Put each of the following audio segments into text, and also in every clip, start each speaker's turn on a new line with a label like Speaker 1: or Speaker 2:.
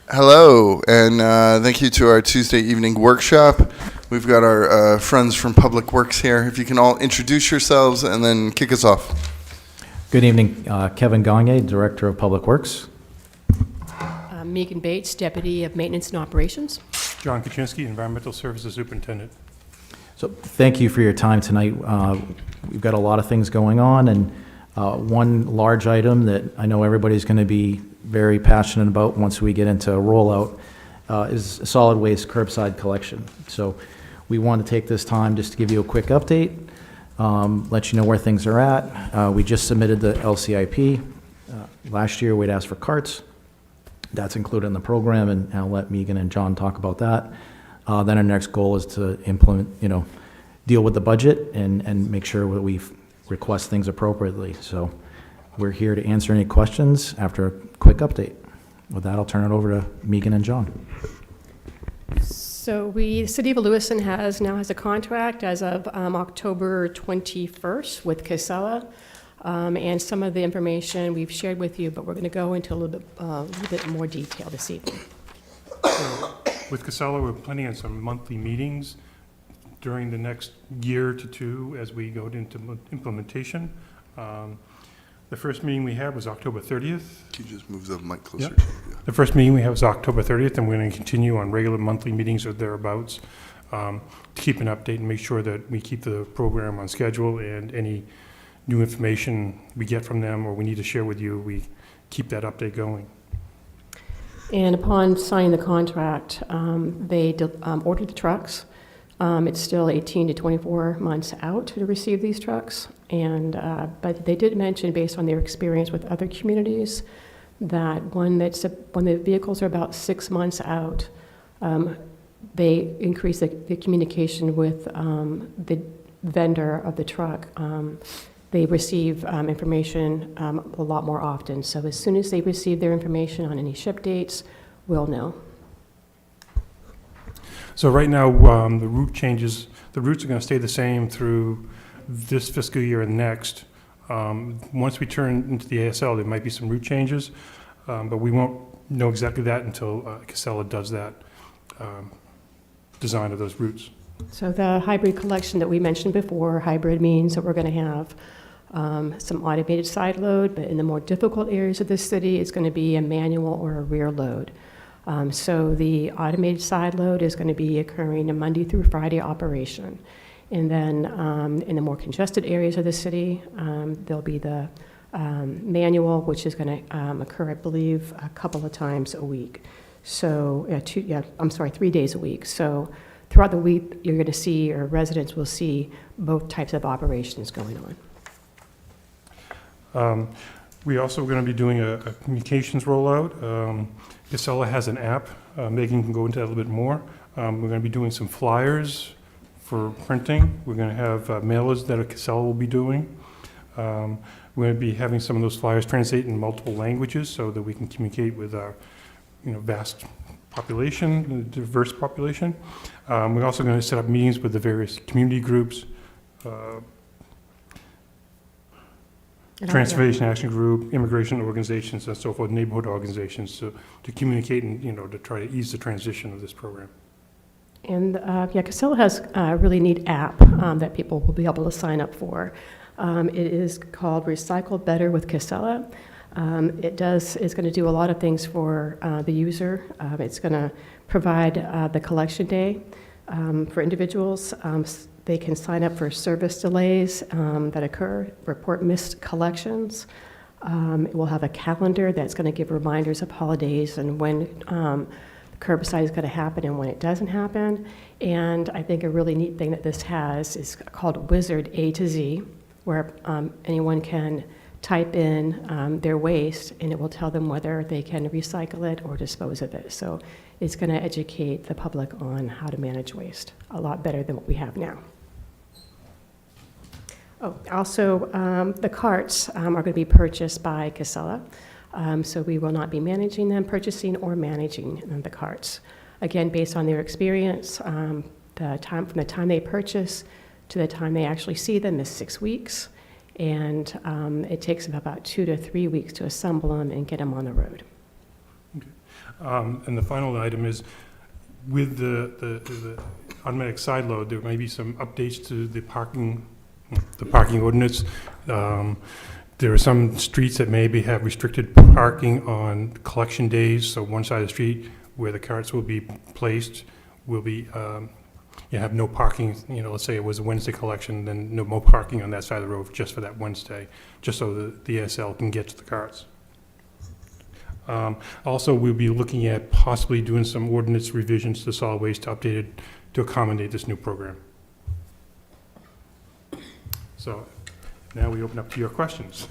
Speaker 1: Hello, and thank you to our Tuesday evening workshop. We've got our friends from Public Works here. If you can all introduce yourselves and then kick us off.
Speaker 2: Good evening, Kevin Gagne, Director of Public Works.
Speaker 3: Megan Bates, Deputy of Maintenance and Operations.
Speaker 4: John Kaczynski, Environmental Services Superintendent.
Speaker 2: So thank you for your time tonight. We've got a lot of things going on, and one large item that I know everybody's going to be very passionate about once we get into a rollout is solid waste curbside collection. So we want to take this time just to give you a quick update, let you know where things are at. We just submitted the LCIP. Last year we'd asked for carts. That's included in the program, and I'll let Megan and John talk about that. Then our next goal is to implement, deal with the budget and make sure that we request things appropriately. So we're here to answer any questions after a quick update. With that, I'll turn it over to Megan and John.
Speaker 3: So the City of Lewiston now has a contract as of October 21st with Casella. And some of the information we've shared with you, but we're going to go into a little bit more detail this evening.
Speaker 4: With Casella, we're planning on some monthly meetings during the next year to two as we go into implementation. The first meeting we had was October 30th.
Speaker 1: Can you just move the mic closer?
Speaker 4: Yep. The first meeting we had was October 30th, and we're going to continue on regular monthly meetings or thereabouts to keep an update and make sure that we keep the program on schedule, and any new information we get from them or we need to share with you, we keep that update going.
Speaker 3: And upon signing the contract, they ordered the trucks. It's still 18 to 24 months out to receive these trucks. And but they did mention, based on their experience with other communities, that when the vehicles are about 6 months out, they increase the communication with the vendor of the truck. They receive information a lot more often. So as soon as they receive their information on any ship dates, we'll know.
Speaker 4: So right now, the routes are going to stay the same through this fiscal year and next. Once we turn into the ASL, there might be some route changes, but we won't know exactly that until Casella does that design of those routes.
Speaker 3: So the hybrid collection that we mentioned before, hybrid means that we're going to have some automated side load, but in the more difficult areas of the city, it's going to be a manual or a rear load. So the automated side load is going to be occurring a Monday through Friday operation. And then in the more congested areas of the city, there'll be the manual, which is going to occur, I believe, a couple of times a week. So, 3 days a week. So throughout the week, you're going to see, or residents will see, both types of operations going on.
Speaker 4: We also are going to be doing a communications rollout. Casella has an app. Megan can go into that a little bit more. We're going to be doing some flyers for printing. We're going to have mailers that Casella will be doing. We're going to be having some of those flyers translate in multiple languages so that we can communicate with our vast population, diverse population. We're also going to set up meetings with the various community groups, Transportation Action Group, immigration organizations, and so forth, neighborhood organizations, to communicate and to try to ease the transition of this program.
Speaker 3: And Casella has a really neat app that people will be able to sign up for. It is called Recycle Better with Casella. It's going to do a lot of things for the user. It's going to provide the collection day for individuals. They can sign up for service delays that occur, report missed collections. It will have a calendar that's going to give reminders of holidays and when curbside is going to happen and when it doesn't happen. And I think a really neat thing that this has is called Wizard A to Z, where anyone can type in their waste and it will tell them whether they can recycle it or dispose of it. So it's going to educate the public on how to manage waste a lot better than what we have now. Oh, also, the carts are going to be purchased by Casella. So we will not be managing them, purchasing or managing the carts. Again, based on their experience, from the time they purchase to the time they actually see them is 6 weeks. And it takes them about 2 to 3 weeks to assemble them and get them on the road.
Speaker 4: And the final item is, with the automatic side load, there may be some updates to the parking ordinance. There are some streets that maybe have restricted parking on collection days, so one side of the street where the carts will be placed will be, you have no parking, let's say it was a Wednesday collection, then no more parking on that side of the road just for that Wednesday, just so the ESL can get to the carts. Also, we'll be looking at possibly doing some ordinance revisions to solid waste to update it to accommodate this new program. So now we open up to your questions.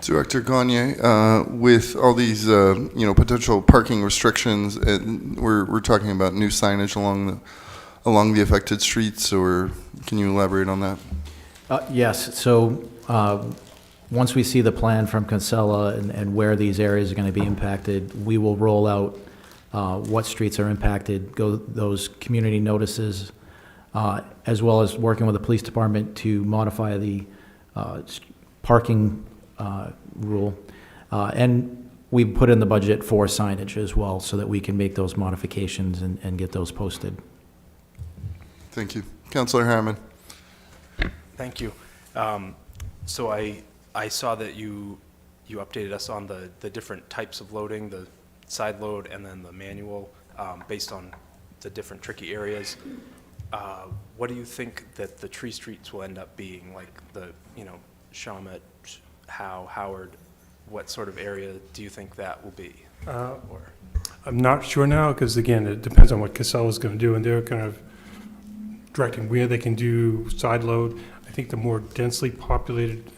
Speaker 1: Director Gagne, with all these, potential parking restrictions, we're talking about new signage along the affected streets, or can you elaborate on that?
Speaker 2: Yes, so once we see the plan from Kinsella and where these areas are going to be impacted, we will roll out what streets are impacted, those community notices, as well as working with the police department to modify the parking rule. And we put in the budget for signage as well so that we can make those modifications and get those posted.
Speaker 1: Thank you. Councilor Harriman.
Speaker 5: Thank you. So I saw that you updated us on the different types of loading, the side load and then the manual, based on the different tricky areas. What do you think that the tree streets will end up being, like the, Shawmut, Howe, Howard? What sort of area do you think that will be?
Speaker 4: I'm not sure now, because again, it depends on what Casella is going to do, and they're kind of directing where they can do side load. I think the more densely populated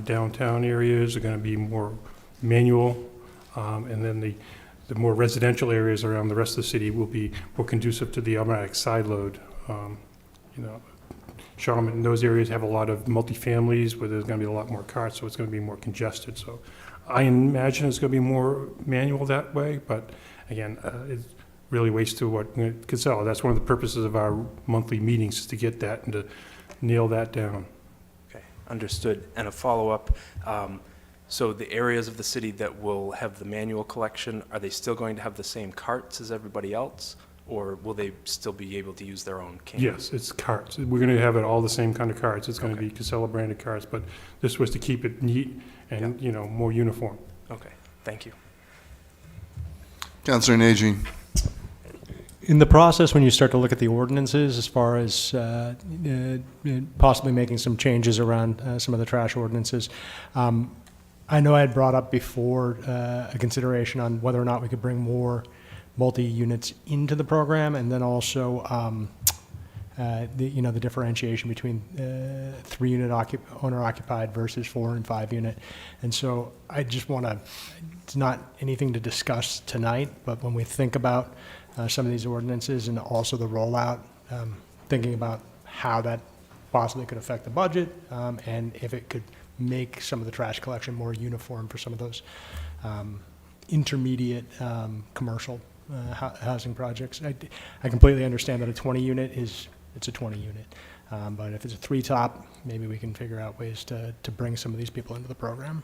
Speaker 4: downtown areas are going to be more manual, and then the more residential areas around the rest of the city will be more conducive to the automatic side load. Charlotte and those areas have a lot of multifamilies where there's going to be a lot more cars, so it's going to be more congested. So I imagine it's going to be more manual that way, but again, it really waits to what Casella. That's one of the purposes of our monthly meetings, is to get that and to nail that down.
Speaker 5: Okay, understood. And a follow-up. So the areas of the city that will have the manual collection, are they still going to have the same carts as everybody else? Or will they still be able to use their own cans?
Speaker 4: Yes, it's carts. We're going to have it all the same kind of carts. It's going to be Casella branded carts, but this was to keep it neat and, more uniform.
Speaker 5: Okay, thank you.
Speaker 1: Councilor Nagy.
Speaker 6: In the process, when you start to look at the ordinances, as far as possibly making some changes around some of the trash ordinances, I know I had brought up before a consideration on whether or not we could bring more multi-units into the program, and then also the differentiation between 3-unit owner-occupied versus 4- and 5-unit. And so I just want to, it's not anything to discuss tonight, but when we think about some of these ordinances and also the rollout, thinking about how that possibly could affect the budget, and if it could make some of the trash collection more uniform for some of those intermediate commercial housing projects. I completely understand that a 20-unit it's a 20-unit, but if it's a 3-top, maybe we can figure out ways to bring some of these people into the program.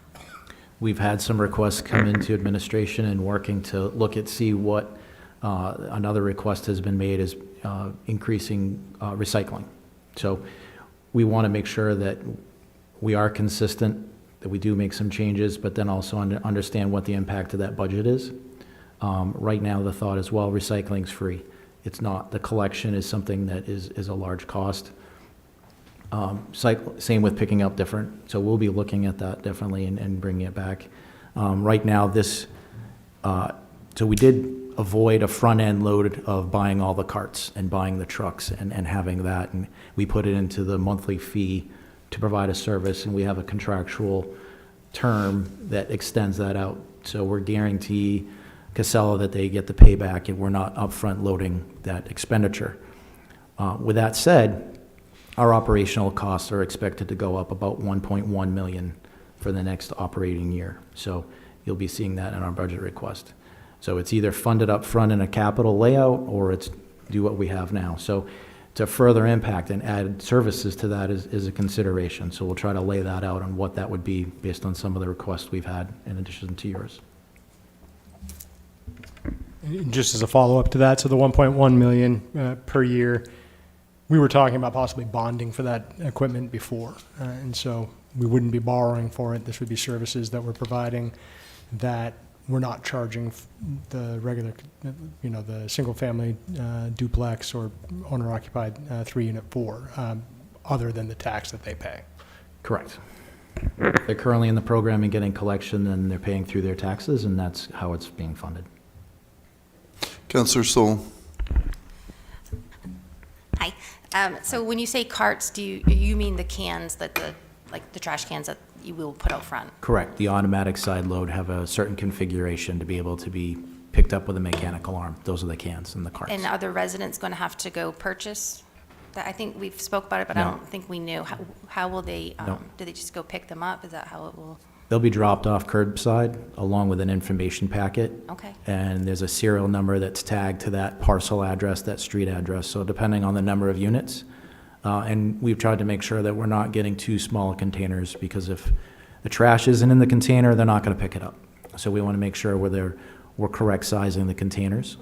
Speaker 2: We've had some requests come into administration and working to see what another request has been made is increasing recycling. So we want to make sure that we are consistent, that we do make some changes, but then also understand what the impact of that budget is. Right now, the thought is, well, recycling's free. It's not. The collection is something that is a large cost. Same with picking up different. So we'll be looking at that definitely and bringing it back. Right now, so we did avoid a front-end load of buying all the carts and buying the trucks and having that. And we put it into the monthly fee to provide a service, and we have a contractual term that extends that out. So we're guarantee Casella that they get the payback, and we're not upfront loading that expenditure. With that said, our operational costs are expected to go up about $1.1 million for the next operating year. So you'll be seeing that in our budget request. So it's either funded up front in a capital layout, or it's do what we have now. So to further impact and add services to that is a consideration. So we'll try to lay that out on what that would be based on some of the requests we've had in addition to yours.
Speaker 6: just as a follow-up to that, so the 1.1 million per year, we were talking about possibly bonding for that equipment before. And so we wouldn't be borrowing for it. This would be services that we're providing that we're not charging the regular, the single-family duplex or owner-occupied 3-unit for, other than the tax that they pay.
Speaker 2: Correct. They're currently in the program and getting collection, and they're paying through their taxes, and that's how it's being funded.
Speaker 1: Councillor Sol.
Speaker 7: Hi. So when you say carts, do you mean the cans that the trash cans that you will put out front?
Speaker 2: Correct. The automatic side load have a certain configuration to be able to be picked up with a mechanical arm. Those are the cans and the carts.
Speaker 7: And are the residents going to have to go purchase that? I think we've spoke about it, but I
Speaker 2: No.
Speaker 7: don't think we knew. How will they,
Speaker 2: No.
Speaker 7: do they just go pick them up? Is that how it will?
Speaker 2: They'll be dropped off curbside along with an information packet.
Speaker 7: Okay.
Speaker 2: And there's a serial number that's tagged to that parcel address, that street address. So depending on the number of units, and we've tried to make sure that we're not getting too small containers, because if the trash isn't in the container, they're not going to pick it up. So we want to make sure we're correct sizing the containers.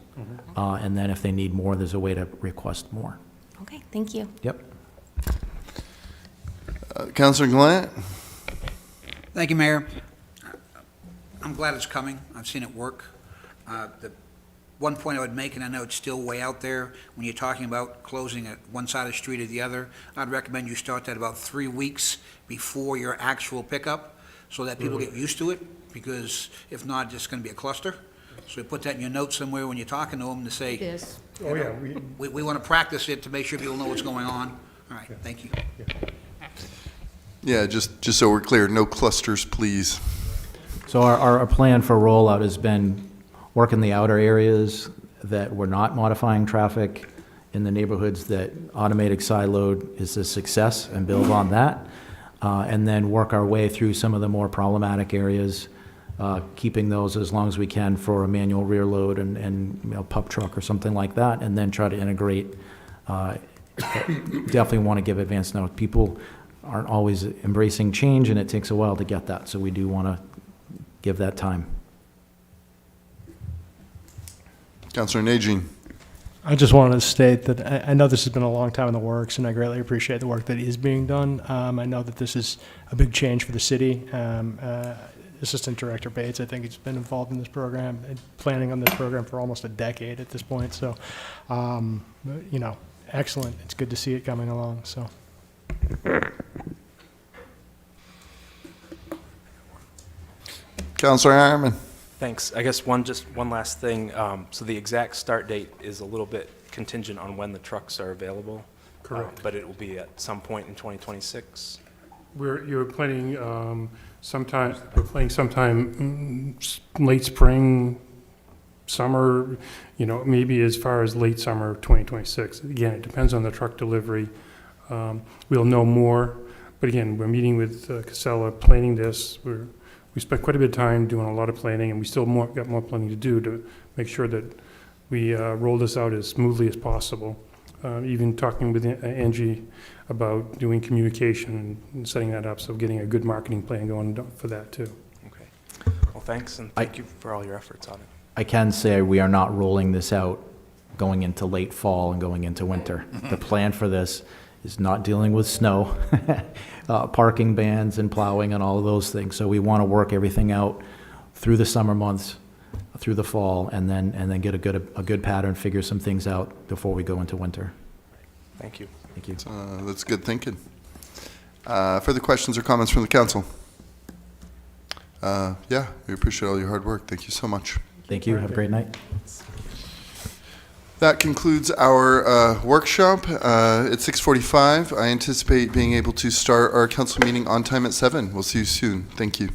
Speaker 2: And then if they need more, there's a way to request more.
Speaker 7: Okay, thank you.
Speaker 2: Yep.
Speaker 1: Councillor Glant.
Speaker 8: Thank you, Mayor. I'm glad it's coming. I've seen it work. The one point I would make, and I know it's still way out there, when you're talking about closing at one side of the street or the other, I'd recommend you start that about 3 weeks before your actual pickup, so that people get used to it, because if not, it's just going to be a cluster. So you put that in your notes somewhere when you're talking to them to say,
Speaker 3: Yes.
Speaker 4: Oh, yeah,
Speaker 8: we want to practice it to make sure people know what's going on. All right, thank you.
Speaker 1: Yeah, just so we're clear, no clusters, please.
Speaker 2: So our plan for rollout has been work in the outer areas that we're not modifying traffic, in the neighborhoods that automated side load is a success, and build on that. And then work our way through some of the more problematic areas, keeping those as long as we can for a manual rear load and pup truck or something like that, and then try to integrate. Definitely want to give advance notice. People aren't always embracing change, and it takes a while to get that, so we do want to give that time.
Speaker 1: Councillor Najin.
Speaker 6: I just wanted to state that I know this has been a long time in the works, and I greatly appreciate the work that is being done. I know that this is a big change for the city. Assistant Director Bates, I think, has been involved in this program, and planning on this program for almost a decade at this point. So, excellent. It's good to see it coming along. So.
Speaker 1: Councillor Harriman.
Speaker 5: Thanks. I guess one last thing. So the exact start date is a little bit contingent on when the trucks are available.
Speaker 4: Correct.
Speaker 5: But it will be at some point in 2026.
Speaker 4: You're planning sometime late spring, summer, maybe as far as late summer of 2026. Again, it depends on the truck delivery. We'll know more, but again, we're meeting with Casella, planning this. We spent quite a bit of time doing a lot of planning, and we still got more planning to do to make sure that we roll this out as smoothly as possible. Even talking with Angie about doing communication and setting that up, so getting a good marketing plan going for that too.
Speaker 5: Okay. Well, thanks, and thank you for all your efforts on it.
Speaker 2: I can say we are not rolling this out going into late fall and going into winter. The plan for this is not dealing with snow, parking bans and plowing and all of those things. So we want to work everything out through the summer months, through the fall, and then get a good pattern, figure some things out before we go into winter.
Speaker 5: Thank you.
Speaker 2: Thank you.
Speaker 1: That's good thinking. Further questions or comments from the council? Yeah, we appreciate all your hard work. Thank you so much.
Speaker 2: Thank you. Have a great night.
Speaker 1: That concludes our workshop. At 6:45, I anticipate being able to start our council meeting on time at 7. We'll see you soon. Thank you.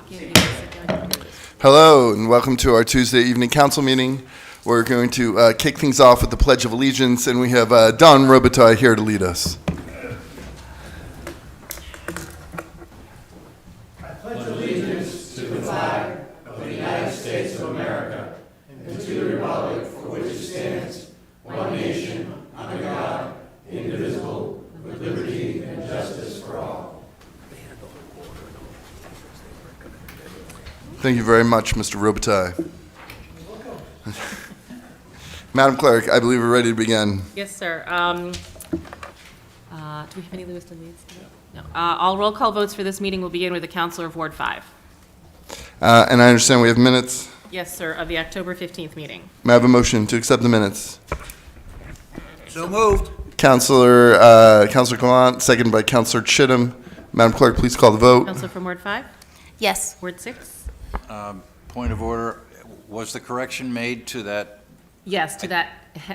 Speaker 9: talking. You can sit down and do this.
Speaker 1: Hello, and welcome to our Tuesday evening council meeting. We're going to kick things off with the Pledge of Allegiance, and we have Don Robitaille here to lead us. Thank you very much, Mr. Robitaille. Madam Clerk, I believe we're ready to begin.
Speaker 9: Yes, sir. Do we have any Lewiston leads? No. All roll call votes for this meeting will begin with the Councilor of Ward 5.
Speaker 1: And I understand we have minutes.
Speaker 9: Yes, sir, of the October 15th meeting.
Speaker 1: May I have a motion to accept the minutes?
Speaker 8: So moved.
Speaker 1: Councilor Gallant, seconded by Councilor Chittum. Madam Clerk, please call the vote.
Speaker 9: Councilor from Ward 5?
Speaker 7: Yes.
Speaker 9: Ward 6?
Speaker 10: Point of order, was the correction made to that?
Speaker 9: Yes, to that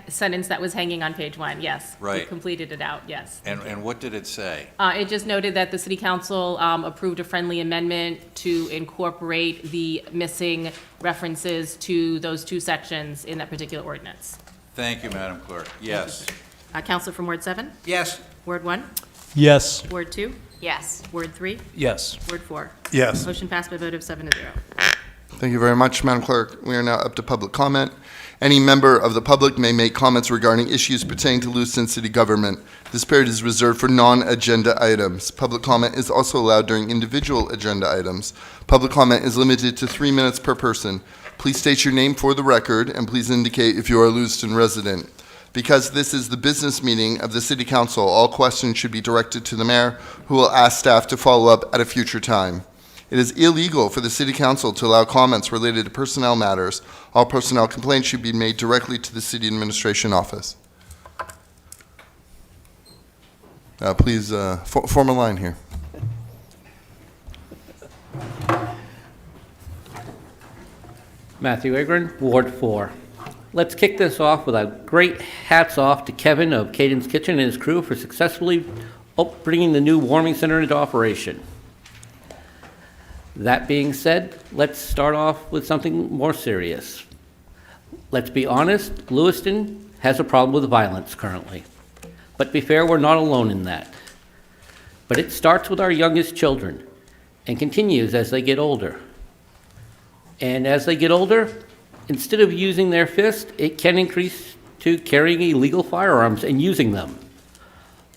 Speaker 9: sentence that was hanging on page 1, yes. We
Speaker 10: Right.
Speaker 9: completed it out, yes.
Speaker 10: And what did it say?
Speaker 9: It just noted that the city council approved a friendly amendment to incorporate the missing references to those two sections in that particular ordinance.
Speaker 10: Thank you, Madam Clerk. Yes.
Speaker 9: Councilor from Ward 7?
Speaker 8: Yes.
Speaker 9: Ward 1?
Speaker 6: Yes.
Speaker 9: Ward 2?
Speaker 7: Yes.
Speaker 9: Ward 3?
Speaker 5: Yes.
Speaker 9: Word 4.
Speaker 4: Yes.
Speaker 9: Motion passed by a vote of 7-0.
Speaker 1: Thank you very much, Madam Clerk. We are now up to public comment. Any member of the public may make comments regarding issues pertaining to Lewiston City Government. This period is reserved for non-agenda items. Public comment is also allowed during individual agenda items. Public comment is limited to 3 minutes per person. Please state your name for the record, and please indicate if you are a Lewiston resident. Because this is the business meeting of the City Council, all questions should be directed to the mayor, who will ask staff to follow up at a future time. It is illegal for the City Council to allow comments related to personnel matters. All personnel complaints should be made directly to the City Administration Office. Please form a line here.
Speaker 11: Matthew Agron, Ward 4. Let's kick this off with a great hats off to Kevin of Caden's Kitchen and his crew for successfully bringing the new warming center into operation. That being said, let's start off with something more serious. Let's be honest, Lewiston has a problem with violence currently. But be fair, we're not alone in that. But it starts with our youngest children and continues as they get older. And as they get older, instead of using their fist, it can increase to carrying illegal firearms and using them.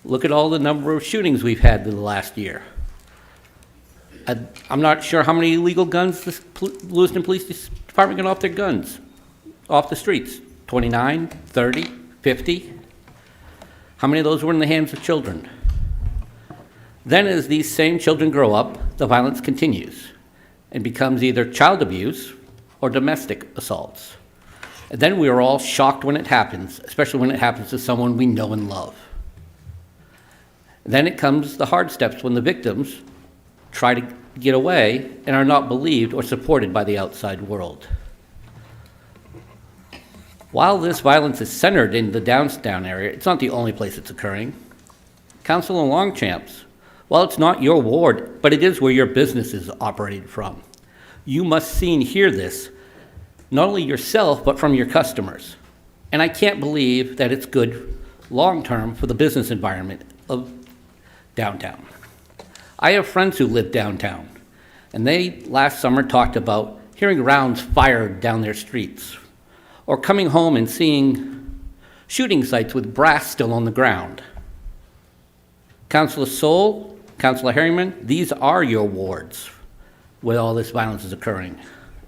Speaker 11: Look at all the number of shootings we've had in the last year. I'm not sure how many illegal guns the Lewiston Police Department got off their guns, off the streets. 29, 30, 50. How many of those were in the hands of children? Then as these same children grow up, the violence continues and becomes either child abuse or domestic assaults. And then we are all shocked when it happens, especially when it happens to someone we know and love. Then it comes the hard steps when the victims try to get away and are not believed or supported by the outside world. While this violence is centered in the downtown area, it's not the only place it's occurring. Councilor Longchamps, while it's not your ward, but it is where your business is operated from. You must see and hear this, not only yourself, but from your customers. And I can't believe that it's good long-term for the business environment of downtown. I have friends who live downtown, and they last summer talked about hearing rounds fired down their streets, or coming home and seeing shooting sites with brass still on the ground. Councilor Soul, Councilor Harriman, these are your wards where all this violence is occurring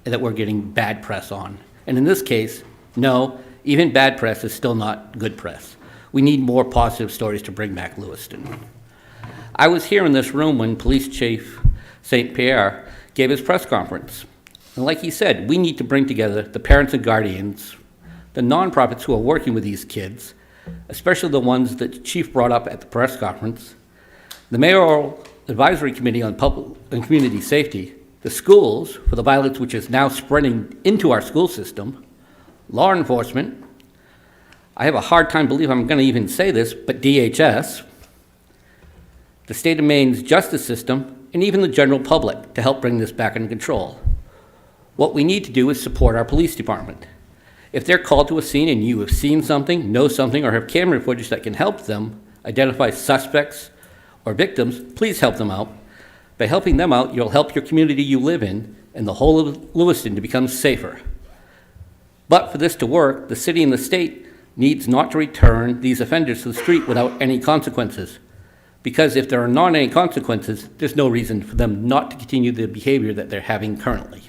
Speaker 11: and that we're getting bad press on. And in this case, no, even bad press is still not good press. We need more positive stories to bring back Lewiston. I was here in this room when Police Chief St. Pierre gave his press conference. And like he said, we need to bring together the parents and guardians, the nonprofits who are working with these kids, especially the ones that the Chief brought up at the press conference, the Mayoral Advisory Committee on Public and Community Safety, the schools for the violence which is now spreading into our school system, law enforcement, I have a hard time believing I'm going to even say this, but DHS, the state of Maine's justice system, and even the general public to help bring this back under control. What we need to do is support our police department. If they're called to a scene and you have seen something, know something, or have camera footage that can help them identify suspects or victims, please help them out. By helping them out, you'll help your community you live in and the whole of Lewiston to become safer. But for this to work, the city and the state needs not to return these offenders to the street without any consequences. Because if there are not any consequences, there's no reason for them not to continue the behavior that they're having currently.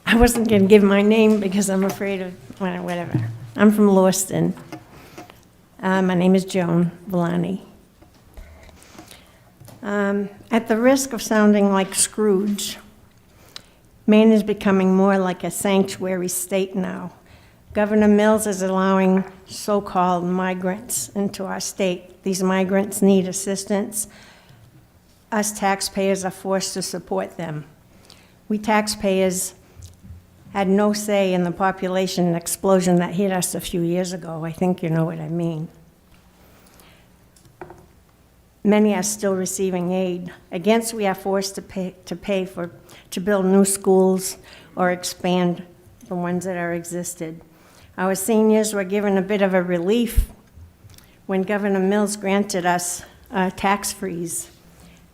Speaker 12: I wasn't going to give my name because I'm afraid of, well, whatever. I'm from Lewiston. My name is Joan Villani. At the risk of sounding like Scrooge, Maine is becoming more like a sanctuary state now. Governor Mills is allowing so-called migrants into our state. These migrants need assistance. Us taxpayers are forced to support them. We taxpayers had no say in the population explosion that hit us a few years ago. I think you know what I mean. Many are still receiving aid. Against, we are forced to pay to build new schools or expand the ones that are existed. Our seniors were given a bit of a relief when Governor Mills granted us a tax freeze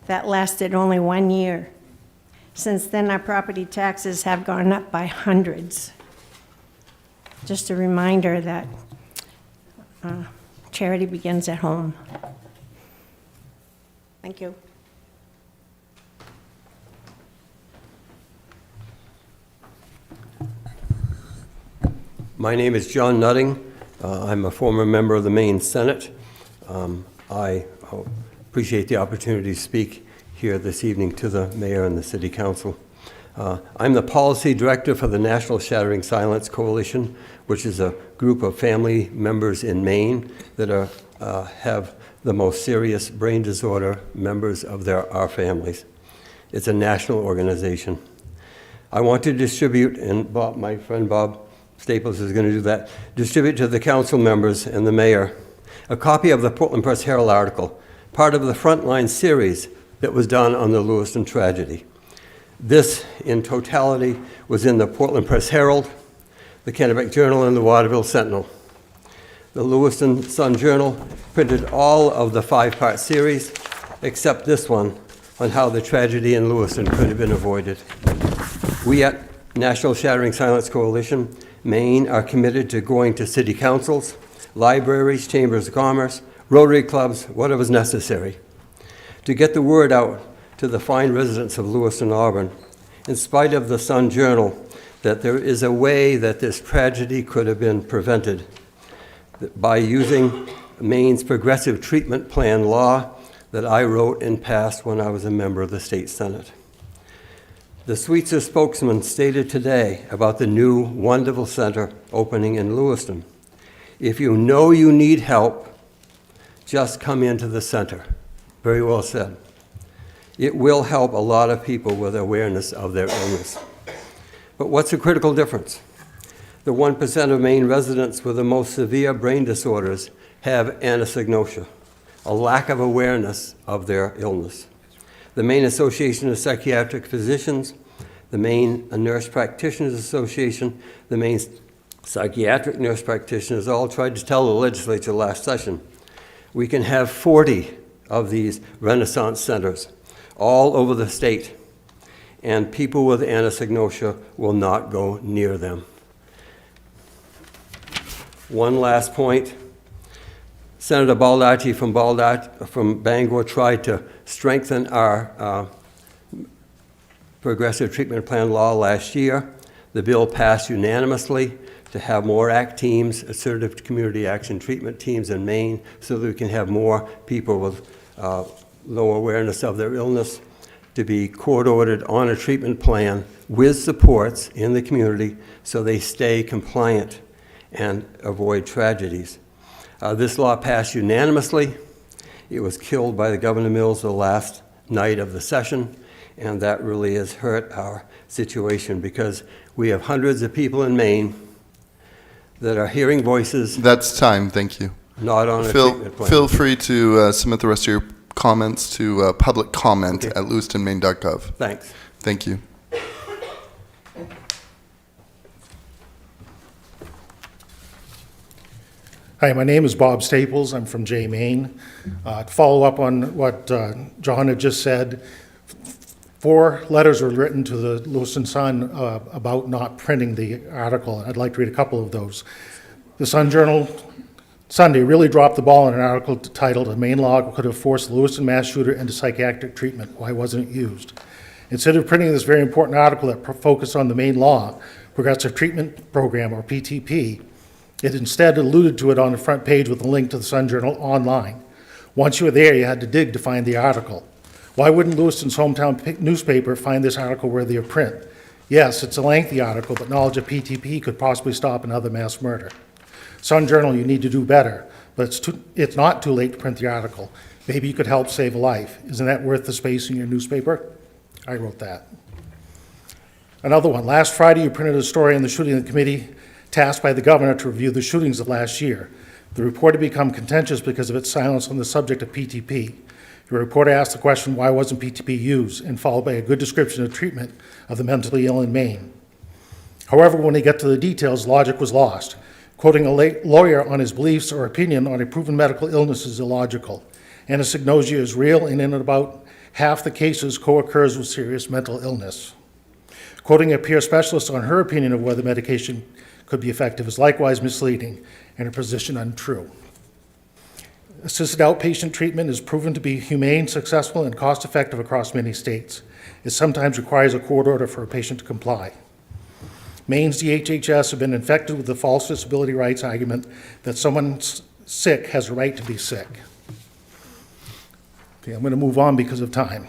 Speaker 12: that lasted only 1 year. Since then, our property taxes have gone up by hundreds. Just a reminder that charity begins at home. Thank you.
Speaker 13: My name is John Nutting. I'm a former member of the Maine Senate. I appreciate the opportunity to speak here this evening to the mayor and the city council. I'm the policy director for the National Shattering Silence Coalition, which is a group of family members in Maine that have the most serious brain disorder members of our families. It's a national organization. I want to distribute, and Bob, my friend Bob Staples is going to do that, distribute to the council members and the mayor a copy of the Portland Press Herald article, part of the Frontline series that was done on the Lewiston tragedy. This, in totality, was in the Portland Press Herald, the Kennebec Journal, and the Waterville Sentinel. The Lewiston Sun-Journal printed all of the 5-part series, except this one on how the tragedy in Lewiston could have been avoided. We at National Shattering Silence Coalition, Maine, are committed to going to city councils, libraries, chambers of commerce, Rotary clubs, whatever's necessary, to get the word out to the fine residents of Lewiston, Auburn, in spite of the Sun-Journal, that there is a way that this tragedy could have been prevented by using Maine's progressive treatment plan law that I wrote and passed when I was a member of the state Senate. The Sweetser spokesman stated today about the new wonderful center opening in Lewiston. If you know you need help, just come into the center. Very well said. It will help a lot of people with awareness of their illness. But what's the critical difference? The 1% of Maine residents with the most severe brain disorders have anosognosia, a lack of awareness of their illness. The Maine Association of Psychiatric Physicians, the Maine Nurse Practitioners Association, the Maine Psychiatric Nurse Practitioners all tried to tell the legislature last session, we can have 40 of these Renaissance centers all over the state, and people with anosognosia will not go near them. One last point. Senator Baldacci from Bangor tried to strengthen our progressive treatment plan law last year. The bill passed unanimously to have more ACT teams, assertive community action treatment teams in Maine, so that we can have more people with low awareness of their illness to be court-ordered on a treatment plan with supports in the community so they stay compliant and avoid tragedies. This law passed unanimously. It was killed by the Governor Mills the last night of the session, and that really has hurt our situation because we have hundreds of people in Maine that are hearing voices
Speaker 1: That's time, thank you.
Speaker 13: not on a treatment plan.
Speaker 1: Feel free to submit the rest of your comments to public comment
Speaker 13: Okay.
Speaker 1: at lewistonmaine.gov.
Speaker 13: Thanks.
Speaker 1: Thank you.
Speaker 14: Hi, my name is Bob Staples. I'm from Jay, Maine. To follow up on what John had just said, 4 letters were written to the Lewiston Sun about not printing the article. I'd like to read a couple of those. The Sun Journal Sunday really dropped the ball in an article titled "A Maine Law Could Have Forced Lewiston Mass Shooter into Psychiatric Treatment. Why Wasn't It Used?" Instead of printing this very important article that focused on the Maine Law, Progressive Treatment Program, or PTP, it instead alluded to it on the front page with a link to the Sun Journal online. Once you were there, you had to dig to find the article. Why wouldn't Lewiston's hometown newspaper find this article worthy of print? Yes, it's a lengthy article, but knowledge of PTP could possibly stop another mass murder. Sun Journal, you need to do better, but it's not too late to print the article. Maybe you could help save a life. Isn't that worth the space in your newspaper? I wrote that. Another one. Last Friday, you printed a story on the shooting of the committee tasked by the governor to review the shootings of last year. The report had become contentious because of its silence on the subject of PTP. Your reporter asked the question, why wasn't PTP used, and followed by a good description of treatment of the mentally ill in Maine. However, when they got to the details, logic was lost. Quoting a lawyer on his beliefs or opinion on a proven medical illness is illogical. Anosognosia is real, and in about half the cases co-occurs with serious mental illness. Quoting a peer specialist on her opinion of whether medication could be effective is likewise misleading and her position untrue. Assisted outpatient treatment is proven to be humane, successful, and cost-effective across many states. It sometimes requires a court order for a patient to comply. Maine's DHHS have been infected with the false disability rights argument that someone sick has a right to be sick. Okay, I'm going to move on because of time.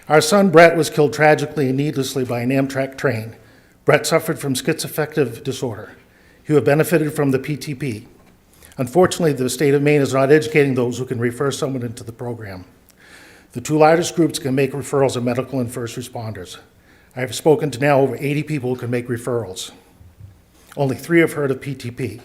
Speaker 14: Our son Brett was killed tragically and needlessly by an Amtrak train. Brett suffered from schizoaffective disorder. He would have benefited from the PTP. Unfortunately, the state of Maine is not educating those who can refer someone into the program. The 2 largest groups can make referrals are medical and first responders. I have spoken to now over 80 people who can make referrals. Only 3 have heard of PTP.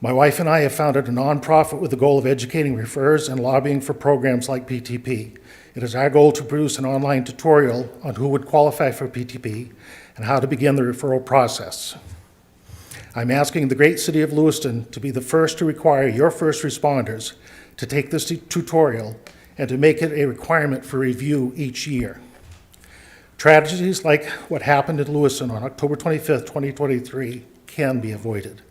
Speaker 14: My wife and I have founded a nonprofit with the goal of educating referrers and lobbying for programs like PTP. It is our goal to produce an online tutorial on who would qualify for PTP and how to begin the referral process. I'm asking the great city of Lewiston to be the first to require your first responders to take this tutorial and to make it a requirement for review each year. Tragedies like what happened in Lewiston on October 25th, 2023 can be avoided.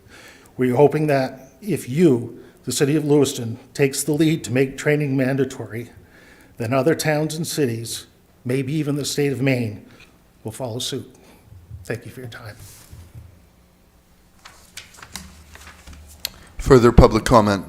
Speaker 14: We're hoping that if you, the city of Lewiston, takes the lead to make training mandatory, then other towns and cities, maybe even the state of Maine, will follow suit. Thank you for your time.
Speaker 1: Further public comment?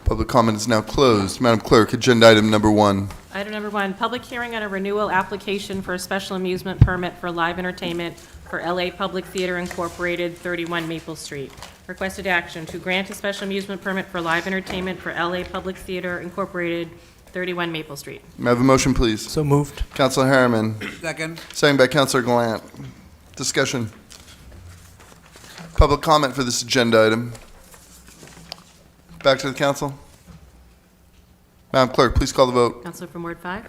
Speaker 1: Public comment is now closed. Madam Clerk, agenda item number 1.
Speaker 9: Item number 1, public hearing on a renewal application for a special amusement permit for live entertainment for LA Public Theater Incorporated, 31 Maple Street. Requested action to grant a special amusement permit for live entertainment for LA Public Theater Incorporated, 31 Maple Street.
Speaker 1: May I have a motion, please?
Speaker 6: So moved.
Speaker 1: Councilor Harriman,
Speaker 8: Second.
Speaker 1: second by Councilor Gallant. Discussion. Public comment for this agenda item. Back to the council. Madam Clerk, please call the vote.
Speaker 9: Counselor from Ward 5,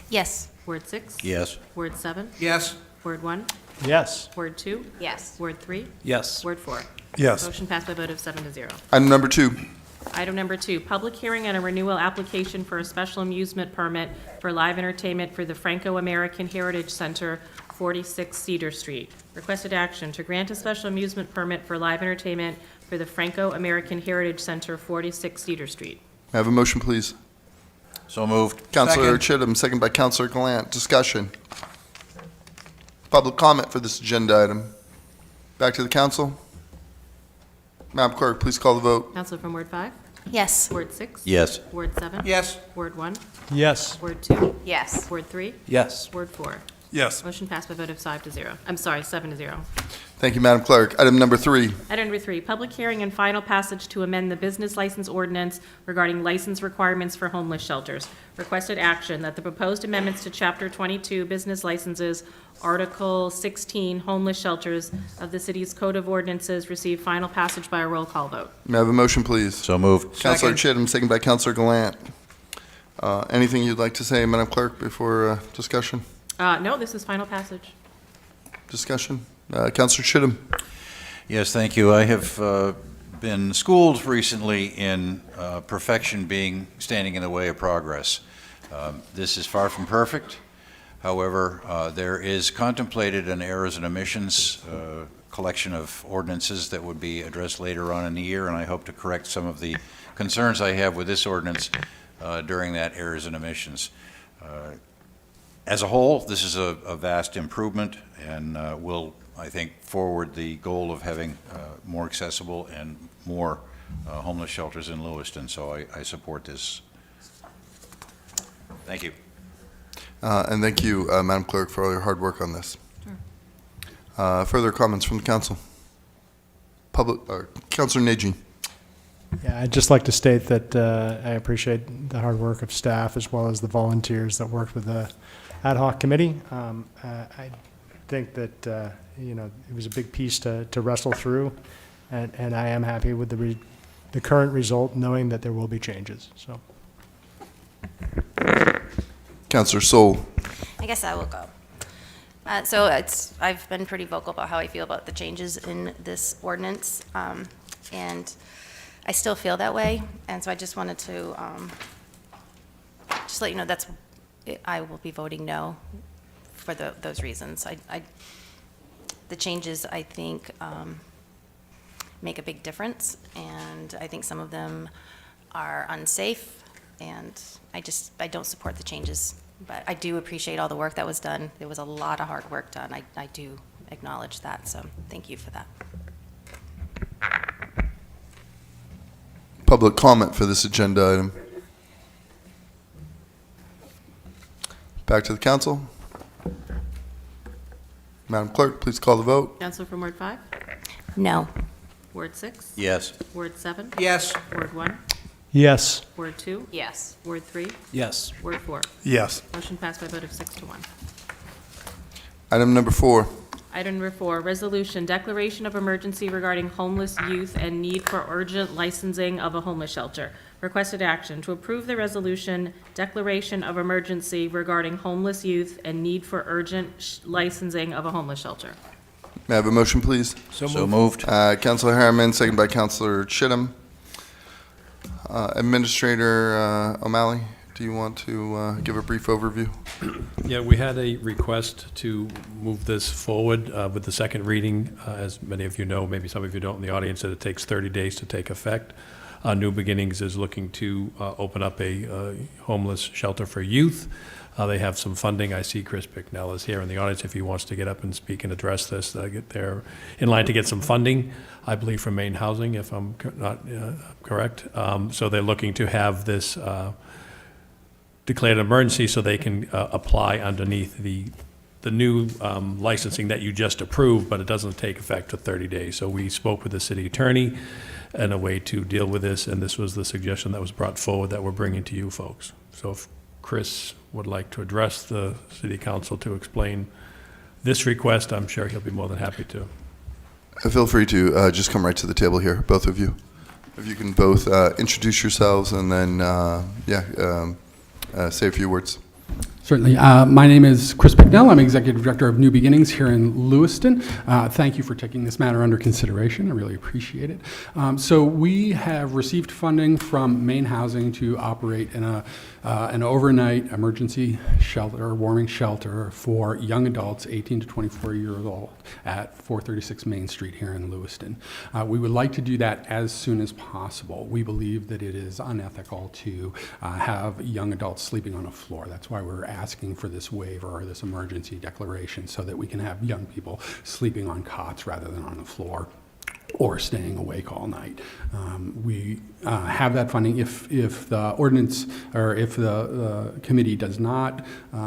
Speaker 7: Yes.
Speaker 9: Ward 6,
Speaker 10: Yes.
Speaker 9: Ward 7,
Speaker 8: Yes.
Speaker 9: Ward 1,
Speaker 6: Yes.
Speaker 9: Ward 2,
Speaker 7: Yes.
Speaker 9: Ward 3,
Speaker 5: Yes.
Speaker 9: Ward 4.
Speaker 4: Yes.
Speaker 9: Motion passed by a vote of 7-0.
Speaker 1: Item number 2.
Speaker 9: Item number 2, public hearing on a renewal application for a special amusement permit for live entertainment for the Franco-American Heritage Center, 46 Cedar Street. Requested action to grant a special amusement permit for live entertainment for the Franco-American Heritage Center, 46 Cedar Street.
Speaker 1: May I have a motion, please?
Speaker 10: So moved.
Speaker 1: Councilor
Speaker 8: Second.
Speaker 1: Chittum, second by Councilor Gallant. Discussion. Public comment for this agenda item. Back to the council. Madam Clerk, please call the vote.
Speaker 9: Counselor from Ward 5,
Speaker 7: Yes.
Speaker 9: Ward 6,
Speaker 10: Yes.
Speaker 9: Ward 7,
Speaker 8: Yes.
Speaker 9: Ward 1,
Speaker 6: Yes.
Speaker 9: Ward 2,
Speaker 7: Yes.
Speaker 9: Ward 3,
Speaker 5: Yes.
Speaker 9: Ward 4.
Speaker 4: Yes.
Speaker 9: Motion passed by a vote of 5-0. I'm sorry, 7-0.
Speaker 1: Thank you, Madam Clerk. Item number 3.
Speaker 9: Item number 3, public hearing and final passage to amend the business license ordinance regarding license requirements for homeless shelters. Requested action that the proposed amendments to Chapter 22 Business Licenses, Article 16 Homeless Shelters of the city's Code of Ordinances receive final passage by a roll call vote.
Speaker 1: May I have a motion, please?
Speaker 10: So moved.
Speaker 1: Councilor Chittum, second by Councilor Gallant. Anything you'd like to say, Madam Clerk, before discussion?
Speaker 9: No, this is final passage.
Speaker 1: Discussion? Councilor Chittum.
Speaker 10: Yes, thank you. I have been schooled recently in perfection standing in the way of progress. This is far from perfect. However, there is contemplated an errors and omissions collection of ordinances that would be addressed later on in the year, and I hope to correct some of the concerns I have with this ordinance during that errors and omissions. As a whole, this is a vast improvement and will, I think, forward the goal of having more accessible and more homeless shelters in Lewiston, so I support this. Thank you.
Speaker 1: And thank you, Madam Clerk, for all your hard work on this. Further comments from the council? Councilor Najin.
Speaker 6: Yeah, I'd just like to state that I appreciate the hard work of staff as well as the volunteers that worked with the ad hoc committee. I think that it was a big piece to wrestle through, and I am happy with the current result, knowing that there will be changes. So,
Speaker 1: Councilor Sol.
Speaker 7: I guess I will go. I've been pretty vocal about how I feel about the changes in this ordinance, and I still feel that way, and so I just wanted to just let you know I will be voting no for those reasons. The changes, I think, make a big difference, and I think some of them are unsafe, and I don't support the changes, but I do appreciate all the work that was done. There was a lot of hard work done. I do acknowledge that, so thank you for that.
Speaker 1: Public comment for this agenda item. Back to the council. Madam Clerk, please call the vote.
Speaker 9: Councilor from Ward 5?
Speaker 7: No.
Speaker 9: Ward 6?
Speaker 10: Yes.
Speaker 9: Ward 7?
Speaker 8: Yes.
Speaker 9: Ward 1?
Speaker 6: yes.
Speaker 9: Ward 2?
Speaker 7: Yes.
Speaker 9: Ward 3?
Speaker 5: Yes.
Speaker 9: Word 4.
Speaker 14: Yes.
Speaker 9: Motion passed by a vote of 6 to 1.
Speaker 1: Item number 4.
Speaker 9: Item number 4, resolution, declaration of emergency regarding homeless youth and need for urgent licensing of a homeless shelter. Requested action to approve the resolution, declaration of emergency regarding homeless youth and need for urgent licensing of a homeless shelter.
Speaker 1: May I have a motion, please?
Speaker 10: So moved.
Speaker 1: Councilor Harriman, second by Councilor Chittum. Administrator O'Malley, do you want to give a brief overview?
Speaker 15: Yeah, we had a request to move this forward with the second reading. As many of you know, maybe some of you don't in the audience, that it takes 30 days to take effect. New Beginnings is looking to open up a homeless shelter for youth. They have some funding. I see Chris Bicknell is here in the audience if he wants to get up and speak and address this. They're in line to get some funding, I believe, from Maine Housing, if I'm not correct. So they're looking to have this declared an emergency so they can apply underneath the new licensing that you just approved, but it doesn't take effect for 30 days. So we spoke with the city attorney and a way to deal with this, and this was the suggestion that was brought forward that we're bringing to you folks. So if Chris would like to address the city council to explain this request, I'm sure he'll be more than happy to.
Speaker 1: Feel free to just come right to the table here, both of you. If you can both introduce yourselves and then, say a few words.
Speaker 16: Certainly. My name is Chris Bicknell. I'm Executive Director of New Beginnings here in Lewiston. Thank you for taking this matter under consideration. I really appreciate it. So we have received funding from Maine Housing to operate in an overnight emergency shelter, warming shelter for young adults 18 to 24 years old at 436 Main Street here in Lewiston. We would like to do that as soon as possible. We believe that it is unethical to have young adults sleeping on a floor. That's why we're asking for this waiver or this emergency declaration so that we can have young people sleeping on cots rather than on the floor. or staying awake all night. We have that funding. If the ordinance or if the committee does not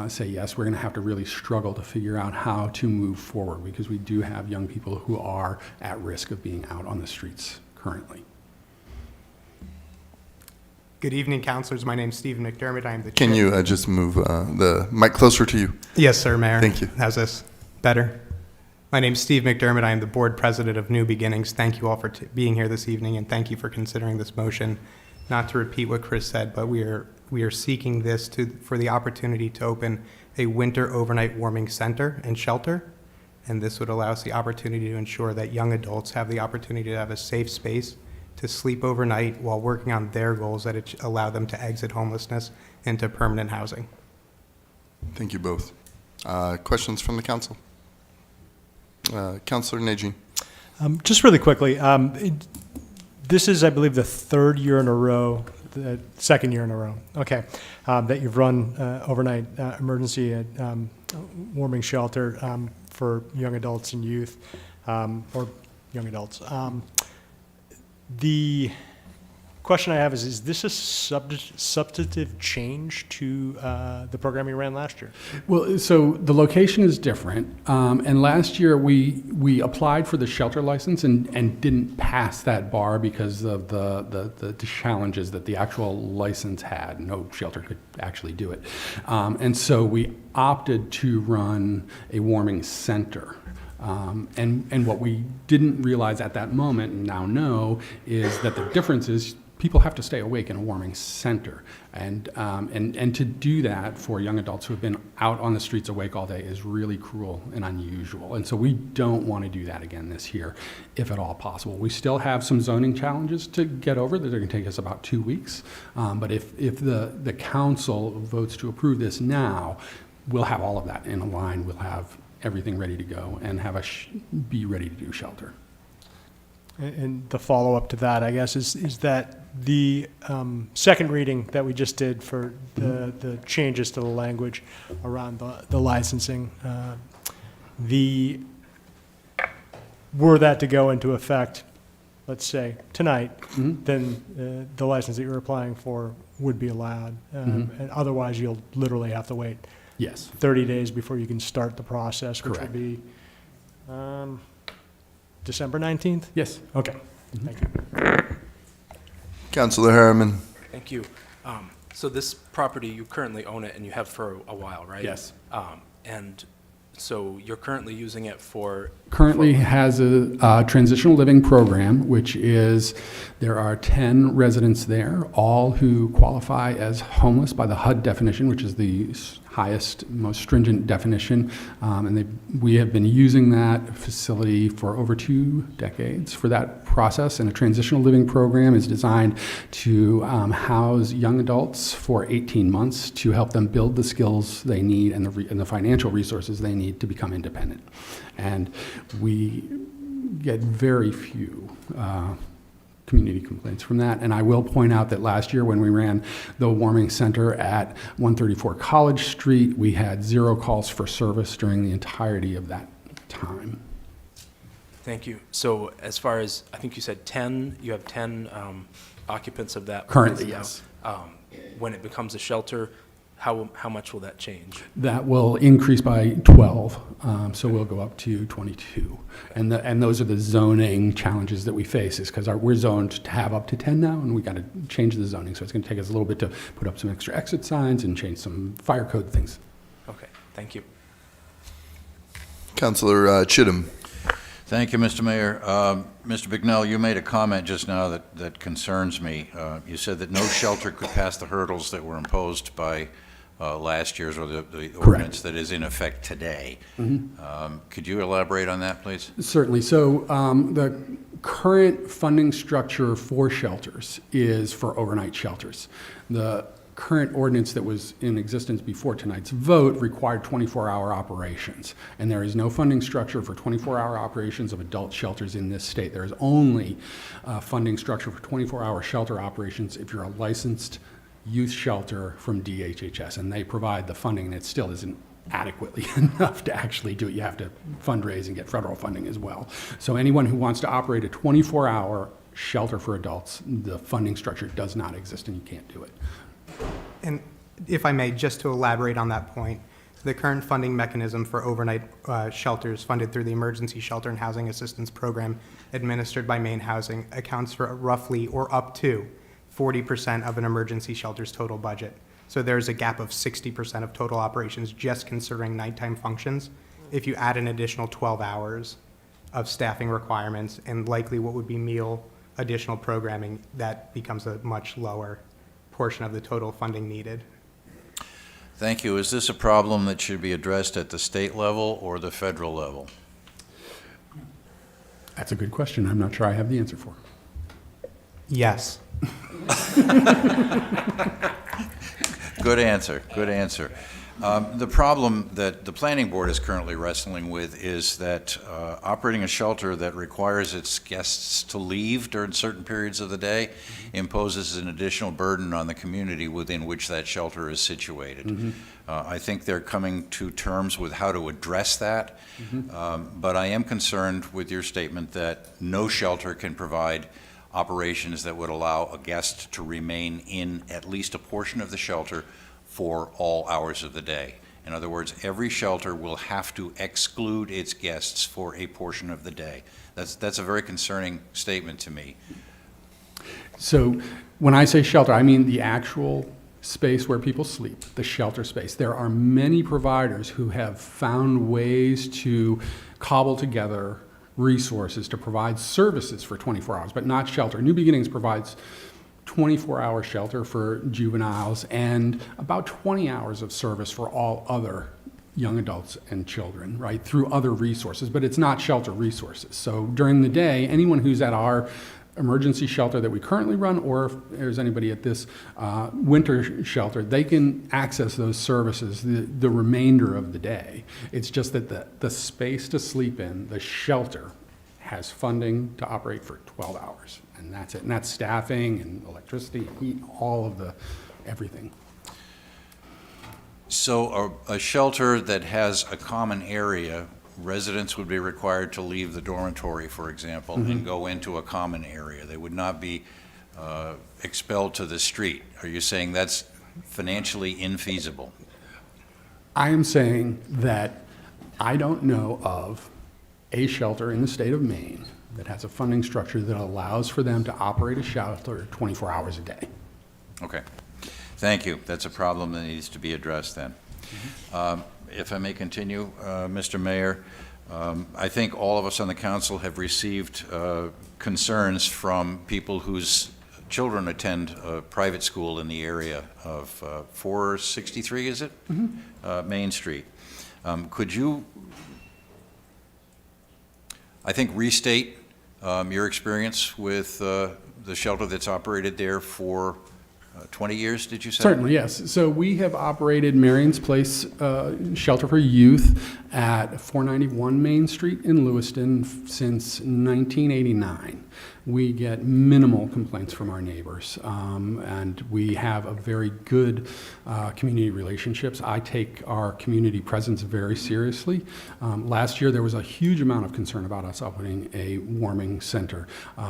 Speaker 16: say yes, we're going to have to really struggle to figure out how to move forward, because we do have young people who are at risk of being out on the streets currently.
Speaker 17: Good evening, councilors. My name's Stephen McDermott. I am the chair.
Speaker 1: Can you just move the mic closer to you?
Speaker 17: Yes, sir, Mayor.
Speaker 1: Thank you.
Speaker 17: How's this? Better? My name's Steve McDermott. I am the board president of New Beginnings. Thank you all for being here this evening, and thank you for considering this motion. Not to repeat what Chris said, but we are seeking this for the opportunity to open a winter overnight warming center and shelter, and this would allow us the opportunity to ensure that young adults have the opportunity to have a safe space to sleep overnight while working on their goals that allow them to exit homelessness into permanent housing.
Speaker 1: Thank you both. Questions from the council? Councilor Najin.
Speaker 6: Just really quickly, this is, I believe, the third year in a row, the second year in a row, okay, that you've run overnight emergency warming shelter for young adults and youth, or young adults. The question I have is this a substantive change to the program you ran last year?
Speaker 16: Well, so the location is different, and last year we applied for the shelter license and didn't pass that bar because of the challenges that the actual license had. No shelter could actually do it, and so we opted to run a warming center. And what we didn't realize at that moment, and now know, is that the difference is people have to stay awake in a warming center. And to do that for young adults who have been out on the streets awake all day is really cruel and unusual. And so we don't want to do that again this year, if at all possible. We still have some zoning challenges to get over that are going to take us about 2 weeks. But if the council votes to approve this now, we'll have all of that in a line. We'll have everything ready to go and have be ready to do shelter.
Speaker 6: And the follow-up to that, I guess, is that the second reading that we just did for the changes to the language around the licensing, were that to go into effect, let's say, tonight, then the license that you're applying for would be allowed. And otherwise, you'll literally have to wait 30 days before you can start the process, which
Speaker 16: Correct.
Speaker 6: will be December 19th?
Speaker 16: Yes.
Speaker 6: Okay, thank you.
Speaker 1: Councilor Harriman.
Speaker 5: Thank you. So this property, you currently own it and you have for a while, right?
Speaker 16: Yes.
Speaker 5: And so you're currently using it for?
Speaker 16: Currently has a transitional living program, which is, there are 10 residents there, all who qualify as homeless by the HUD definition, which is the highest, most stringent definition. And we have been using that facility for over 2 decades for that process. And a transitional living program is designed to house young adults for 18 months to help them build the skills they need and the financial resources they need to become independent. And we get very few community complaints from that. And I will point out that last year when we ran the warming center at 134 College Street, we had 0 calls for service during the entirety of that time.
Speaker 5: Thank you. So as far as, I think you said 10, you have 10 occupants of that?
Speaker 16: Currently,
Speaker 5: place now.
Speaker 16: yes.
Speaker 5: When it becomes a shelter, how much will that change?
Speaker 16: That will increase by 12, so we'll go up to 22. And those are the zoning challenges that we face, is because we're zoned to have up to 10 now, and we got to change the zoning. So it's going to take us a little bit to put up some extra exit signs and change some fire code things.
Speaker 5: Okay, thank you.
Speaker 1: Councilor Chittum.
Speaker 10: Thank you, Mr. Mayor. Mr. Bignell, you made a comment just now that concerns me. You said that no shelter could pass the hurdles that were imposed by last year's or the ordinance that is in effect today. Could you elaborate on that, please?
Speaker 16: Certainly. So the current funding structure for shelters is for overnight shelters. The current ordinance that was in existence before tonight's vote required 24-hour operations. And there is no funding structure for 24-hour operations of adult shelters in this state. There is only funding structure for 24-hour shelter operations if you're a licensed youth shelter from DHHS, and they provide the funding, and it still isn't adequately enough to actually do it. You have to fundraise and get federal funding as well. So anyone who wants to operate a 24-hour shelter for adults, the funding structure does not exist and you can't do it.
Speaker 17: And if I may, just to elaborate on that point, the current funding mechanism for overnight shelters funded through the Emergency Shelter and Housing Assistance Program administered by Maine Housing accounts for roughly or up to 40% of an emergency shelter's total budget. So there's a gap of 60% of total operations just considering nighttime functions. If you add an additional 12 hours of staffing requirements and likely what would be meal additional programming, that becomes a much lower portion of the total funding needed.
Speaker 10: Thank you. Is this a problem that should be addressed at the state level or the federal level?
Speaker 16: That's a good question. I'm not sure I have the answer for.
Speaker 17: Yes.
Speaker 10: Good answer, good answer. The problem that the planning board is currently wrestling with is that operating a shelter that requires its guests to leave during certain periods of the day imposes an additional burden on the community within which that shelter is situated. I think they're coming to terms with how to address that, but I am concerned with your statement that no shelter can provide operations that would allow a guest to remain in at least a portion of the shelter for all hours of the day. In other words, every shelter will have to exclude its guests for a portion of the day. That's a very concerning statement to me.
Speaker 16: So when I say shelter, I mean the actual space where people sleep, the shelter space. There are many providers who have found ways to cobble together resources to provide services for 24 hours, but not shelter. New Beginnings provides 24-hour shelter for juveniles and about 20 hours of service for all other young adults and children, right, through other resources, but it's not shelter resources. So during the day, anyone who's at our emergency shelter that we currently run, or if there's anybody at this winter shelter, they can access those services the remainder of the day. It's just that the space to sleep in, the shelter, has funding to operate for 12 hours, and that's it. And that's staffing and electricity, heat, all of the everything.
Speaker 10: So a shelter that has a common area, residents would be required to leave the dormitory, for example, and go into a common area. They would not be expelled to the street. Are you saying that's financially infeasible?
Speaker 16: I am saying that I don't know of a shelter in the state of Maine that has a funding structure that allows for them to operate a shelter 24 hours a day.
Speaker 10: Okay. Thank you. That's a problem that needs to be addressed then. If I may continue, Mr. Mayor, I think all of us on the council have received concerns from people whose children attend a private school in the area of 463, is it? Main Street. Could you, I think, restate your experience with the shelter that's operated there for 20 years, did you say?
Speaker 16: Certainly, yes. So we have operated Marion's Place Shelter for Youth at 491 Main Street in Lewiston since 1989. We get minimal complaints from our neighbors, and we have a very good community relationships. I take our community presence very seriously. Last year, there was a huge amount of concern about us opening a warming center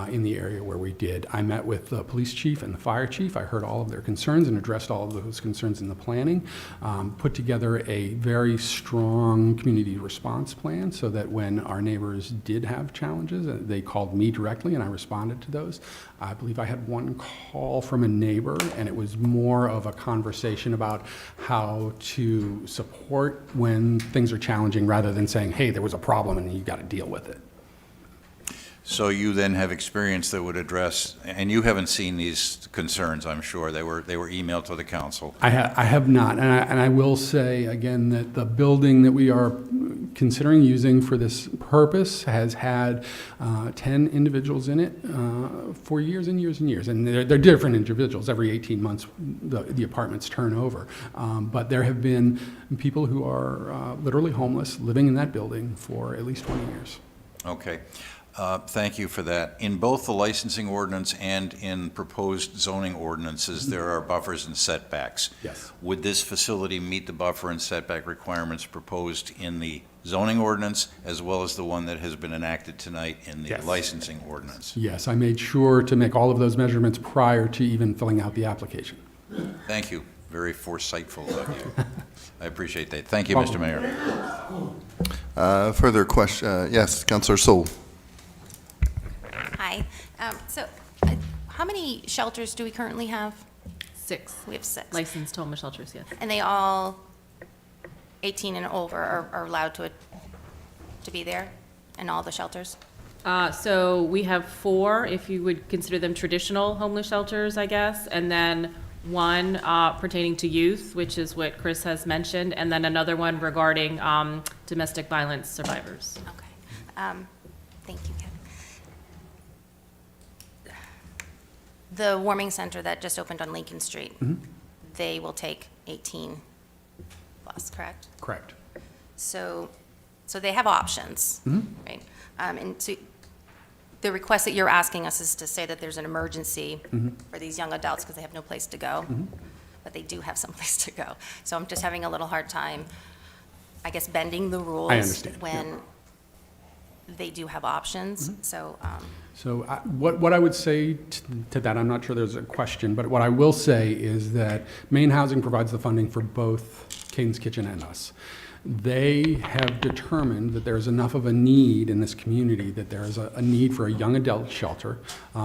Speaker 16: in the area where we did. I met with the police chief and the fire chief. I heard all of their concerns and addressed all of those concerns in the planning, put together a very strong community response plan so that when our neighbors did have challenges, they called me directly and I responded to those. I believe I had one call from a neighbor, and it was more of a conversation about how to support when things are challenging rather than saying, hey, there was a problem and you got to deal with it.
Speaker 10: So you then have experience that would address, and you haven't seen these concerns, I'm sure. They were emailed to the council.
Speaker 16: I have not, and I will say again that the building that we are considering using for this purpose has had 10 individuals in it for years and years and years, and they're different individuals. Every 18 months, the apartments turn over, but there have been people who are literally homeless living in that building for at least 20 years.
Speaker 10: Okay. Thank you for that. In both the licensing ordinance and in proposed zoning ordinances, there are buffers and setbacks.
Speaker 16: Yes.
Speaker 10: Would this facility meet the buffer and setback requirements proposed in the zoning ordinance as well as the one that has been enacted tonight in the
Speaker 16: Yes.
Speaker 10: licensing ordinance?
Speaker 16: Yes, I made sure to make all of those measurements prior to even filling out the application.
Speaker 10: Thank you. Very foresightful of you. I appreciate that. Thank you, Mr. Mayor.
Speaker 1: Further question, yes, Councillor Soul.
Speaker 7: Hi. How many shelters do we currently have?
Speaker 9: 6
Speaker 7: We have 6.
Speaker 9: licensed homeless shelters, yes.
Speaker 7: And they all 18 and over are allowed to be there in all the shelters?
Speaker 9: So we have 4, if you would consider them traditional homeless shelters, I guess, and then 1 pertaining to youth, which is what Chris has mentioned, and then another one regarding domestic violence survivors.
Speaker 7: Okay. Thank you, Kevin. The warming center that just opened on Lincoln Street, they will take 18 plus, correct?
Speaker 16: Correct.
Speaker 7: So they have options, right? And so the request that you're asking us is to say that there's an emergency for these young adults because they have no place to go, but they do have some place to go. So I'm just having a little hard time, I guess, bending the rules.
Speaker 16: I understand, yeah.
Speaker 7: When they do have options, so.
Speaker 16: So what I would say to that, I'm not sure there's a question, but what I will say is that Maine Housing provides the funding for both Caden's Kitchen and us. They have determined that there's enough of a need in this community that there is a need for a young adult shelter.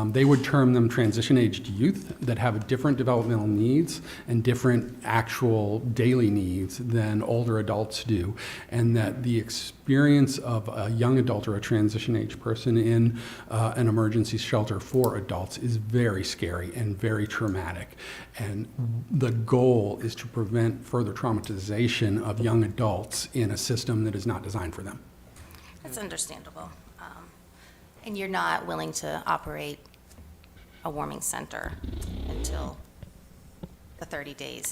Speaker 16: They would term them transition-aged youth that have different developmental needs and different actual daily needs than older adults do, and that the experience of a young adult or a transition-age person in an emergency shelter for adults is very scary and very traumatic. And the goal is to prevent further traumatization of young adults in a system that is not designed for them.
Speaker 7: That's understandable. And you're not willing to operate a warming center until the 30 days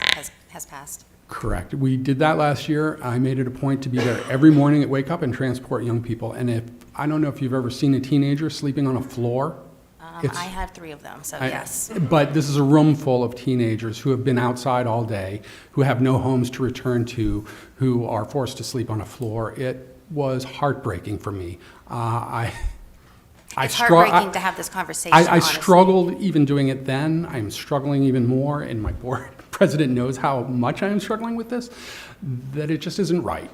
Speaker 7: has passed?
Speaker 16: Correct. We did that last year. I made it a point to be there every morning at Wake Up and transport young people. And I don't know if you've ever seen a teenager sleeping on a floor.
Speaker 7: I have 3 of them, so yes.
Speaker 16: But this is a room full of teenagers who have been outside all day, who have no homes to return to, who are forced to sleep on a floor. It was heartbreaking for me.
Speaker 7: It's heartbreaking to have this conversation,
Speaker 16: I
Speaker 7: honestly.
Speaker 16: struggled even doing it then. I'm struggling even more, and my board president knows how much I am struggling with this, that it just isn't right.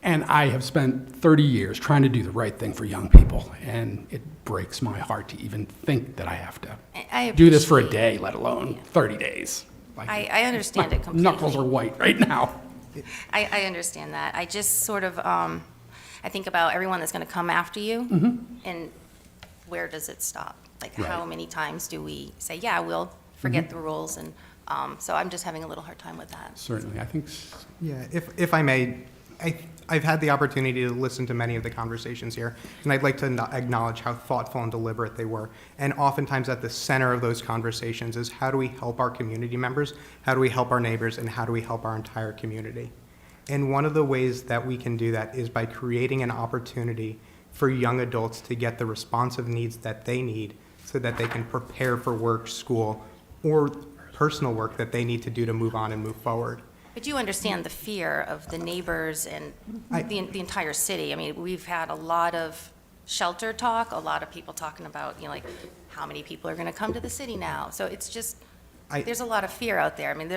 Speaker 16: And I have spent 30 years trying to do the right thing for young people, and it breaks my heart to even think that I have to
Speaker 7: I
Speaker 16: do this for a
Speaker 7: appreciate-
Speaker 16: day, let alone 30 days. Like,
Speaker 7: I understand
Speaker 16: my
Speaker 7: it completely.
Speaker 16: knuckles are white right now.
Speaker 7: I understand that. I just sort of, I think about everyone that's going to come after you, and where does it stop? Like,
Speaker 16: Right.
Speaker 7: how many times do we say, yeah, we'll forget the rules? And so I'm just having a little hard time with that.
Speaker 16: Certainly, I think,
Speaker 17: Yeah, if I may, I've had the opportunity to listen to many of the conversations here, and I'd like to acknowledge how thoughtful and deliberate they were. And oftentimes at the center of those conversations is how do we help our community members, how do we help our neighbors, and how do we help our entire community? And one of the ways that we can do that is by creating an opportunity for young adults to get the responsive needs that they need so that they can prepare for work, school, or personal work that they need to do to move on and move forward.
Speaker 7: But you understand the fear of the neighbors and the entire city. I mean, we've had a lot of shelter talk, a lot of people talking about, like, how many people are going to come to the city now? So it's just, there's a lot of fear out there. I mean,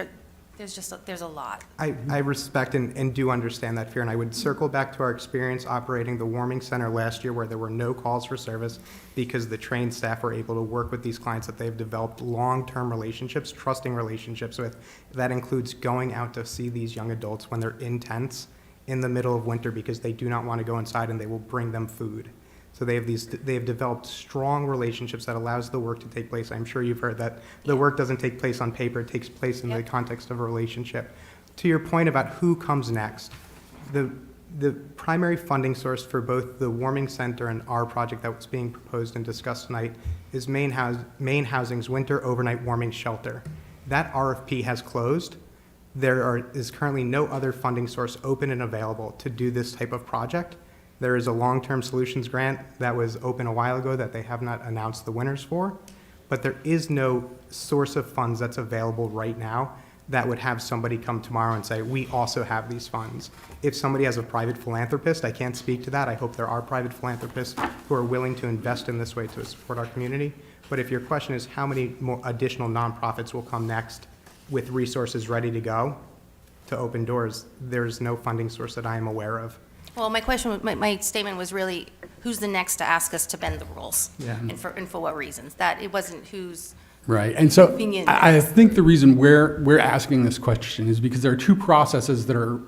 Speaker 7: there's a lot.
Speaker 17: I respect and do understand that fear, and I would circle back to our experience operating the warming center last year where there were no calls for service because the trained staff were able to work with these clients that they've developed long-term relationships, trusting relationships with. That includes going out to see these young adults when they're in tents in the middle of winter because they do not want to go inside, and they will bring them food. So they have developed strong relationships that allows the work to take place. I'm sure you've heard that the work doesn't take place on paper, it takes place in the context of a relationship. To your point about who comes next, the primary funding source for both the warming center and our project that was being proposed and discussed tonight is Maine Housing's winter overnight warming shelter. That RFP has closed. There is currently no other funding source open and available to do this type of project. There is a long-term solutions grant that was open a while ago that they have not announced the winners for, but there is no source of funds that's available right now that would have somebody come tomorrow and say, we also have these funds. If somebody has a private philanthropist, I can't speak to that. I hope there are private philanthropists who are willing to invest in this way to support our community. But if your question is how many more additional nonprofits will come next with resources ready to go to open doors, there's no funding source that I am aware of.
Speaker 7: Well, my question, my statement was really, who's the next to ask us to bend the rules?
Speaker 16: Yeah.
Speaker 7: And for what reasons? That, it wasn't who's,
Speaker 16: Right, and so
Speaker 7: Convenient.
Speaker 16: I think the reason we're asking this question is because there are two processes that are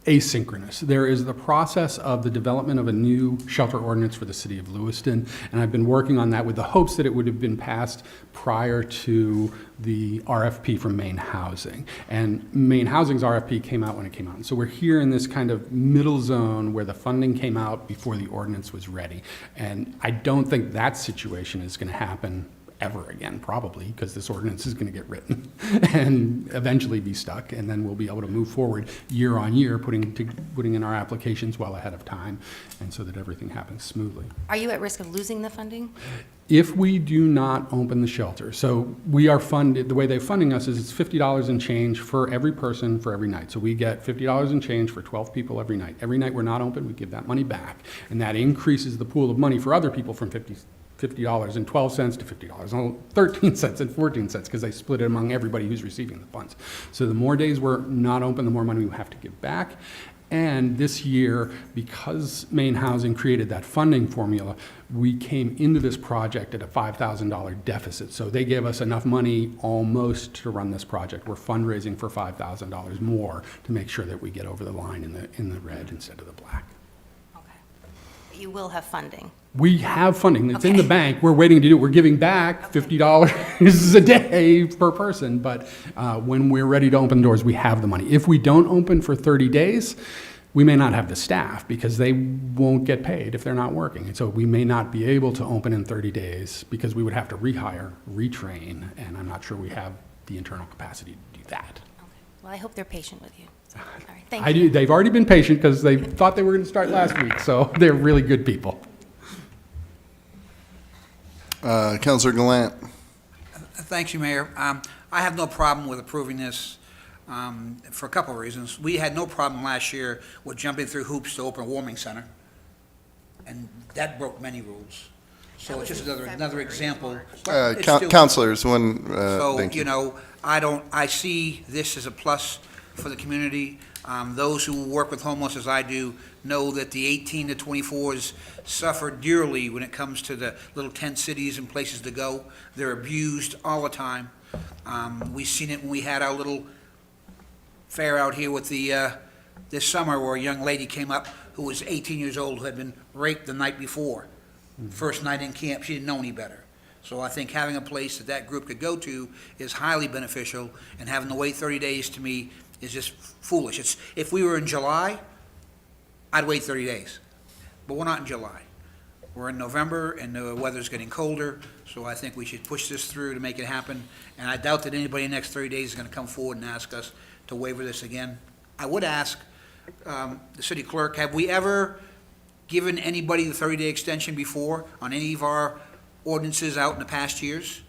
Speaker 16: asynchronous. There is the process of the development of a new shelter ordinance for the city of Lewiston, and I've been working on that with the hopes that it would have been passed prior to the RFP from Maine Housing. And Maine Housing's RFP came out when it came out. And so we're here in this kind of middle zone where the funding came out before the ordinance was ready. And I don't think that situation is going to happen ever again, probably, because this ordinance is going to get written and eventually be stuck, and then we'll be able to move forward year on year, putting in our applications well ahead of time, and so that everything happens smoothly.
Speaker 7: are you at risk of losing the funding?
Speaker 16: If we do not open the shelter, so we are funded, the way they're funding us is it's $50 and change for every person for every night. So we get $50 and change for 12 people every night. Every night we're not open, we give that money back, and that increases the pool of money for other people from $50.12 to $50.13 and 14 cents, because they split it among everybody who's receiving the funds. So the more days we're not open, the more money we have to give back. And this year, because Maine Housing created that funding formula, we came into this project at a $5,000 deficit. So they gave us enough money almost to run this project. We're fundraising for $5,000 more to make sure that we get over the line in the red instead of the black.
Speaker 7: Okay. But you will have funding.
Speaker 16: We have funding. It's in
Speaker 7: Okay.
Speaker 16: the bank. We're waiting to do it. We're giving back $50 a day per person. But when we're ready to open doors, we have the money. If we don't open for 30 days, we may not have the staff because they won't get paid if they're not working. And so we may not be able to open in 30 days because we would have to rehire, retrain, and I'm not sure we have the internal capacity to do that.
Speaker 7: Okay. Well, I hope they're patient with you. So, all right, thank
Speaker 16: I
Speaker 7: you.
Speaker 16: do. They've already been patient because they thought they were going to start last week. So they're really good people.
Speaker 1: Councilor Gallant.
Speaker 8: Thank you, Mayor. I have no problem with approving this for a couple of reasons. We had no problem last year with jumping through hoops to open a warming center, and that broke many rules. So it's just another example. but it's still-
Speaker 1: Councilors,
Speaker 8: So,
Speaker 1: thank you.
Speaker 8: you know, I see this as a plus for the community. Those who work with homeless, as I do, know that the 18 to 24s suffer dearly when it comes to the little tent cities and places to go. They're abused all the time. We've seen it when we had our little fair out here with this summer, where a young lady came up who was 18 years old, who had been raped the night before. First night in camp, she didn't know any better. So I think having a place that group could go to is highly beneficial, and having to wait 30 days to me is just foolish. If we were in July, I'd wait 30 days. But we're not in July. We're in November, and the weather's getting colder, so I think we should push this through to make it happen. And I doubt that anybody in the next 30 days is going to come forward and ask us to waiver this again. I would ask the city clerk, have we ever given anybody the 30-day extension before on any of our ordinances out in the past years?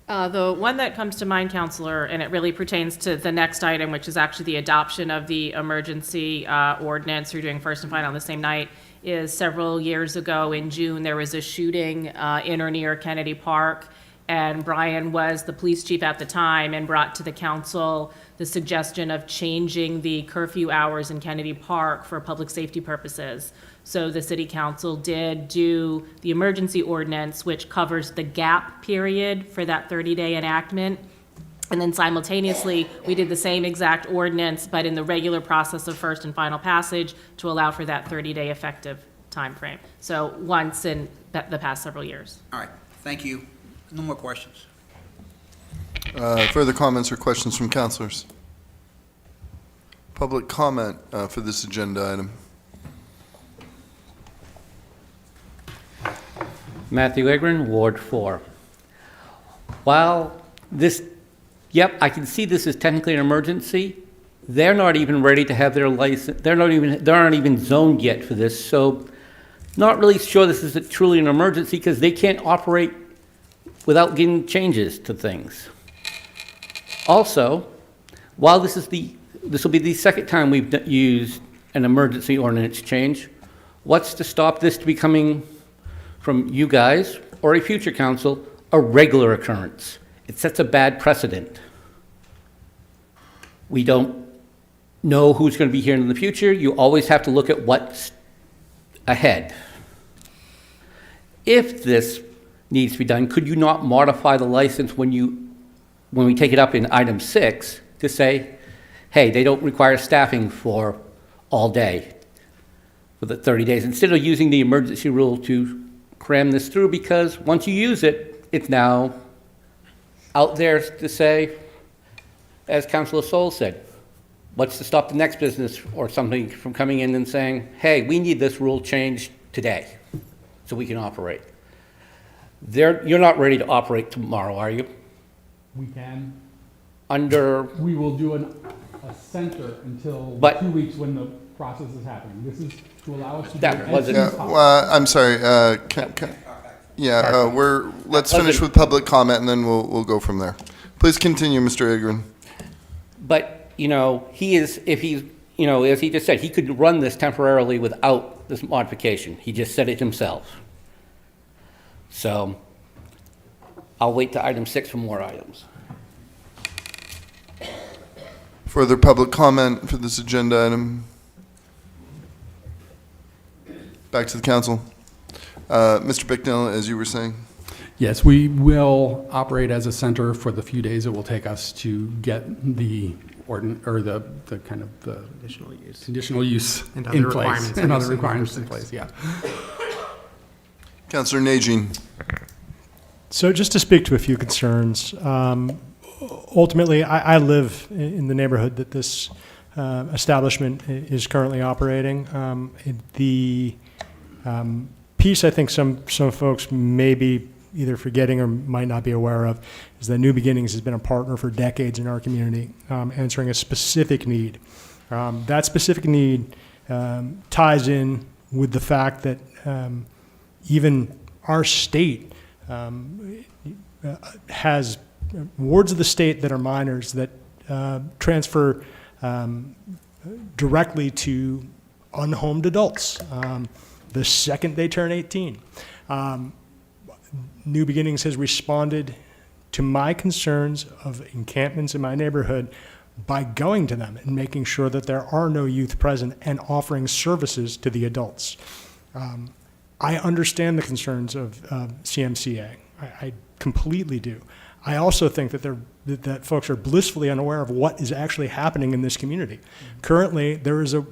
Speaker 9: The one that comes to mind, Counselor, and it really pertains to the next item, which is actually the adoption of the emergency ordinance, you're doing first and final on the same night, is several years ago in June, there was a shooting in or near Kennedy Park, and Brian was the police chief at the time and brought to the council the suggestion of changing the curfew hours in Kennedy Park for public safety purposes. So the city council did do the emergency ordinance, which covers the gap period for that 30-day enactment. And then simultaneously, we did the same exact ordinance, but in the regular process of first and final passage to allow for that 30-day effective timeframe. So once in the past several years.
Speaker 8: All right, thank you. No more questions.
Speaker 1: Further comments or questions from councilors? Public comment for this agenda item.
Speaker 11: Matthew Egren, Ward 4. While this, yep, I can see this is technically an emergency, They're not even ready to have their license, they aren't even zoned yet for this, so not really sure this is truly an emergency because they can't operate without getting changes to things. Also, while this will be the second time we've used an emergency ordinance change, what's to stop this to becoming, from you guys or a future council, a regular occurrence? It sets a bad precedent. We don't know who's going to be here in the future. You always have to look at what's ahead. If this needs to be done, could you not modify the license when we take it up in item 6 to say, hey, they don't require staffing for all day for the 30 days, instead of using the emergency rule to cram this through, because once you use it, it's now out there to say, as Councilor Sol said, what's to stop the next business or something from coming in and saying, hey, we need this rule changed today so we can operate? You're not ready to operate tomorrow, are you?
Speaker 16: We can. We will do a center until
Speaker 11: But-
Speaker 16: 2 weeks when the process is happening. This is to allow us to do
Speaker 11: That
Speaker 16: it
Speaker 11: wasn't-
Speaker 16: as soon as
Speaker 1: Yeah,
Speaker 16: possible.
Speaker 1: I'm sorry, let's finish with public comment and then we'll go from there. Please continue, Mr. Agron.
Speaker 11: But, as he just said, he could run this temporarily without this modification. He just said it himself. So I'll wait to item 6 for more items.
Speaker 1: Further public comment for this agenda item? Back to the council. Mr. Bicknell, as you were saying?
Speaker 16: Yes, we will operate as a center for the few days it will take us to get the conditional use
Speaker 17: And other
Speaker 16: in place.
Speaker 17: requirements, I
Speaker 16: And
Speaker 17: guess,
Speaker 16: other
Speaker 17: in
Speaker 16: requirements
Speaker 17: number
Speaker 16: in place, yeah.
Speaker 1: Councilor Najin.
Speaker 6: So just to speak to a few concerns, ultimately, I live in the neighborhood that this establishment is currently operating. The piece I think some folks may be either forgetting or might not be aware of is that New Beginnings has been a partner for decades in our community, answering a specific need. That specific need ties in with the fact that even our state has wards of the state that are minors that transfer directly to unhomed adults the second they turn 18. New Beginnings has responded to my concerns of encampments in my neighborhood by going to them and making sure that there are no youth present and offering services to the adults. I understand the concerns of CMCA. I completely do. I also think that that folks are blissfully unaware of what is actually happening in this community. Currently, there is a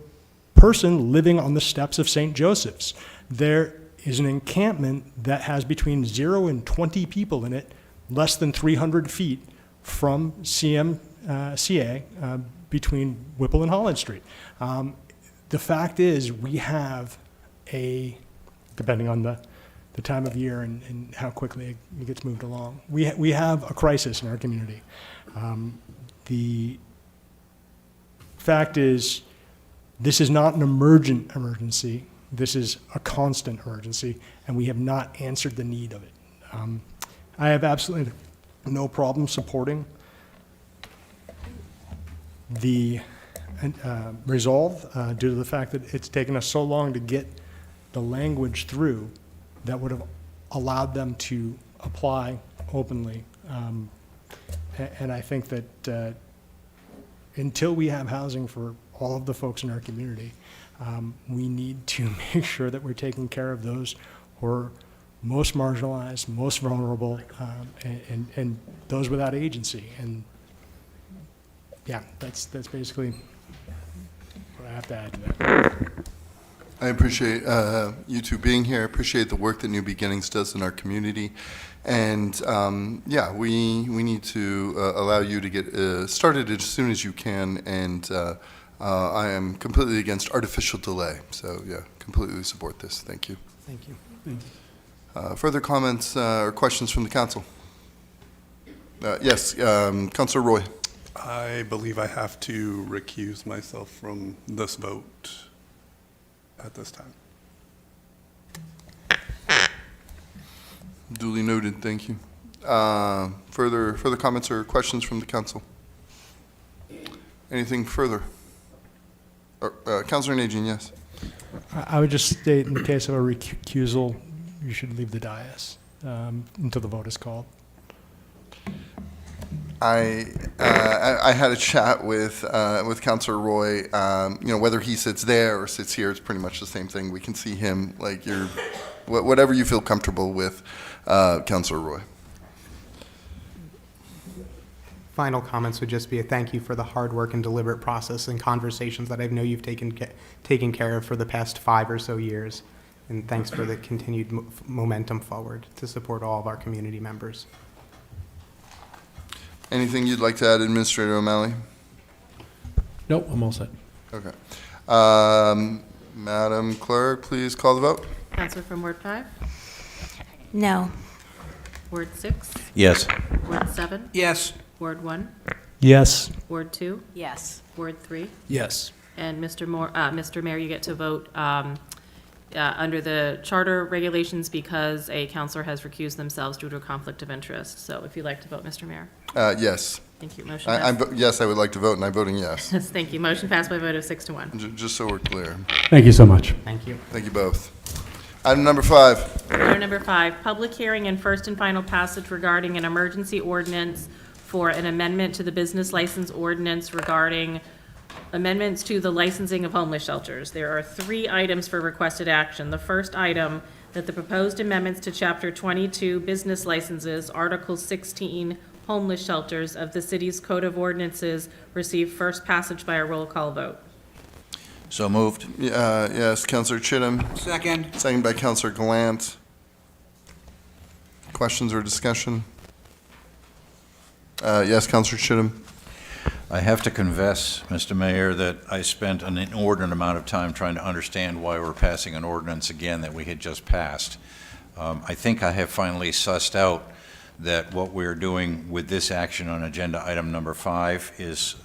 Speaker 6: person living on the steps of St. Joseph's. There is an encampment that has between 0 and 20 people in it, less than 300 feet from CMCA, between Whipple and Holland Street. The fact is, we have depending on the time of year and how quickly it gets moved along, we have a crisis in our community. The fact is, this is not an emergency. This is a constant emergency, and we have not answered the need of it. I have absolutely no problem supporting the resolve due to the fact that it's taken us so long to get the language through that would have allowed them to apply openly. And I think that until we have housing for all of the folks in our community, we need to make sure that we're taking care of those who are most marginalized, most vulnerable, and those without agency. And yeah, that's basically what I have to add to that.
Speaker 1: I appreciate you two being here. I appreciate the work that New Beginnings does in our community. And yeah, we need to allow you to get started as soon as you can. And I am completely against artificial delay. So yeah, completely support this. Thank you.
Speaker 6: Thank you.
Speaker 1: Further comments or questions from the council? Yes, Councilor Roy.
Speaker 18: I believe I have to recuse myself from this vote at this time.
Speaker 1: Duly noted, thank you. Further comments or questions from the council? Anything further? Councilor Najin, yes.
Speaker 6: I would just state, in the case of a recusal, you should leave the dais until the vote is called.
Speaker 1: I had a chat with Councilor Roy. Whether he sits there or sits here, it's pretty much the same thing. We can see him like whatever you feel comfortable with, Councilor Roy.
Speaker 17: Final comments would just be a thank you for the hard work and deliberate process and conversations that I know you've taken care of for the past 5 or so years. And thanks for the continued momentum forward to support all of our community members.
Speaker 1: Anything you'd like to add, Administrator O'Malley?
Speaker 15: Nope, I'm all set.
Speaker 1: Okay. Madam Clerk, please call the vote.
Speaker 9: Counselor from Ward 5?
Speaker 7: No.
Speaker 9: Ward 6?
Speaker 10: Yes.
Speaker 9: Ward 7?
Speaker 8: Yes.
Speaker 9: Ward 1?
Speaker 6: Yes.
Speaker 9: Ward 2?
Speaker 7: Yes.
Speaker 9: Ward 3?
Speaker 14: Yes.
Speaker 9: And Mr. Mayor, you get to vote under the charter regulations because a counselor has recused themselves due to a conflict of interest. So if you'd like to vote, Mr. Mayor.
Speaker 1: Yes.
Speaker 9: Thank you. Motion passed.
Speaker 1: Yes, I would like to vote, and I'm voting yes.
Speaker 9: Thank you. Motion passed by a vote of 6 to 1.
Speaker 1: Just so we're clear.
Speaker 16: Thank you so much.
Speaker 17: Thank you.
Speaker 1: Thank you both. Item number 5.
Speaker 9: Order number 5, public hearing and first and final passage regarding an emergency ordinance for an amendment to the business license ordinance regarding amendments to the licensing of homeless shelters. There are 3 items for requested action. The first item, that the proposed amendments to Chapter 22 Business Licenses, Article 16 Homeless Shelters of the city's Code of Ordinances receive first passage by a roll call vote.
Speaker 10: So moved.
Speaker 1: Yes, Councilor Chittum.
Speaker 8: Second.
Speaker 1: Second by Councilor Gallant. Questions or discussion? Yes, Councilor Chittum.
Speaker 10: I have to confess, Mr. Mayor, that I spent an inordinate amount of time trying to understand why we're passing an ordinance again that we had just passed. I think I have finally sussed out that what we're doing with this action on agenda item number 5 is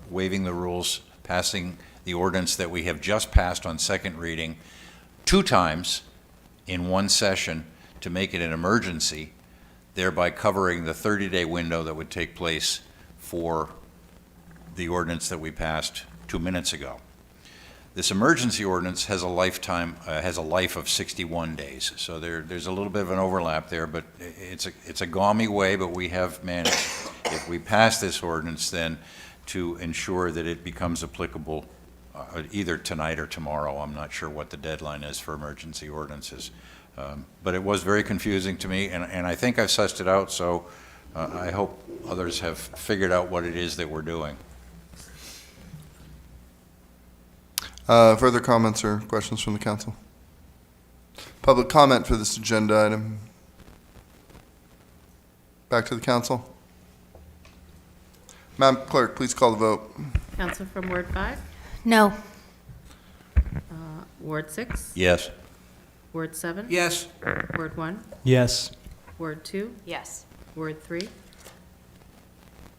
Speaker 10: waiving the rules, passing the ordinance that we have just passed on second reading 2 times in one session to make it an emergency, thereby covering the 30-day window that would take place for the ordinance that we passed 2 minutes ago. This emergency ordinance has a lifetime, has a life of 61 days. So there's a little bit of an overlap there, but it's a gaumy way, but we have managed, if we pass this ordinance, then to ensure that it becomes applicable either tonight or tomorrow. I'm not sure what the deadline is for emergency ordinances. But it was very confusing to me, and I think I've sussed it out, so I hope others have figured out what it is that we're doing.
Speaker 1: Further comments or questions from the council? Public comment for this agenda item. Back to the council. Madam Clerk, please call the vote.
Speaker 9: Counsel from Ward 5?
Speaker 7: No.
Speaker 9: Ward 6?
Speaker 10: Yes.
Speaker 9: Ward 7?
Speaker 8: Yes.
Speaker 9: Ward 1?
Speaker 6: Yes.
Speaker 9: Ward 2?
Speaker 7: Yes.
Speaker 9: Ward 3?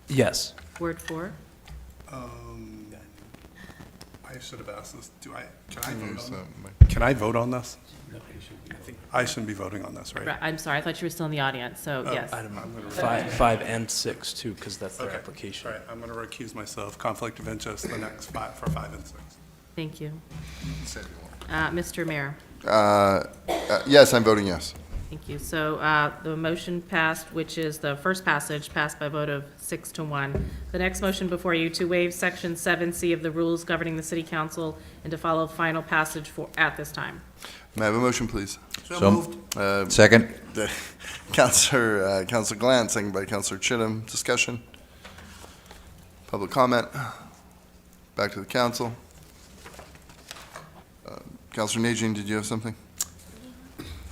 Speaker 14: Yes.
Speaker 9: Ward 4?
Speaker 18: I should have asked this. Can I vote on this? Can I vote on this? I shouldn't be voting on this, right?
Speaker 9: Right, I'm sorry, I thought you were still in the audience, so yes.
Speaker 5: Item 5 and 6 too, because that's their
Speaker 18: Okay.
Speaker 5: application.
Speaker 18: All right, I'm going to recuse myself. Conflict of interest, the next 5 for 5 and 6.
Speaker 9: Thank you. Mr. Mayor?
Speaker 1: Yes, I'm voting yes.
Speaker 9: Thank you. So the motion passed, which is the first passage, passed by a vote of 6 to 1. The next motion before you to waive Section 7C of the rules governing the city council and to follow final passage at this time.
Speaker 1: May I have a motion, please?
Speaker 8: So moved.
Speaker 10: Second?
Speaker 1: Councilor Gallant, second by Councilor Chittum. Discussion? Public comment? Back to the council. Councilor Najin, did you have something?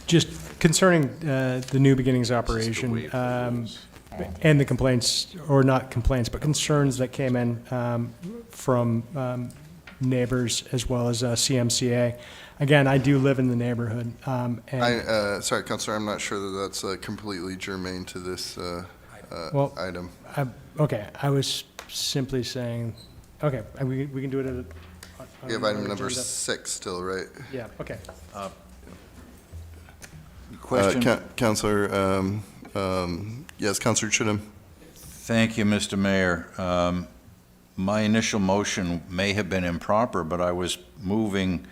Speaker 6: Just concerning the New Beginnings operation and the complaints, or not complaints, but concerns that came in from neighbors as well as CMCA. Again, I do live in the neighborhood.
Speaker 1: Sorry, Councilor, I'm not sure that that's completely germane to this item.
Speaker 6: Okay, I was simply saying, okay, and we can do it at a.
Speaker 1: We have
Speaker 6: on
Speaker 1: item
Speaker 6: another
Speaker 1: number
Speaker 6: agenda.
Speaker 1: 6 still, right?
Speaker 6: Yeah, okay.
Speaker 10: Question?
Speaker 1: Counselor, yes, Counselor Chittum.
Speaker 10: Thank you, Mr. Mayor. My initial motion may have been improper, but I was moving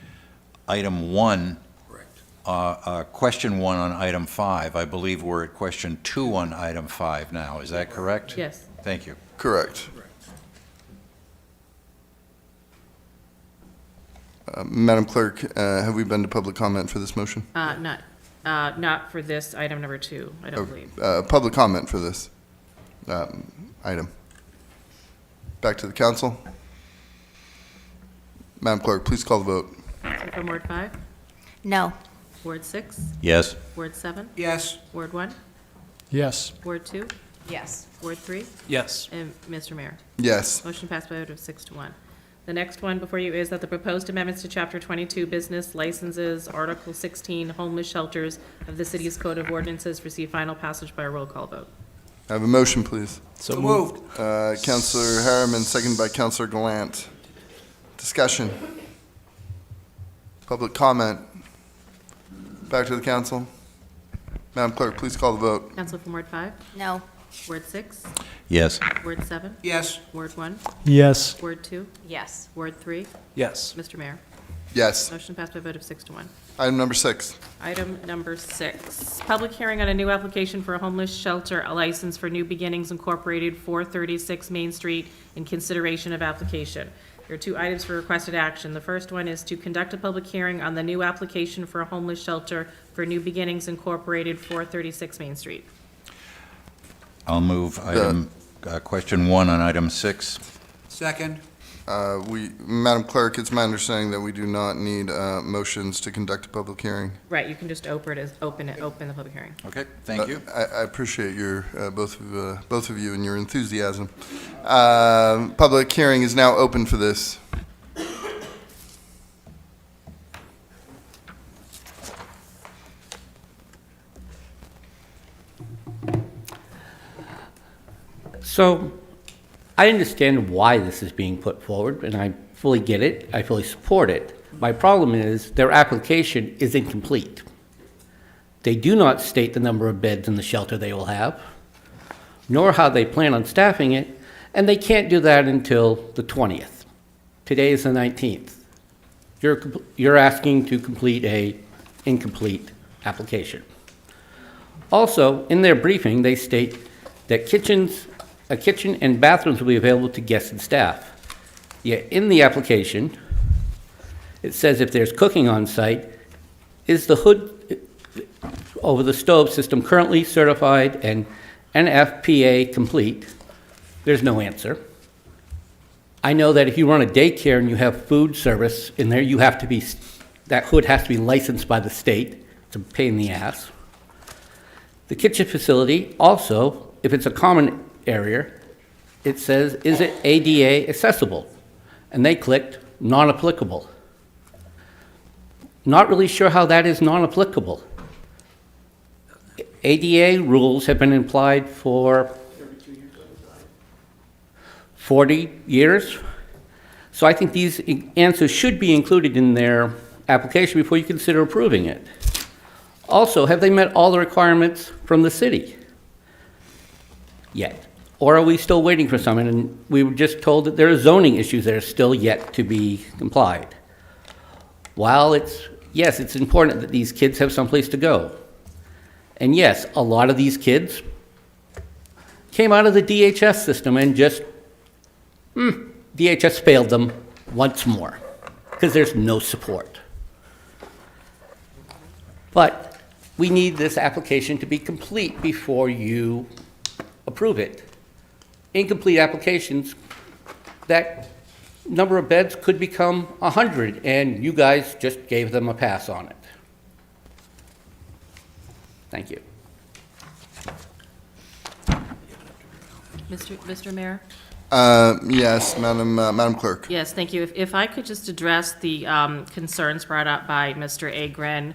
Speaker 10: item 1, question 1 on item 5. I believe we're at question 2 on item 5 now. Is that correct?
Speaker 9: Yes.
Speaker 10: Thank you.
Speaker 1: Correct. Madam Clerk, have we been to public comment for this motion?
Speaker 9: Not for this item number 2, I don't believe.
Speaker 1: Public comment for this item. Back to the council. Madam Clerk, please call the vote.
Speaker 9: Council from Ward 5,
Speaker 7: No.
Speaker 9: Ward 6,
Speaker 10: Yes.
Speaker 9: Ward 7,
Speaker 8: Yes.
Speaker 9: Ward 1,
Speaker 6: Yes.
Speaker 9: Ward 2,
Speaker 7: Yes.
Speaker 9: Ward 3,
Speaker 5: Yes.
Speaker 9: and Mr. Mayor.
Speaker 1: Yes.
Speaker 9: Motion passed by a vote of 6 to 1. The next one before you is that the proposed amendments to Chapter 22 Business Licenses, Article 16 Homeless Shelters of the City's Code of Ordinances receive final passage by a roll call vote.
Speaker 1: I have a motion, please.
Speaker 8: So moved.
Speaker 1: Counselor Harriman, seconded by Counselor Gallant. Discussion. Public comment. Back to the council. Madam Clerk, please call the vote.
Speaker 9: Council from Ward 5,
Speaker 7: No.
Speaker 9: Ward 6,
Speaker 10: Yes.
Speaker 9: Ward 7,
Speaker 8: Yes.
Speaker 9: Ward 1,
Speaker 6: Yes.
Speaker 9: Ward 2,
Speaker 7: Yes.
Speaker 9: Ward 3,
Speaker 5: Yes.
Speaker 9: Mr. Mayor.
Speaker 1: Yes.
Speaker 9: Motion passed by a vote of 6 to 1.
Speaker 1: Item number 6.
Speaker 9: Item number 6, public hearing on a new application for a homeless shelter, a license for New Beginnings Incorporated, 436 Main Street, in consideration of application. There are 2 items for requested action. The first one is to conduct a public hearing on the new application for a homeless shelter for New Beginnings Incorporated, 436 Main Street.
Speaker 10: I'll move item, question 1 on item 6.
Speaker 8: Second.
Speaker 1: Madam Clerk, it's my understanding that we do not need motions to conduct a public hearing.
Speaker 9: Right, you can just open the public hearing.
Speaker 10: Okay, thank you.
Speaker 1: I appreciate your, both of you and your enthusiasm. Public hearing is now open for this.
Speaker 11: So I understand why this is being put forward, and I fully get it. I fully support it. My problem is their application is incomplete. They do not state the number of beds in the shelter they will have, nor how they plan on staffing it, and they can't do that until the 20th. Today is the 19th. You're asking to complete a incomplete application. Also, in their briefing, they state that a kitchen and bathrooms will be available to guests and staff. Yet in the application, it says if there's cooking on site, is the hood over the stove system currently certified and NFPA complete? There's no answer. I know that if you run a daycare and you have food service in there, that hood has to be licensed by the state. It's a pain in the ass. The kitchen facility also, if it's a common area, it says, is it ADA accessible? And they clicked non-applicable. Not really sure how that is non-applicable. ADA rules have been applied for 40 years. So I think these answers should be included in their application before you consider approving it. Also, have they met all the requirements from the city yet? Or are we still waiting for some? And we were just told that there are zoning issues that are still yet to be complied. While yes, it's important that these kids have someplace to go. And yes, a lot of these kids came out of the DHS system and just, DHS failed them once more because there's no support. But we need this application to be complete before you approve it. Incomplete applications, that number of beds could become 100, and you guys just gave them a pass on it. Thank you.
Speaker 9: Mr. Mayor?
Speaker 1: Yes, Madam Clerk.
Speaker 9: Yes, thank you. If I could just address the concerns brought up by Mr. Agren.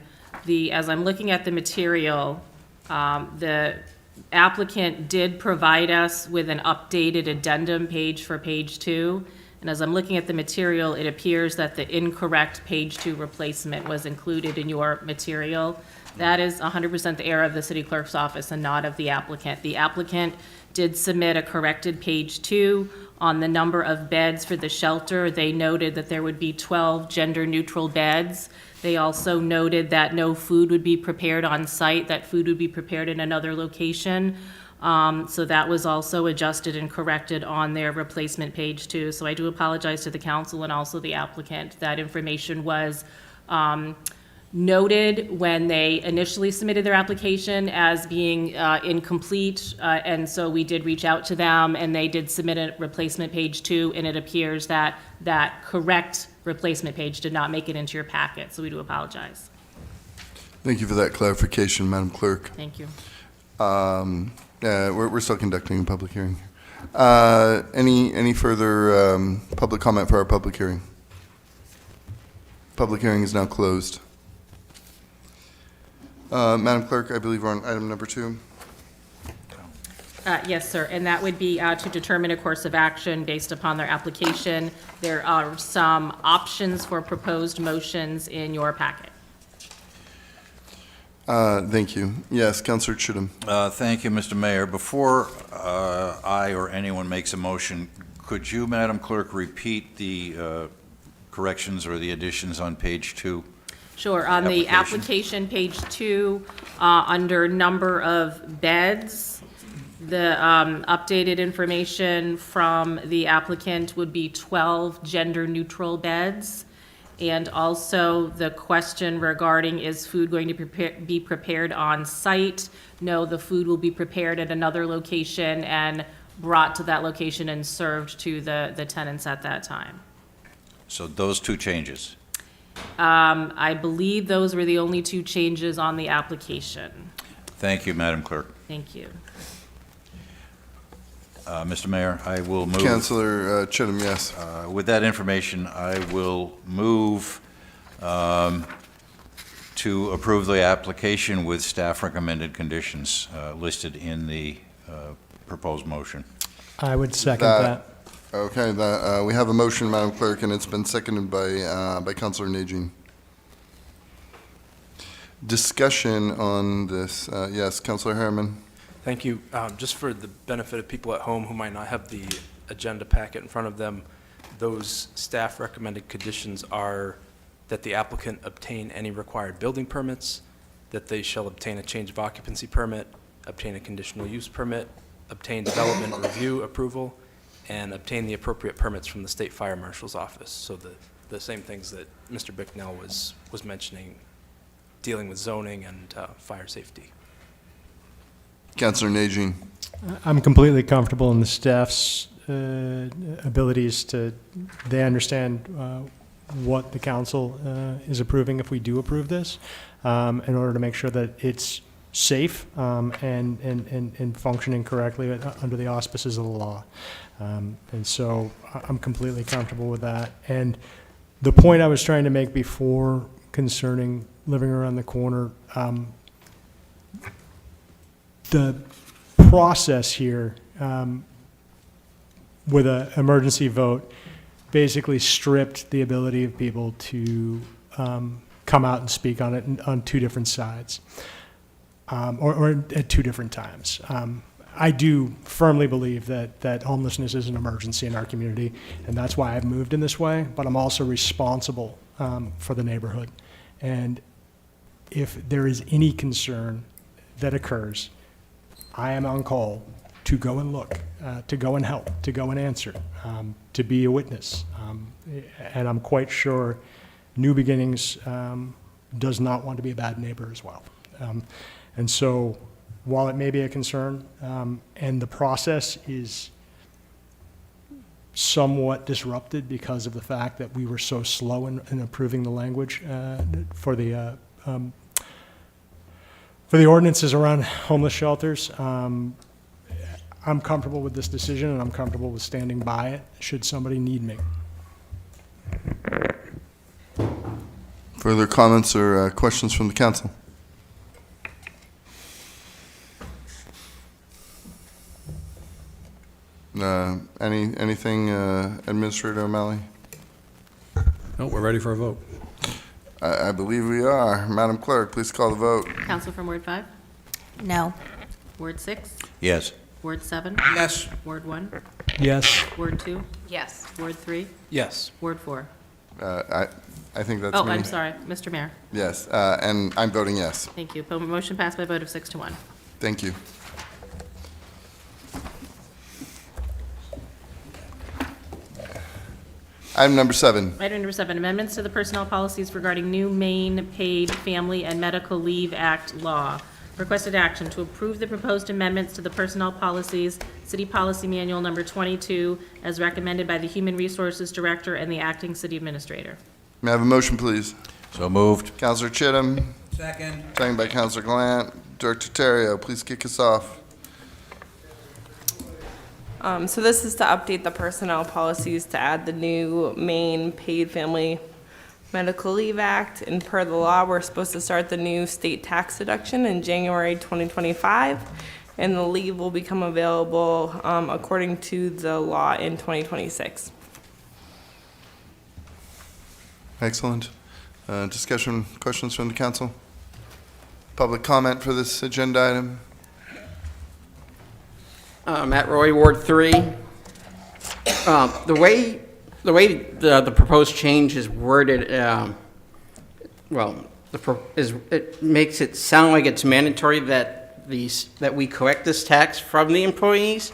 Speaker 9: As I'm looking at the material, the applicant did provide us with an updated addendum page for page 2. And as I'm looking at the material, it appears that the incorrect page 2 replacement was included in your material. That is 100% the error of the city clerk's office and not of the applicant. The applicant did submit a corrected page 2 on the number of beds for the shelter. They noted that there would be 12 gender-neutral beds. They also noted that no food would be prepared on site, that food would be prepared in another location. So that was also adjusted and corrected on their replacement page 2. So I do apologize to the council and also the applicant. That information was noted when they initially submitted their application as being incomplete, and so we did reach out to them, and they did submit a replacement page 2, and it appears that that correct replacement page did not make it into your packet, so we do apologize.
Speaker 1: Thank you for that clarification, Madam Clerk.
Speaker 9: Thank you.
Speaker 1: We're still conducting a public hearing. Any further public comment for our public hearing? Public hearing is now closed. Madam Clerk, I believe we're on item number 2.
Speaker 9: Yes, sir, and that would be to determine a course of action based upon their application. There are some options for proposed motions in your packet.
Speaker 1: Thank you. Yes, Councilor Chittum.
Speaker 10: Thank you, Mr. Mayor. Before I or anyone makes a motion, could you, Madam Clerk, repeat the corrections or the additions on page 2?
Speaker 9: Sure, on the application, page 2, under number of beds, the updated information from the applicant would be 12 gender-neutral beds. And also the question regarding, is food going to be prepared on site? No, the food will be prepared at another location and brought to that location and served to the tenants at that time.
Speaker 10: So those 2 changes.
Speaker 9: I believe those were the only 2 changes on the application.
Speaker 10: Thank you, Madam Clerk.
Speaker 9: Thank you.
Speaker 10: Mr. Mayor, I will move.
Speaker 1: Councilor Chittum, yes.
Speaker 10: With that information, I will move to approve the application with staff recommended conditions listed in the proposed motion.
Speaker 6: I would second that.
Speaker 1: Okay, we have a motion, Madam Clerk, and it's been seconded by Councilor Najin. Discussion on this. Yes, Councilor Harriman.
Speaker 5: Thank you. Just for the benefit of people at home who might not have the agenda packet in front of them, those staff recommended conditions are that the applicant obtain any required building permits, that they shall obtain a change of occupancy permit, obtain a conditional use permit, obtain development review approval, and obtain the appropriate permits from the State Fire Marshal's office. So the same things that Mr. Bicknell was mentioning, dealing with zoning and fire safety.
Speaker 1: Councilor Najin.
Speaker 6: I'm completely comfortable in the staff's abilities they understand what the council is approving if we do approve this, in order to make sure that it's safe and functioning correctly under the auspices of the law. And so I'm completely comfortable with that. And the point I was trying to make before concerning living around the corner, the process here with an emergency vote basically stripped the ability of people to come out and speak on it on 2 different sides, or at 2 different times. I do firmly believe that homelessness is an emergency in our community, and that's why I've moved in this way, but I'm also responsible for the neighborhood. And if there is any concern that occurs, I am on call to go and look, to go and help, to go and answer, to be a witness. And I'm quite sure New Beginnings does not want to be a bad neighbor as well. And so while it may be a concern, and the process is somewhat disrupted because of the fact that we were so slow in approving the language for the ordinances around homeless shelters, I'm comfortable with this decision, and I'm comfortable with standing by it should somebody need me.
Speaker 1: Further comments or questions from the council? Anything, Administrator O'Malley?
Speaker 15: No, we're ready for a vote.
Speaker 1: I believe we are. Madam Clerk, please call the vote.
Speaker 9: Counsel from Ward 5?
Speaker 7: No.
Speaker 9: Ward 6?
Speaker 10: Yes.
Speaker 9: Ward 7?
Speaker 8: Yes.
Speaker 9: Ward 1?
Speaker 6: Yes.
Speaker 9: Ward 2?
Speaker 7: Yes.
Speaker 9: Ward 3?
Speaker 5: Yes.
Speaker 9: Ward 4?
Speaker 1: I think that's me.
Speaker 9: Oh, I'm sorry, Mr. Mayor.
Speaker 1: Yes, and I'm voting yes.
Speaker 9: Thank you. Motion passed by a vote of 6 to 1.
Speaker 1: Thank you. Item number 7.
Speaker 9: Item number 7, amendments to the personnel policies regarding new Maine Paid Family and Medical Leave Act law. Requested action to approve the proposed amendments to the personnel policies, City Policy Manual number 22, as recommended by the Human Resources Director and the Acting City Administrator.
Speaker 1: May I have a motion, please?
Speaker 10: So moved.
Speaker 1: Counselor Chittum,
Speaker 8: Second.
Speaker 1: second by Counselor Glant. Director Terrio, please kick us off.
Speaker 19: So this is to update the personnel policies to add the new Maine Paid Family Medical Leave Act. And per the law, we're supposed to start the new state tax deduction in January 2025. And the leave will become available according to the law in 2026.
Speaker 1: Excellent. Discussion, questions from the council? Public comment for this agenda item?
Speaker 20: Matt Roy, Ward 3. The way the proposed change is worded, it makes it sound like it's mandatory that we collect this tax from the employees.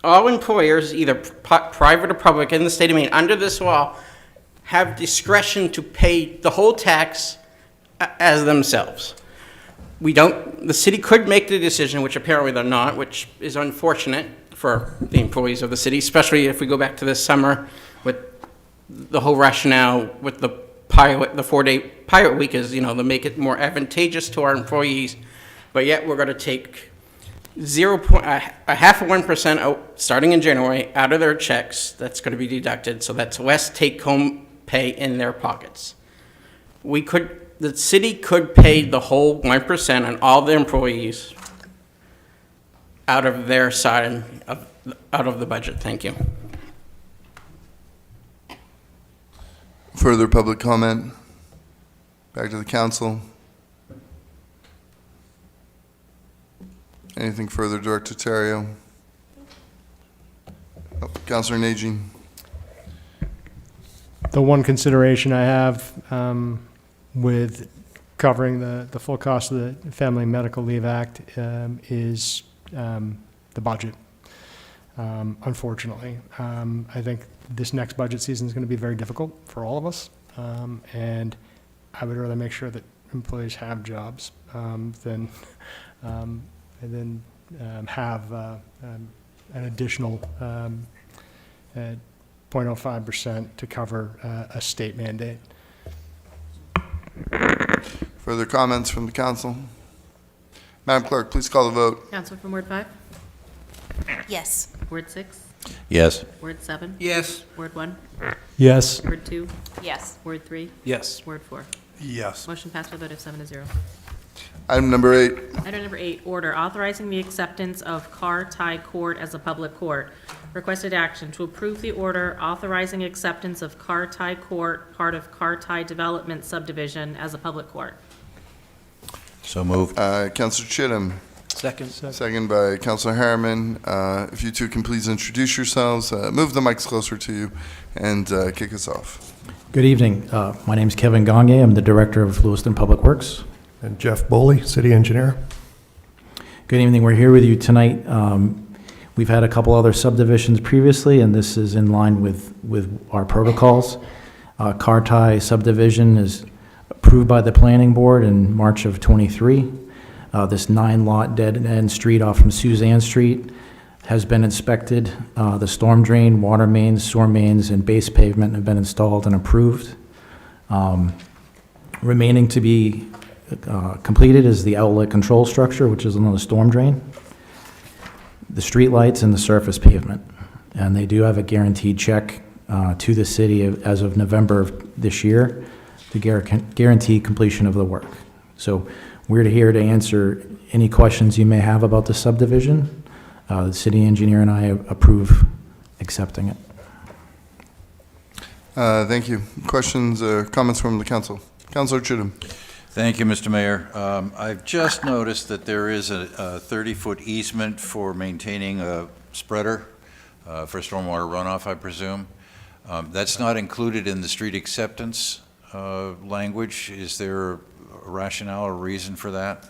Speaker 20: All employers, either private or public in the state of Maine, under this law, have discretion to pay the whole tax as themselves. The city could make the decision, which apparently they're not, which is unfortunate for the employees of the city, especially if we go back to this summer with the whole rationale with the 4-day pilot week is, to make it more advantageous to our employees. But yet we're going to take a half of 1% out, starting in January, out of their checks. That's going to be deducted. So that's less take-home pay in their pockets. The city could pay the whole 1% on all the employees out of their side out of the budget. Thank you.
Speaker 1: Further public comment? Back to the council. Anything further, Director Terrio? Councilor Najin.
Speaker 6: The one consideration I have with covering the full cost of the Family Medical Leave Act is the budget, unfortunately. I think this next budget season is going to be very difficult for all of us, and I would rather make sure that employees have jobs than have an additional 0.05% to cover a state mandate.
Speaker 1: Further comments from the council? Madam Clerk, please call the vote.
Speaker 9: Counsel from Ward 5?
Speaker 7: Yes.
Speaker 9: Ward 6?
Speaker 10: Yes.
Speaker 9: Ward 7?
Speaker 8: Yes.
Speaker 9: Ward 1?
Speaker 6: Yes.
Speaker 9: Ward 2?
Speaker 7: Yes.
Speaker 9: Ward 3?
Speaker 5: Yes.
Speaker 9: Ward 4?
Speaker 18: Yes.
Speaker 9: Motion passed by a vote of 7 to 0.
Speaker 1: Item number 8.
Speaker 9: Item number 8, order authorizing the acceptance of Car Tie Court as a public court. Requested action to approve the order authorizing acceptance of Car Tie Court, part of Car Tie Development Subdivision, as a public court.
Speaker 10: So moved.
Speaker 1: Councilor Chittum,
Speaker 5: Second.
Speaker 1: second by Councilor Harriman. If you two can please introduce yourselves, move the mics closer to you, and kick us off.
Speaker 2: Good evening. My name is Kevin Gagne. I'm the Director of Lewiston Public Works.
Speaker 14: And Jeff Boley, City Engineer.
Speaker 2: Good evening. We're here with you tonight. We've had a couple other subdivisions previously, and this is in line with our protocols. Car Tie subdivision is approved by the Planning Board in March of '23. This 9-lot dead-end street off from Suzanne Street has been inspected. The storm drain, water mains, sewer mains, and base pavement have been installed and approved. Remaining to be completed is the outlet control structure, which is on the storm drain, the street lights, and the surface pavement. And they do have a guaranteed check to the city as of November of this year to guarantee completion of the work. So we're here to answer any questions you may have about the subdivision. the city engineer and I approve accepting it.
Speaker 1: Thank you. Questions or comments from the council? Councilor Chittum.
Speaker 10: Thank you, Mr. Mayor. I've just noticed that there is a 30-foot easement for maintaining a spreader for stormwater runoff, I presume. That's not included in the street acceptance language. Is there a rationale or reason for that?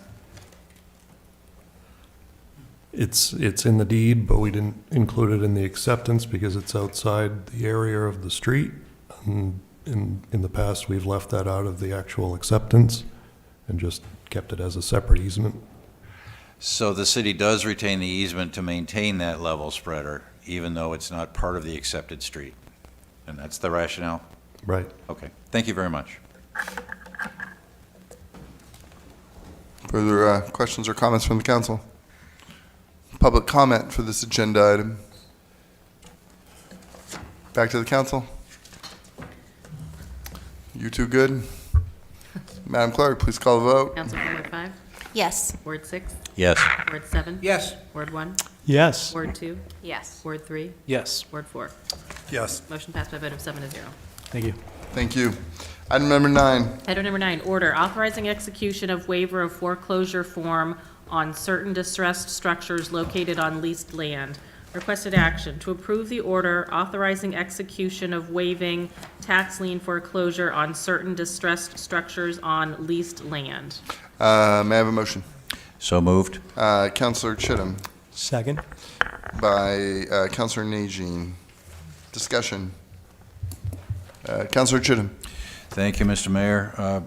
Speaker 3: It's in the deed, but we didn't include it in the acceptance because it's outside the area of the street. And in the past, we've left that out of the actual acceptance and just kept it as a separate easement.
Speaker 10: So the city does retain the easement to maintain that level spreader, even though it's not part of the accepted street? And that's the rationale?
Speaker 3: Right.
Speaker 10: Okay. Thank you very much.
Speaker 1: Further questions or comments from the council? Public comment for this agenda item. Back to the council. You two good? Madam Clerk, please call the vote.
Speaker 9: Council from Ward 5?
Speaker 7: Yes.
Speaker 9: Ward 6?
Speaker 10: Yes.
Speaker 9: Ward 7?
Speaker 8: Yes.
Speaker 9: Ward 1?
Speaker 6: Yes.
Speaker 9: Ward 2?
Speaker 7: Yes.
Speaker 9: Ward 3?
Speaker 5: Yes.
Speaker 9: Ward 4?
Speaker 18: Yes.
Speaker 9: Motion passed by a vote of 7-0.
Speaker 2: Thank you.
Speaker 1: Thank you. Item number 9.
Speaker 9: Item number 9, order authorizing execution of waiver of foreclosure form on certain distressed structures located on leased land. Requested action to approve the order authorizing execution of waiving tax lien foreclosure on certain distressed structures on leased land.
Speaker 1: May I have a motion?
Speaker 10: So moved.
Speaker 1: Councilor Chittum
Speaker 6: Second.
Speaker 1: by Councilor Najin. Discussion. Councilor Chittum.
Speaker 10: Thank you, Mr. Mayor.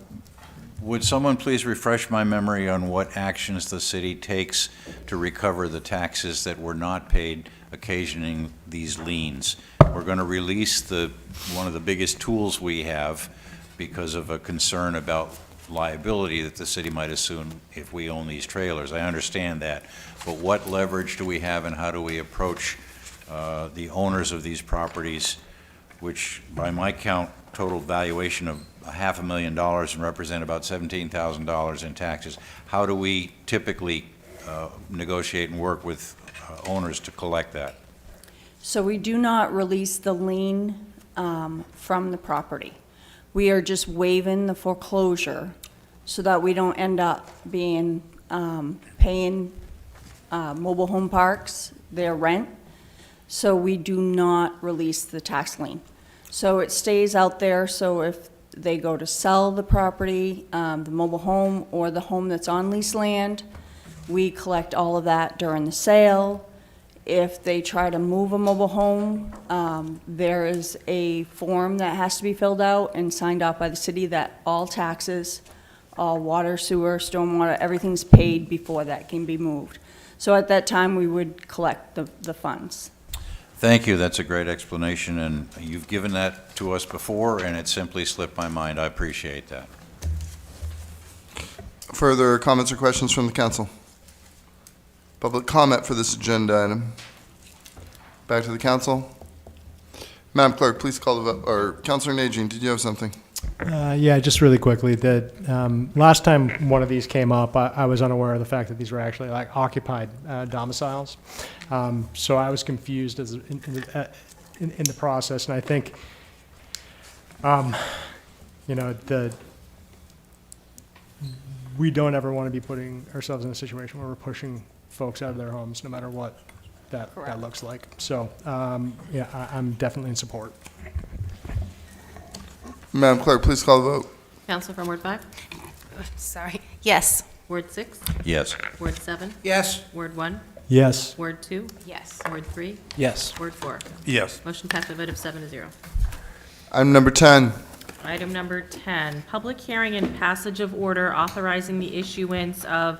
Speaker 10: Would someone please refresh my memory on what actions the city takes to recover the taxes that were not paid, occasioning these liens? We're going to release one of the biggest tools we have because of a concern about liability that the city might assume if we own these trailers. I understand that. But what leverage do we have and how do we approach the owners of these properties, which by my count total valuation of $500,000 and represent about $17,000 in taxes? How do we typically negotiate and work with owners to collect that?
Speaker 4: So we do not release the lien from the property. We are just waiving the foreclosure so that we don't end up being, paying mobile home parks their rent. So we do not release the tax lien. So it stays out there, so if they go to sell the property, the mobile home or the home that's on leased land, we collect all of that during the sale. If they try to move a mobile home, there is a form that has to be filled out and signed off by the city that all taxes, all water, sewer, stormwater, everything's paid before that can be moved. So at that time, we would collect the funds.
Speaker 10: Thank you. That's a great explanation, and you've given that to us before, and it simply slipped my mind. I appreciate that.
Speaker 1: Further comments or questions from the council? Public comment for this agenda item. Back to the council. Madam Clerk, please call the vote. Or Councilor Najin, did you have something?
Speaker 6: Yeah, just really quickly, that last time one of these came up, I was unaware of the fact that these were actually like occupied domiciles. So I was confused in the process, and I think, we don't ever want to be putting ourselves in a situation where we're pushing folks out of their homes, no matter what that looks like. So, yeah, I'm definitely in support.
Speaker 1: Madam Clerk, please call the vote.
Speaker 9: Council from Ward 5?
Speaker 7: Sorry. Yes.
Speaker 9: Ward 6?
Speaker 10: Yes.
Speaker 9: Ward 7?
Speaker 8: Yes.
Speaker 9: Ward 1?
Speaker 6: Yes.
Speaker 9: Ward 2?
Speaker 7: Yes.
Speaker 9: Ward 3?
Speaker 5: Yes.
Speaker 9: Ward 4?
Speaker 18: Yes.
Speaker 9: Motion passed by a vote of 7-0.
Speaker 1: Item number 10.
Speaker 9: Item number 10, public hearing and passage of order authorizing the issuance of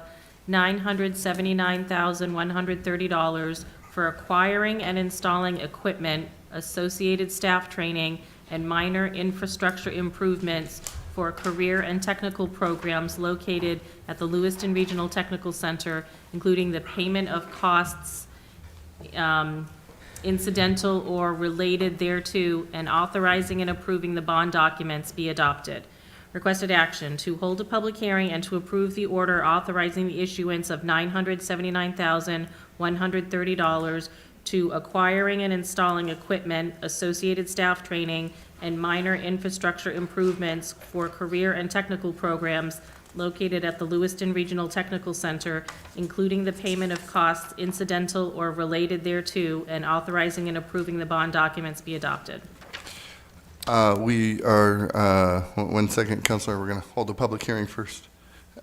Speaker 9: $979,130 for acquiring and installing equipment, associated staff training, and minor infrastructure improvements for career and technical programs located at the Lewiston Regional Technical Center, including the payment of costs incidental or related thereto, and authorizing and approving the bond documents be adopted. Requested action to hold a public hearing and to approve the order authorizing the issuance of $979,130 to acquiring and installing equipment, associated staff training, and minor infrastructure improvements for career and technical programs located at the Lewiston Regional Technical Center, including the payment of costs incidental or related thereto, and authorizing and approving the bond documents be adopted.
Speaker 1: We are, one second, Counselor, we're going to hold a public hearing first.
Speaker 10: Do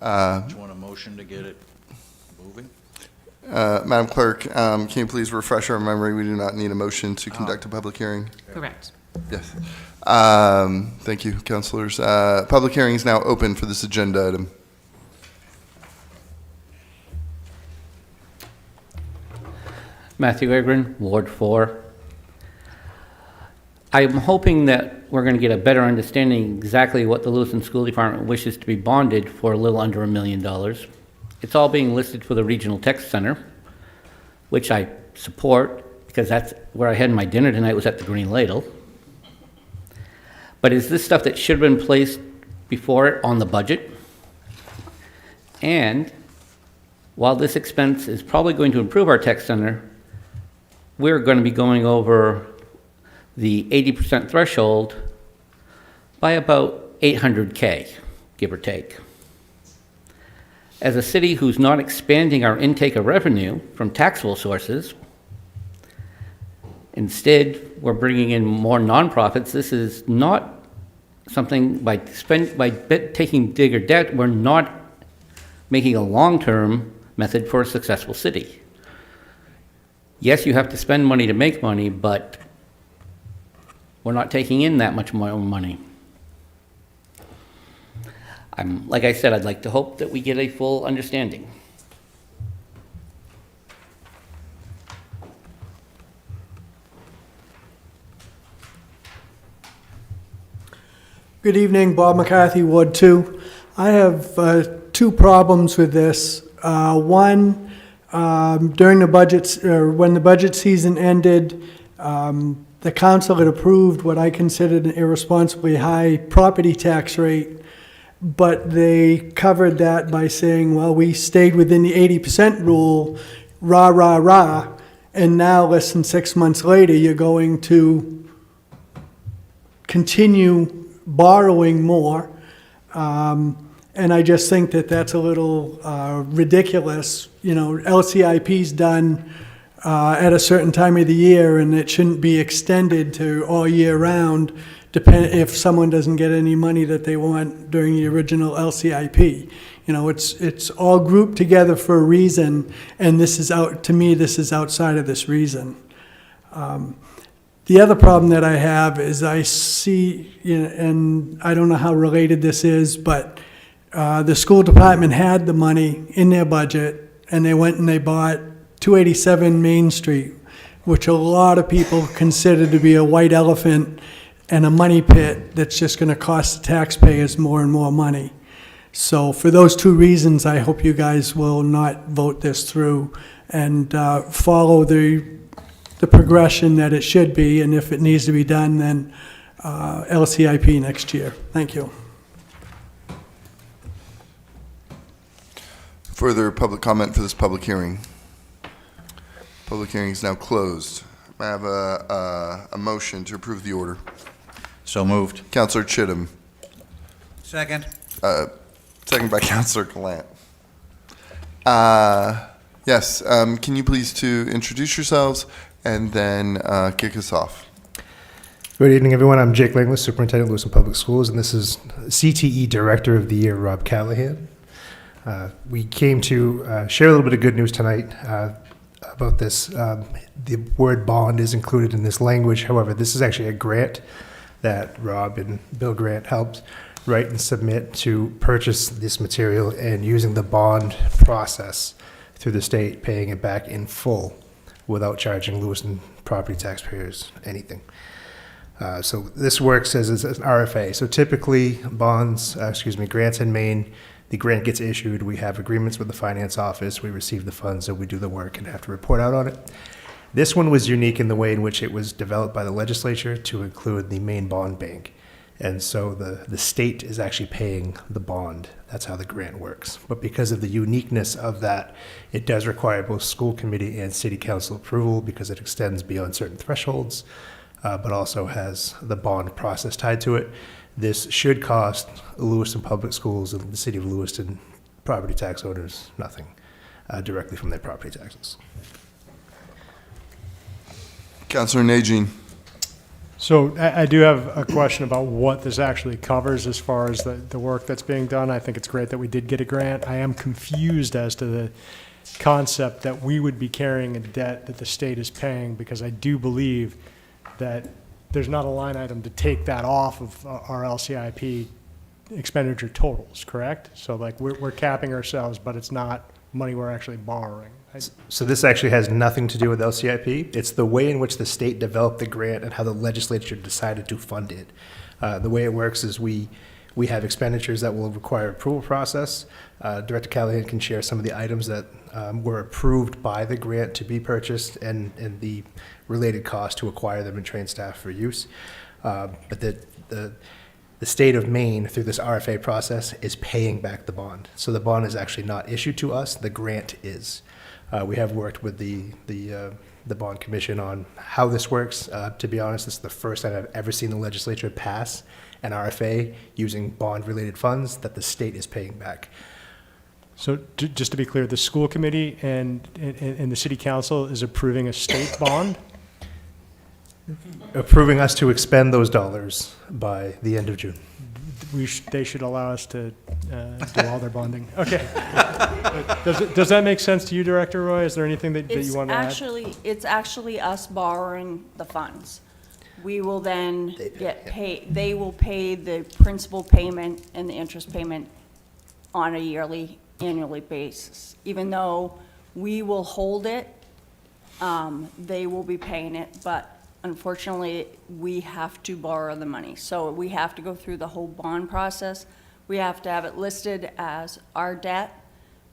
Speaker 10: you want a motion to get it moving?
Speaker 1: Madam Clerk, can you please refresh our memory? We do not need a motion to conduct a public hearing.
Speaker 9: Correct.
Speaker 1: Yes. Thank you, councilors. Public hearing is now open for this agenda item.
Speaker 11: Matthew Egrin, Ward 4. I'm hoping that we're going to get a better understanding exactly what the Lewiston School Department wishes to be bonded for a little under $1 million. It's all being listed for the Regional Tech Center, which I support because that's where I had my dinner tonight, was at the Green Ladle. But is this stuff that should have been placed before it on the budget? And while this expense is probably going to improve our tech center, we're going to be going over the 80% threshold by about $800K, give or take. As a city who's not expanding our intake of revenue from taxable sources, instead we're bringing in more nonprofits. This is not something by taking bigger debt, we're not making a long-term method for a successful city. Yes, you have to spend money to make money, but we're not taking in that much more money. Like I said, I'd like to hope that we get a full understanding.
Speaker 3: Good evening, Bob McCarthy, Ward 2. I have two problems with this. One, during the budget, when the budget season ended, the council had approved what I considered an irresponsibly high property tax rate, but they covered that by saying, well, we stayed within the 80% rule, rah, rah, rah, and now less than 6 months later, you're going to continue borrowing more. And I just think that that's a little ridiculous. You know, LCIP's done at a certain time of the year, and it shouldn't be extended to all year round, if someone doesn't get any money that they want during the original LCIP. You know, it's all grouped together for a reason, and this is to me, this is outside of this reason. The other problem that I have is I see, you know, and I don't know how related this is, but the school department had the money in their budget, and they went and they bought 287 Main Street, which a lot of people consider to be a white elephant and a money pit that's just going to cost the taxpayers more and more money. So for those two reasons, I hope you guys will not vote this through and follow the progression that it should be, and if it needs to be done, then LCIP next year. Thank you.
Speaker 1: Further public comment for this public hearing? Public hearing is now closed. May I have a motion to approve the order?
Speaker 10: So moved.
Speaker 1: Councilor Chittum.
Speaker 8: Second.
Speaker 1: Second by Councilor Gallant. Yes, can you please to introduce yourselves and then kick us off?
Speaker 4: Good evening, everyone. I'm Jake Langlis, Superintendent of Lewiston Public Schools, and this is CTE Director of the Year, Rob Callahan. We came to share a little bit of good news tonight about this. The word bond is included in this language. However, this is actually a grant that Rob and Bill Grant helped write and submit to purchase this material, and using the bond process through the state, paying it back in full without charging Lewiston property taxpayers anything. So this works as an RFA. So typically bonds, grants in Maine, the grant gets issued, we have agreements with the finance office, we receive the funds, and we do the work and have to report out on it. This one was unique in the way in which it was developed by the legislature to include the Maine Bond Bank.
Speaker 3: And so the state is actually paying the bond. That's how the grant works. But because of the uniqueness of that, it does require both school committee and city council approval because it extends beyond certain thresholds, but also has the bond process tied to it. This should cost Lewiston Public Schools and the city of Lewiston property tax owners nothing directly from their property taxes.
Speaker 1: Councilor Najin.
Speaker 6: So I do have a question about what this actually covers as far as the work that's being done. I think it's great that we did get a grant. I am confused as to the concept that we would be carrying a debt that the state is paying, because I do believe that there's not a line item to take that off of our LCIP expenditure totals, correct? So like we're capping ourselves, but it's not money we're actually borrowing.
Speaker 3: So this actually has nothing to do with LCIP. It's the way in which the state developed the grant and how the legislature decided to fund it. The way it works is we have expenditures that will require approval process. Director Callahan can share some of the items that were approved by the grant to be purchased and the related cost to acquire them and train staff for use. But the state of Maine, through this RFA process, is paying back the bond. So the bond is actually not issued to us, the grant is. We have worked with the bond commission on how this works. To be honest, this is the first time I've ever seen the legislature pass an RFA using bond-related funds that the state is paying back.
Speaker 6: So just to be clear, the school committee and the city council is approving a state bond?
Speaker 3: Approving us to expend those dollars by the end of June.
Speaker 6: They should allow us to do all their bonding. Okay. Does that make sense to you, Director Roy? Is there anything that you want to add?
Speaker 4: It's actually us borrowing the funds. We will then get paid, they will pay the principal payment and the interest payment on a annually basis. Even though we will hold it, they will be paying it, but unfortunately, we have to borrow the money. So we have to go through the whole bond process. We have to have it listed as our debt,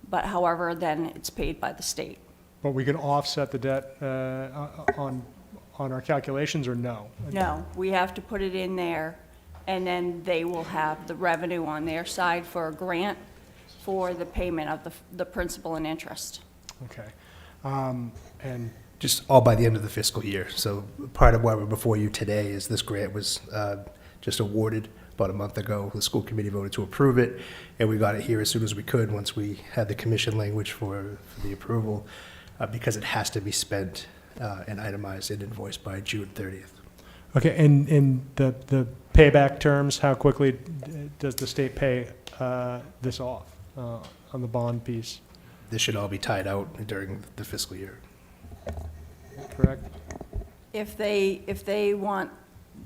Speaker 4: but however, then it's paid by the state.
Speaker 6: But we can offset the debt on our calculations, or no?
Speaker 4: No, we have to put it in there, and then they will have the revenue on their side for a grant for the payment of the principal and interest.
Speaker 6: Okay. And
Speaker 3: just all by the end of the fiscal year. So part of why we're before you today is this grant was just awarded about a month ago. The school committee voted to approve it, and we got it here as soon as we could once we had the commission language for the approval, because it has to be spent and itemized and invoiced by June 30th.
Speaker 6: Okay, and in the payback terms, how quickly does the state pay this off on the bond piece?
Speaker 3: This should all be tied out during the fiscal year.
Speaker 6: Correct?
Speaker 4: If they want,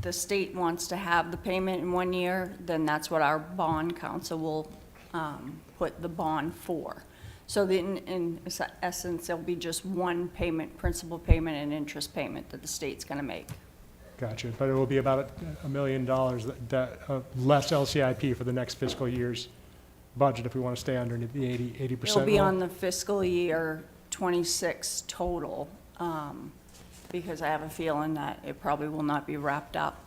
Speaker 4: the state wants to have the payment in 1 year, then that's what our bond council will put the bond for. So in essence, there'll be just one payment, principal payment and interest payment that the state's going to make.
Speaker 6: Gotcha, but it will be about $1 million less LCIP for the next fiscal year's budget if we want to stay under the 80%.
Speaker 4: It'll be
Speaker 6: rule.
Speaker 4: on the fiscal year 26 total, because I have a feeling that it probably will not be wrapped up.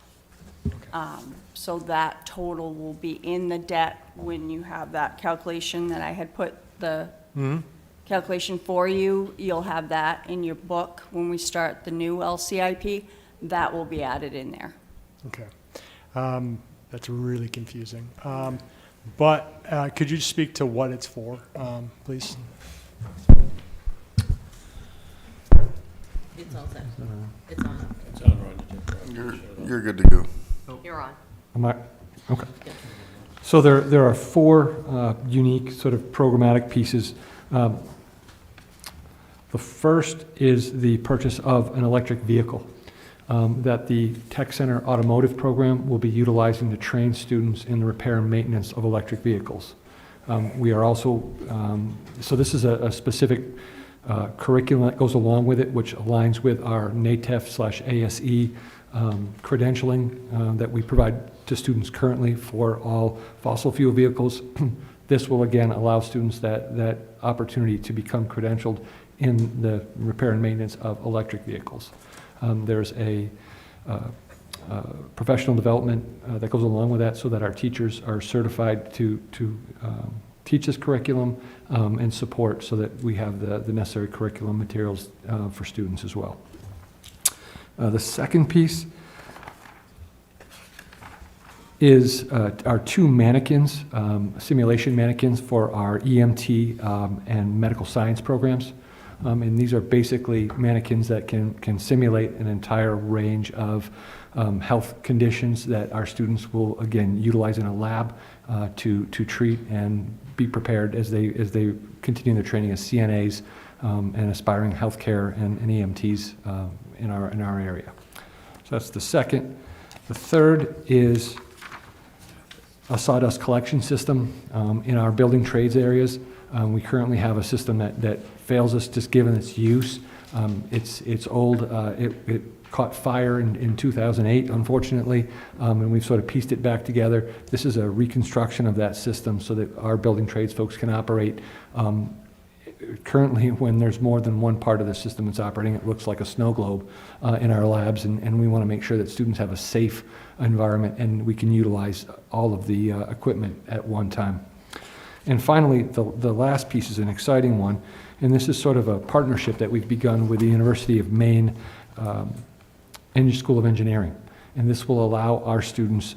Speaker 4: So that total will be in the debt when you have that calculation that I had put the calculation for you. You'll have that in your book when we start the new LCIP. That will be added in there.
Speaker 6: Okay. That's really confusing. But could you speak to what it's for, please?
Speaker 9: It's all set. It's on.
Speaker 1: You're good to go.
Speaker 9: You're on.
Speaker 17: Okay. So there are four unique sort of programmatic pieces. The first is the purchase of an electric vehicle that the Tech Center Automotive Program will be utilizing to train students in the repair and maintenance of electric vehicles. We are also, so this is a specific curriculum that goes along with it, which aligns with our NATEF/ASE credentialing that we provide to students currently for all fossil fuel vehicles. This will again allow students that opportunity to become credentialed in the repair and maintenance of electric vehicles. There's a
Speaker 3: professional development that goes along with that so that our teachers are certified to teach this curriculum and support so that we have the necessary curriculum materials for students as well. The second piece is our 2 mannequins, simulation mannequins for our EMT and medical science programs. And these are basically mannequins that can simulate an entire range of health conditions that our students will, again, utilize in a lab to treat and be prepared as they continue their training as CNAs and aspiring healthcare and EMTs in our area. So that's the second. The third is a sawdust collection system in our building trades areas. We currently have a system that fails us just given its use. It's old. It caught fire in 2008, unfortunately, and we've sort of pieced it back together. This is a reconstruction of that system so that our building trades folks can operate. Currently, when there's more than one part of the system that's operating, it looks like a snow globe in our labs, and we want to make sure that students have a safe environment and we can utilize all of the equipment at one time. And finally, the last piece is an exciting one, and this is sort of a partnership that we've begun with the University of Maine School of Engineering. And this will allow our students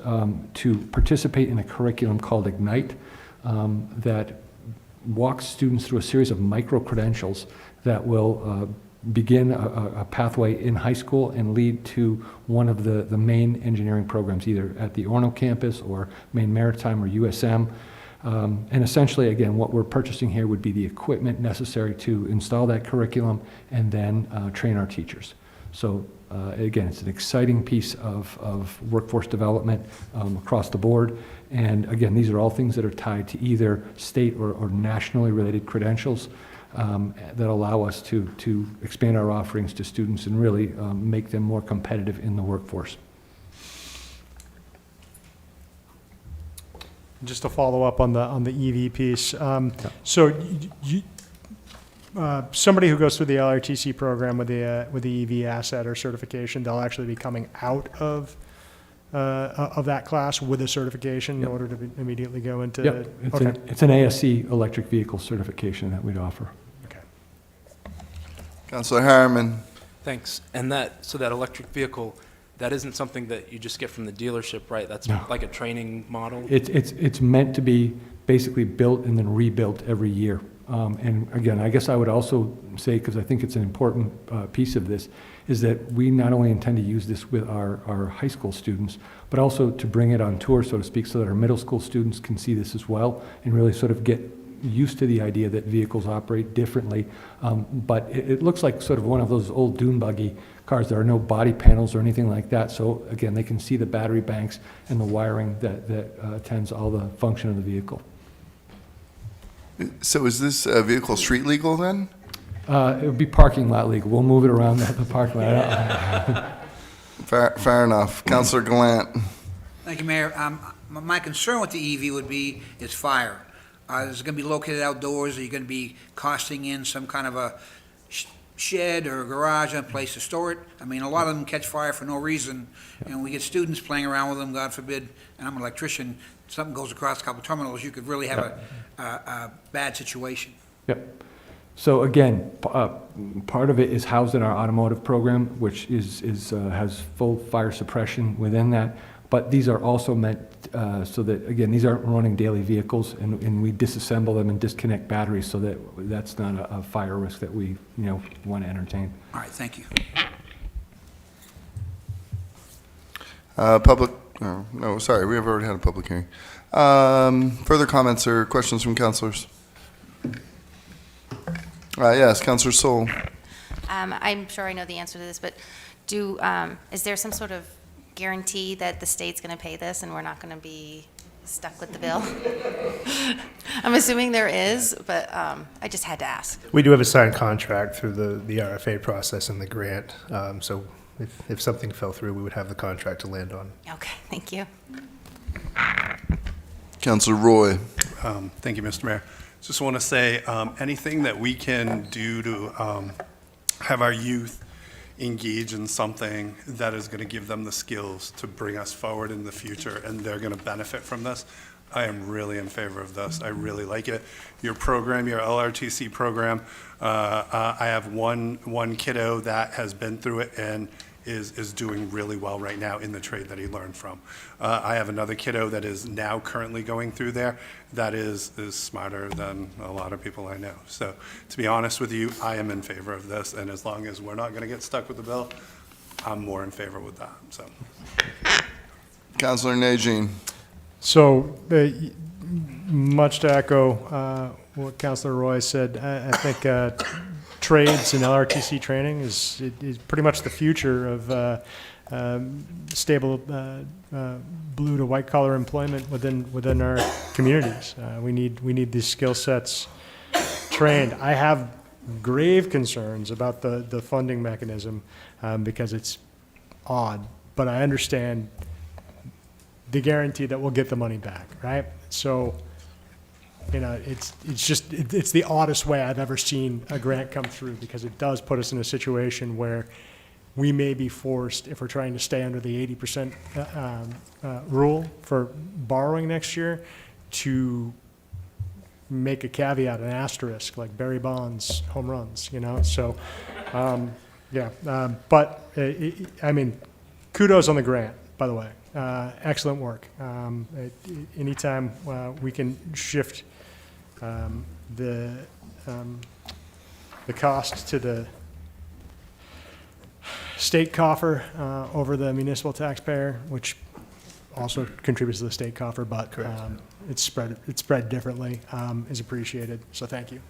Speaker 3: to participate in a curriculum called Ignite that walks students through a series of micro-credentials that will begin a pathway in high school and lead to one of the main engineering programs, either at the Orono campus or Maine Maritime or USM. And essentially, again, what we're purchasing here would be the equipment necessary to install that curriculum and then train our teachers. So again, it's an exciting piece of workforce development across the board. And again, these are all things that are tied to either state or nationally related credentials that allow us to expand our offerings to students and really make them more competitive in the workforce.
Speaker 6: Just to follow up on the EV piece, so somebody who goes through the LRTC program with the EV asset or certification, they'll actually be coming out of that class with a certification in order to immediately go into.
Speaker 3: Yep.
Speaker 6: Okay.
Speaker 3: It's an ASC electric vehicle certification that we'd offer.
Speaker 6: Okay.
Speaker 1: Councilor Harriman.
Speaker 5: Thanks. And that electric vehicle, that isn't something that you just get from the dealership, right? That's
Speaker 3: No.
Speaker 5: like a training model?
Speaker 3: It's meant to be basically built and then rebuilt every year. And again, I guess I would also say, because I think it's an important piece of this, is that we not only intend to use this with our high school students, but also to bring it on tour, so to speak, so that our middle school students can see this as well and really sort of get used to the idea that vehicles operate differently. But it looks like sort of one of those old dune buggy cars. There are no body panels or anything like that. So again, they can see the battery banks and the wiring that attends all the function of the vehicle.
Speaker 1: So is this vehicle street legal then?
Speaker 3: It would be parking lot legal. We'll move it around the parking lot.
Speaker 1: Fair enough. Councilor Gallant.
Speaker 8: Thank you, Mayor. My concern with the EV would be is fire. Is it going to be located outdoors? Are you going to be costing in some kind of a shed or a garage and a place to store it? I mean, a lot of them catch fire for no reason, and we get students playing around with them, God forbid, and I'm an electrician, something goes across a couple terminals, you could really have a bad situation.
Speaker 3: Yep. So again, part of it is housed in our automotive program, which has full fire suppression within that. But these are also meant so that, again, these aren't running daily vehicles, and we disassemble them and disconnect batteries so that that's not a fire risk that we want to entertain.
Speaker 8: All right, thank you.
Speaker 1: Public, no, sorry, we have already had a public hearing. Further comments or questions from councilors? Yes, Councilor Soul.
Speaker 7: I'm sure I know the answer to this, but is there some sort of guarantee that the state's going to pay this and we're not going to be stuck with the bill? I'm assuming there is, but I just had to ask.
Speaker 4: We do have a signed contract through the RFA process and the grant, so if something fell through, we would have the contract to land on.
Speaker 7: Okay, thank you.
Speaker 1: Councilor Roy.
Speaker 18: Thank you, Mr. Mayor. Just want to say anything that we can do to have our youth engage in something that is going to give them the skills to bring us forward in the future, and they're going to benefit from this, I am really in favor of this. I really like it. Your program, your LRTC program, I have one kiddo that has been through it and is doing really well right now in the trade that he learned from. I have another kiddo that is now currently going through there that is smarter than a lot of people I know. So to be honest with you, I am in favor of this, and as long as we're not going to get stuck with the bill, I'm more in favor with that. So,
Speaker 1: Councilor Najin.
Speaker 6: So, much to echo what Councilor Roy said, I think trades and LRTC training is pretty much the future of stable blue to white collar employment within our communities. We need these skill sets trained. I have grave concerns about the funding mechanism because it's odd, but I understand the guarantee that we'll get the money back, right? So, you know, it's the oddest way I've ever seen a grant come through, because it does put us in a situation where we may be forced, if we're trying to stay under the 80% rule for borrowing next year, to make a caveat, an asterisk, like Barry Bonds home runs, you know? So, but I mean, kudos on the grant, by the way. Excellent work. Anytime we can shift the cost to the state coffer over the municipal taxpayer, which also contributes to the state coffer, but it's spread differently, is appreciated. So thank you.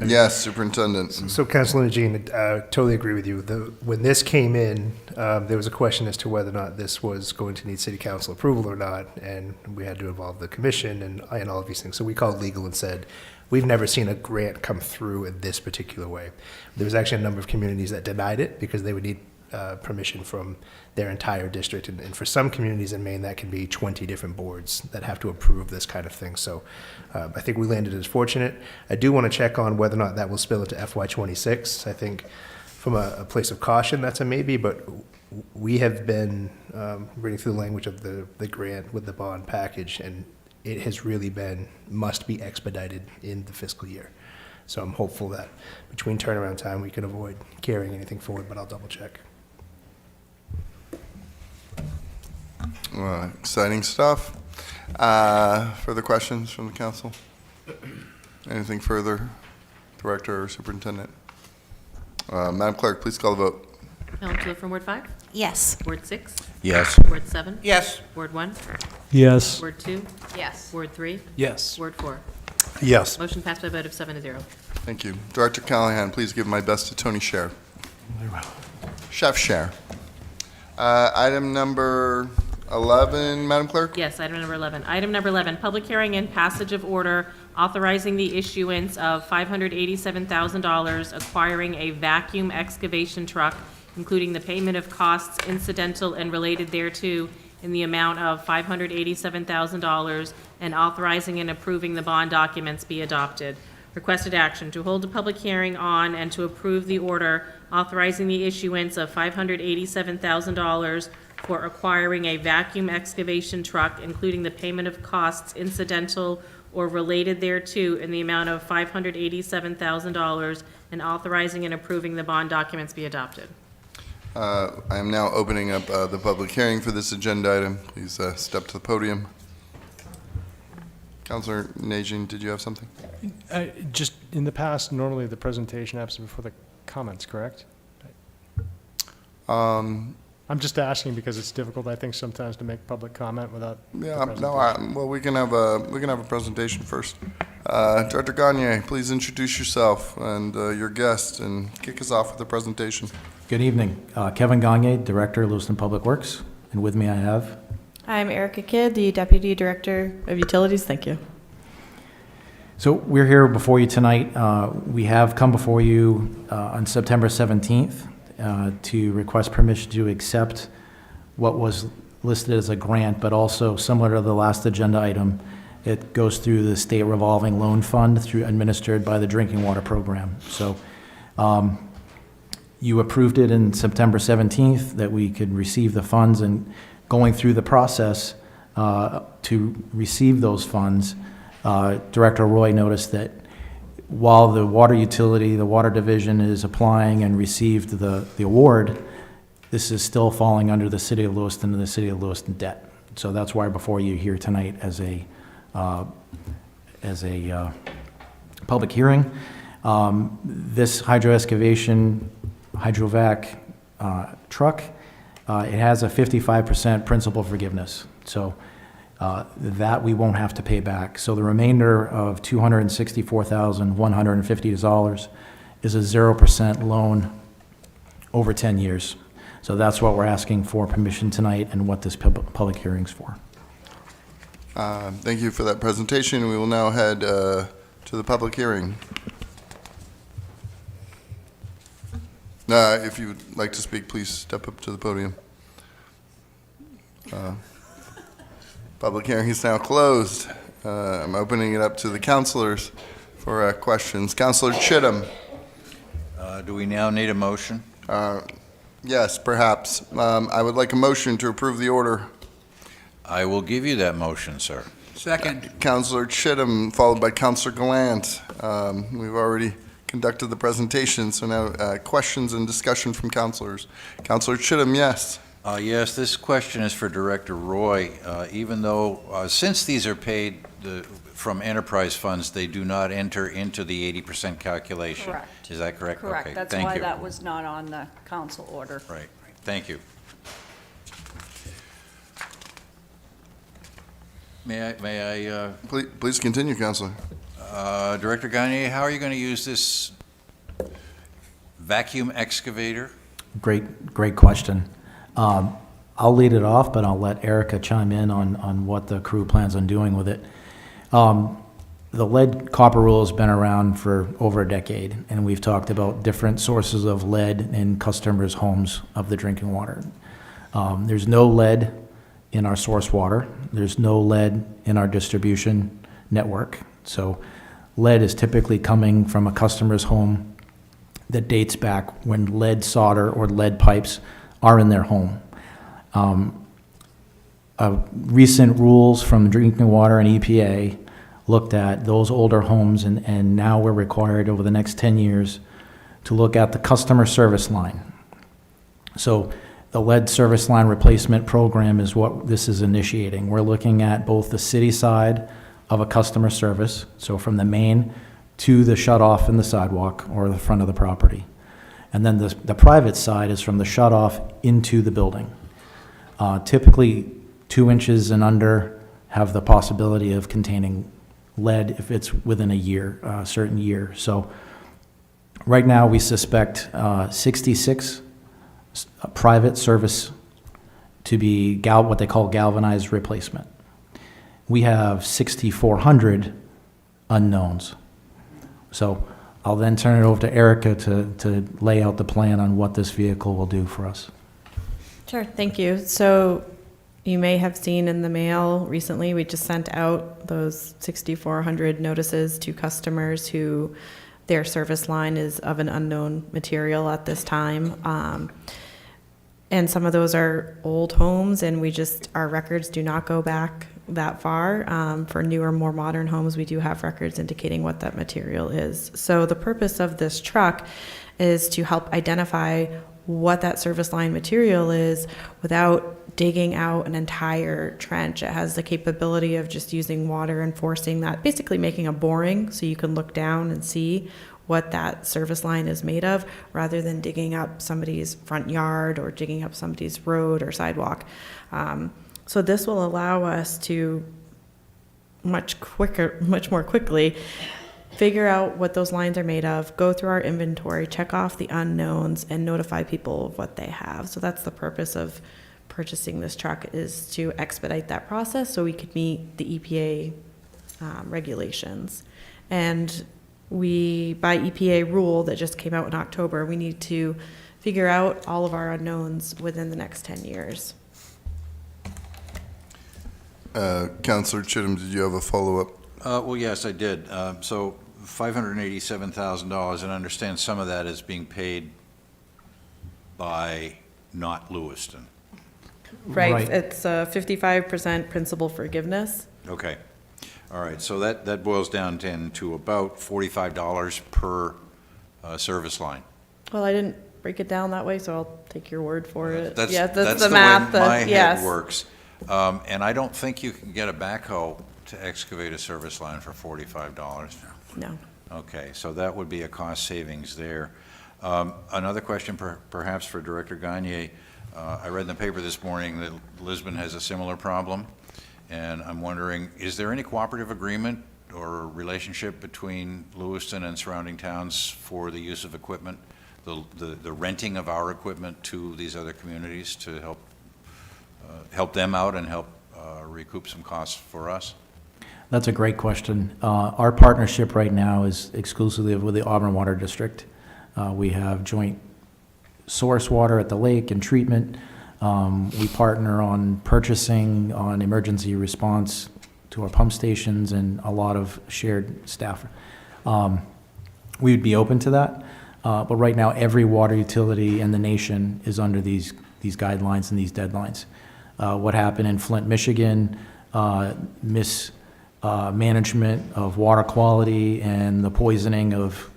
Speaker 1: Yes, Superintendent.
Speaker 3: So, Councilor Najin, I totally agree with you. When this came in, there was a question as to whether or not this was going to need city council approval or not, and we had to involve the commission and all of these things. So we called legal and said, we've never seen a grant come through in this particular way. There was actually a number of communities that denied it because they would need permission from their entire district. And for some communities in Maine, that can be 20 different boards that have to approve this kind of thing. So I think we landed as fortunate. I do want to check on whether or not that will spill into FY26. I think from a place of caution, that's a maybe, but we have been reading through the language of the grant with the bond package, and it has really been must be expedited in the fiscal year. So I'm hopeful that between turnaround time, we can avoid carrying anything forward, but I'll double check.
Speaker 1: Exciting stuff. Further questions from the council? Anything further, Director or Superintendent? Madam Clerk, please call the vote.
Speaker 9: Counselor from Ward 5?
Speaker 12: Yes.
Speaker 9: Ward 6?
Speaker 10: Yes.
Speaker 9: Ward 7?
Speaker 8: Yes.
Speaker 9: Ward 1?
Speaker 6: Yes.
Speaker 9: Ward 2?
Speaker 7: Yes.
Speaker 9: Ward 3?
Speaker 18: yes.
Speaker 9: Ward 4?
Speaker 18: Yes.
Speaker 9: Motion passed by a vote of 7-0.
Speaker 1: Thank you. Director Callahan, please give my best to Tony Scher. Chef Scher. Item number 11, Madam Clerk?
Speaker 9: Yes, item number 11. Item number 11, public hearing and passage of order authorizing the issuance of $587,000 acquiring a vacuum excavation truck, including the payment of costs incidental and related thereto in the amount of $587,000, and authorizing and approving the bond documents be adopted. Requested action, to hold a public hearing on and to approve the order authorizing the issuance of $587,000 for acquiring a vacuum excavation truck, including the payment of costs incidental or related thereto in the amount of $587,000, and authorizing and approving the bond documents be adopted.
Speaker 1: I am now opening up the public hearing for this agenda item. Please step to the podium. Councilor Najin, did you have something?
Speaker 6: Just in the past, normally the presentation happens before the comments, correct? I'm just asking because it's difficult, I think, sometimes to make public comment without the
Speaker 1: Yeah,
Speaker 6: presentation.
Speaker 1: well, we can have a presentation first. Director Gagne, please introduce yourself and your guest and kick us off with the presentation.
Speaker 2: Good evening. Kevin Gagne, Director, Lewiston Public Works, and with me I have...
Speaker 4: I'm Erica Kidd, the Deputy Director of Utilities. Thank you.
Speaker 2: So we're here before you tonight. We have come before you on September 17th to request permission to accept what was listed as a grant, but also similar to the last agenda item, it goes through the state revolving loan fund administered by the drinking water program. So You approved it in September 17th, that we could receive the funds, and going through the process to receive those funds, Director Roy noticed that while the water utility, the water division is applying and received the award, this is still falling under the City of Lewiston and the City of Lewiston debt. So that's why before you here tonight as a public hearing. This hydro-excavation, hydrovac truck, it has a 55% principal forgiveness. So that we won't have to pay back. So the remainder of $264,150 is a 0% loan over 10 years. So that's what we're asking for permission tonight and what this public hearing's for.
Speaker 1: Thank you for that presentation. We will now head to the public hearing. If you would like to speak, please step up to the podium. Public hearing is now closed. I'm opening it up to the councilors for questions. Councilor Chittum.
Speaker 10: Do we now need a motion?
Speaker 1: Yes, perhaps. I would like a motion to approve the order.
Speaker 10: I will give you that motion, sir.
Speaker 8: Second.
Speaker 1: Councilor Chittum, followed by Councilor Gallant. We've already conducted the presentation, so now questions and discussion from councilors. Councilor Chittum, yes.
Speaker 10: Yes, this question is for Director Roy. Even though, since these are paid from enterprise funds, they do not enter into the 80% calculation.
Speaker 3: Correct.
Speaker 10: Is that correct?
Speaker 3: Correct.
Speaker 10: Okay,
Speaker 3: That's
Speaker 10: thank
Speaker 3: why
Speaker 10: you.
Speaker 3: that was not on the council order.
Speaker 10: Right, thank you. May I
Speaker 1: Please continue, Councilor.
Speaker 10: Director Gagne, how are you going to use this vacuum excavator?
Speaker 2: Great question. I'll lead it off, but I'll let Erica chime in on what the crew plans on doing with it. The lead copper rule has been around for over a decade, and we've talked about different sources of lead in customers' homes of the drinking water. There's no lead in our source water. There's no lead in our distribution network. So lead is typically coming from a customer's home that dates back when lead solder or lead pipes are in their home. Recent rules from Drinking Water and EPA looked at those older homes, and now we're required over the next 10 years to look at the customer service line. So the lead service line replacement program is what this is initiating. We're looking at both the city side of a customer service, so from the main to the shut-off in the sidewalk or the front of the property. And then the private side is from the shut-off into the building. Typically, 2 inches and under have the possibility of containing lead if it's within a year, a certain year. So right now, we suspect 66 private service to be what they call galvanized replacement. We have 6,400 unknowns. So I'll then turn it over to Erica to lay out the plan on what this vehicle will do for us.
Speaker 4: Sure, thank you. So you may have seen in the mail recently, we just sent out those 6,400 notices to customers who their service line is of an unknown material at this time. And some of those are old homes, and our records do not go back that far. For newer, more modern homes, we do have records indicating what that material is. So the purpose of this truck is to help identify what that service line material is without digging out an entire trench. It has the capability of just using water and forcing that, basically making a boring so you can look down and see what that service line is made of, rather than digging up somebody's front yard or digging up somebody's road or sidewalk. So this will allow us to much more quickly figure out what those lines are made of, go through our inventory, check off the unknowns, and notify people of what they have. So that's the purpose of purchasing this truck, is to expedite that process so we could meet the EPA regulations. And by EPA rule that just came out in October, we need to figure out all of our unknowns within the next 10 years.
Speaker 1: Councilor Chittum, did you have a follow-up?
Speaker 10: Well, yes, I did. So $587,000, and I understand some of that is being paid by not Lewiston.
Speaker 3: Right, it's 55% principal forgiveness.
Speaker 10: Okay. All right, so that boils down to about $45 per service line.
Speaker 3: Well, I didn't break it down that way, so I'll take your word for it.
Speaker 10: That's,
Speaker 3: Yeah,
Speaker 10: that's
Speaker 3: the
Speaker 10: the
Speaker 3: math.
Speaker 10: way my
Speaker 3: Yes.
Speaker 10: head works. And I don't think you can get a backhoe to excavate a service line for $45.
Speaker 3: No.
Speaker 10: Okay, so that would be a cost savings there. Another question perhaps for Director Gagne. I read in the paper this morning that Lisbon has a similar problem, and I'm wondering, is there any cooperative agreement or relationship between Lewiston and surrounding towns for the use of equipment, the renting of our equipment to these other communities to help them out and help recoup some costs for us?
Speaker 2: That's a great question. Our partnership right now is exclusively with the Auburn Water District. We have joint source water at the lake and treatment. We partner on purchasing, on emergency response to our pump stations, and a lot of shared staff. We would be open to that, but right now every water utility in the nation is under these guidelines and these deadlines. What happened in Flint, Michigan, mismanagement of water quality and the poisoning of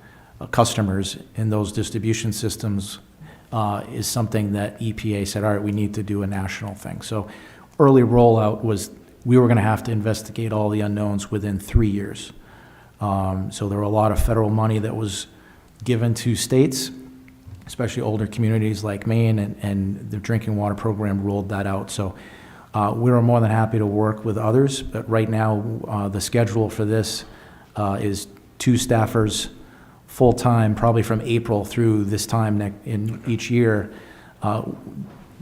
Speaker 2: customers in those distribution systems is something that EPA said, all right, we need to do a national thing. So early rollout was we were going to have to investigate all the unknowns within 3 years. So there were a lot of federal money that was given to states, especially older communities like Maine, and the drinking water program rolled that out. So we were more than happy to work with others, but right now the schedule for this is 2 staffers full-time, probably from April through this time in each year.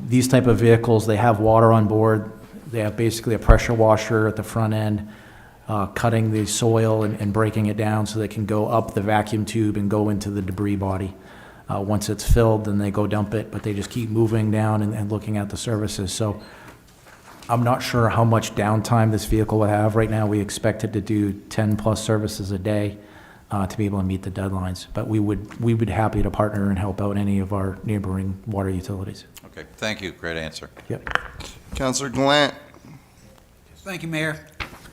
Speaker 2: These type of vehicles, they have water on board. They have basically a pressure washer at the front end, cutting the soil and breaking it down so they can go up the vacuum tube and go into the debris body. Once it's filled, then they go dump it, but they just keep moving down and looking at the services. So I'm not sure how much downtime this vehicle will have. Right now, we expect it to do 10-plus services a day to be able to meet the deadlines. But we would be happy to partner and help out any of our neighboring water utilities.
Speaker 10: Okay, thank you. Great answer.
Speaker 2: Yep.
Speaker 1: Councilor Glant.
Speaker 8: Thank you, Mayor.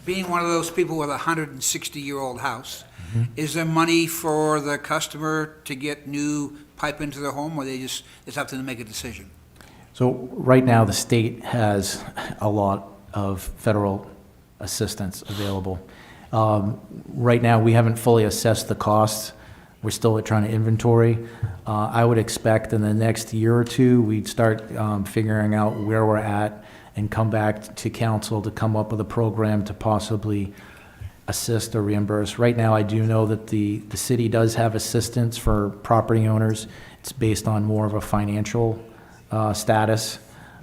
Speaker 8: Being one of those people with a 160-year-old house, is there money for the customer to get new pipe into their home, or it's up to them to make a decision?
Speaker 2: So right now, the state has a lot of federal assistance available. Right now, we haven't fully assessed the costs. We're still trying to inventory. I would expect in the next year or two, we'd start figuring out where we're at and come back to council to come up with a program to possibly assist or reimburse. Right now, I do know that the city does have assistance for property owners. It's based on more of a financial status,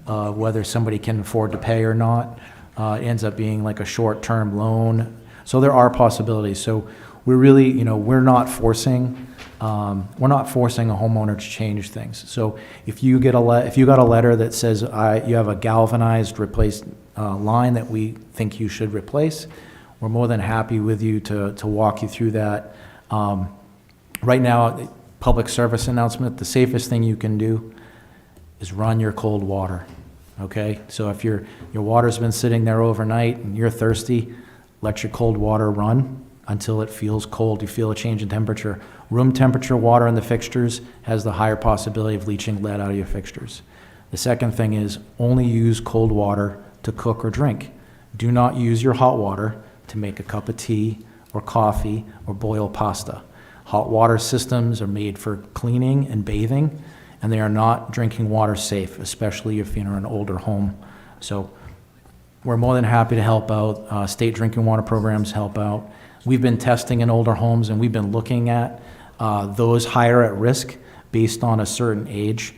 Speaker 2: whether somebody can afford to pay or not. It ends up being like a short-term loan. So there are possibilities. So we're really, we're not forcing a homeowner to change things. So if you got a letter that says you have a galvanized replaced line that we think you should replace, we're more than happy with you to walk you through that. Right now, public service announcement, the safest thing you can do is run your cold water, okay? So if your water's been sitting there overnight and you're thirsty, let your cold water run until it feels cold. You feel a change in temperature. Room temperature water in the fixtures has the higher possibility of leaching lead out of your fixtures. The second thing is only use cold water to cook or drink. Do not use your hot water to make a cup of tea or coffee or boil pasta. Hot water systems are made for cleaning and bathing, and they are not drinking water safe, especially if you're in an older home. So we're more than happy to help out. State drinking water programs help out. We've been testing in older homes, and we've been looking at those higher at risk based on a certain age.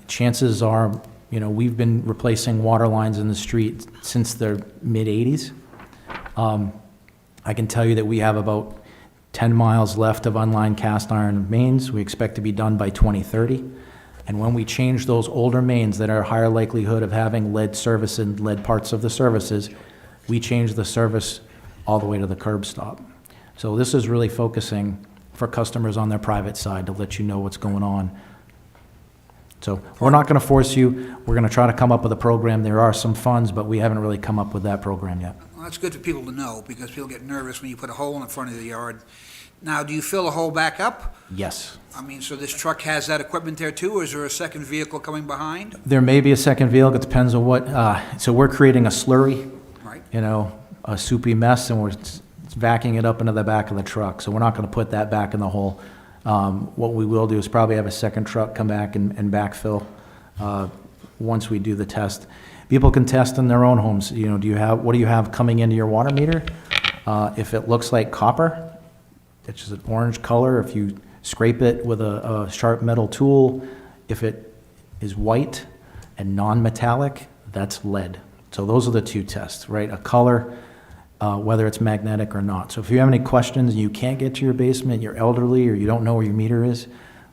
Speaker 2: Chances are, we've been replacing water lines in the street since the mid-'80s. I can tell you that we have about 10 miles left of unlined cast iron mains. We expect to be done by 2030. And when we change those older mains that are higher likelihood of having lead service and lead parts of the services, we change the service all the way to the curb stop. So this is really focusing for customers on their private side to let you know what's going on. So we're not going to force you. We're going to try to come up with a program. There are some funds, but we haven't really come up with that program yet.
Speaker 8: Well, that's good for people to know, because people get nervous when you put a hole in the front of the yard. Now, do you fill the hole back up?
Speaker 2: Yes.
Speaker 8: I mean, so this truck has that equipment there too, or is there a second vehicle coming behind?
Speaker 2: There may be a second vehicle. It depends on what, so we're creating a slurry,
Speaker 8: Right.
Speaker 2: a soupy mess, and we're vacuuming it up into the back of the truck. So we're not going to put that back in the hole. What we will do is probably have a second truck come back and backfill once we do the test. People can test in their own homes. What do you have coming into your water meter? If it looks like copper, it's just an orange color. If you scrape it with a sharp metal tool, if it is white and non-metallic, that's lead. So those are the two tests, right? A color, whether it's magnetic or not. So if you have any questions and you can't get to your basement, you're elderly, or you don't know where your meter is,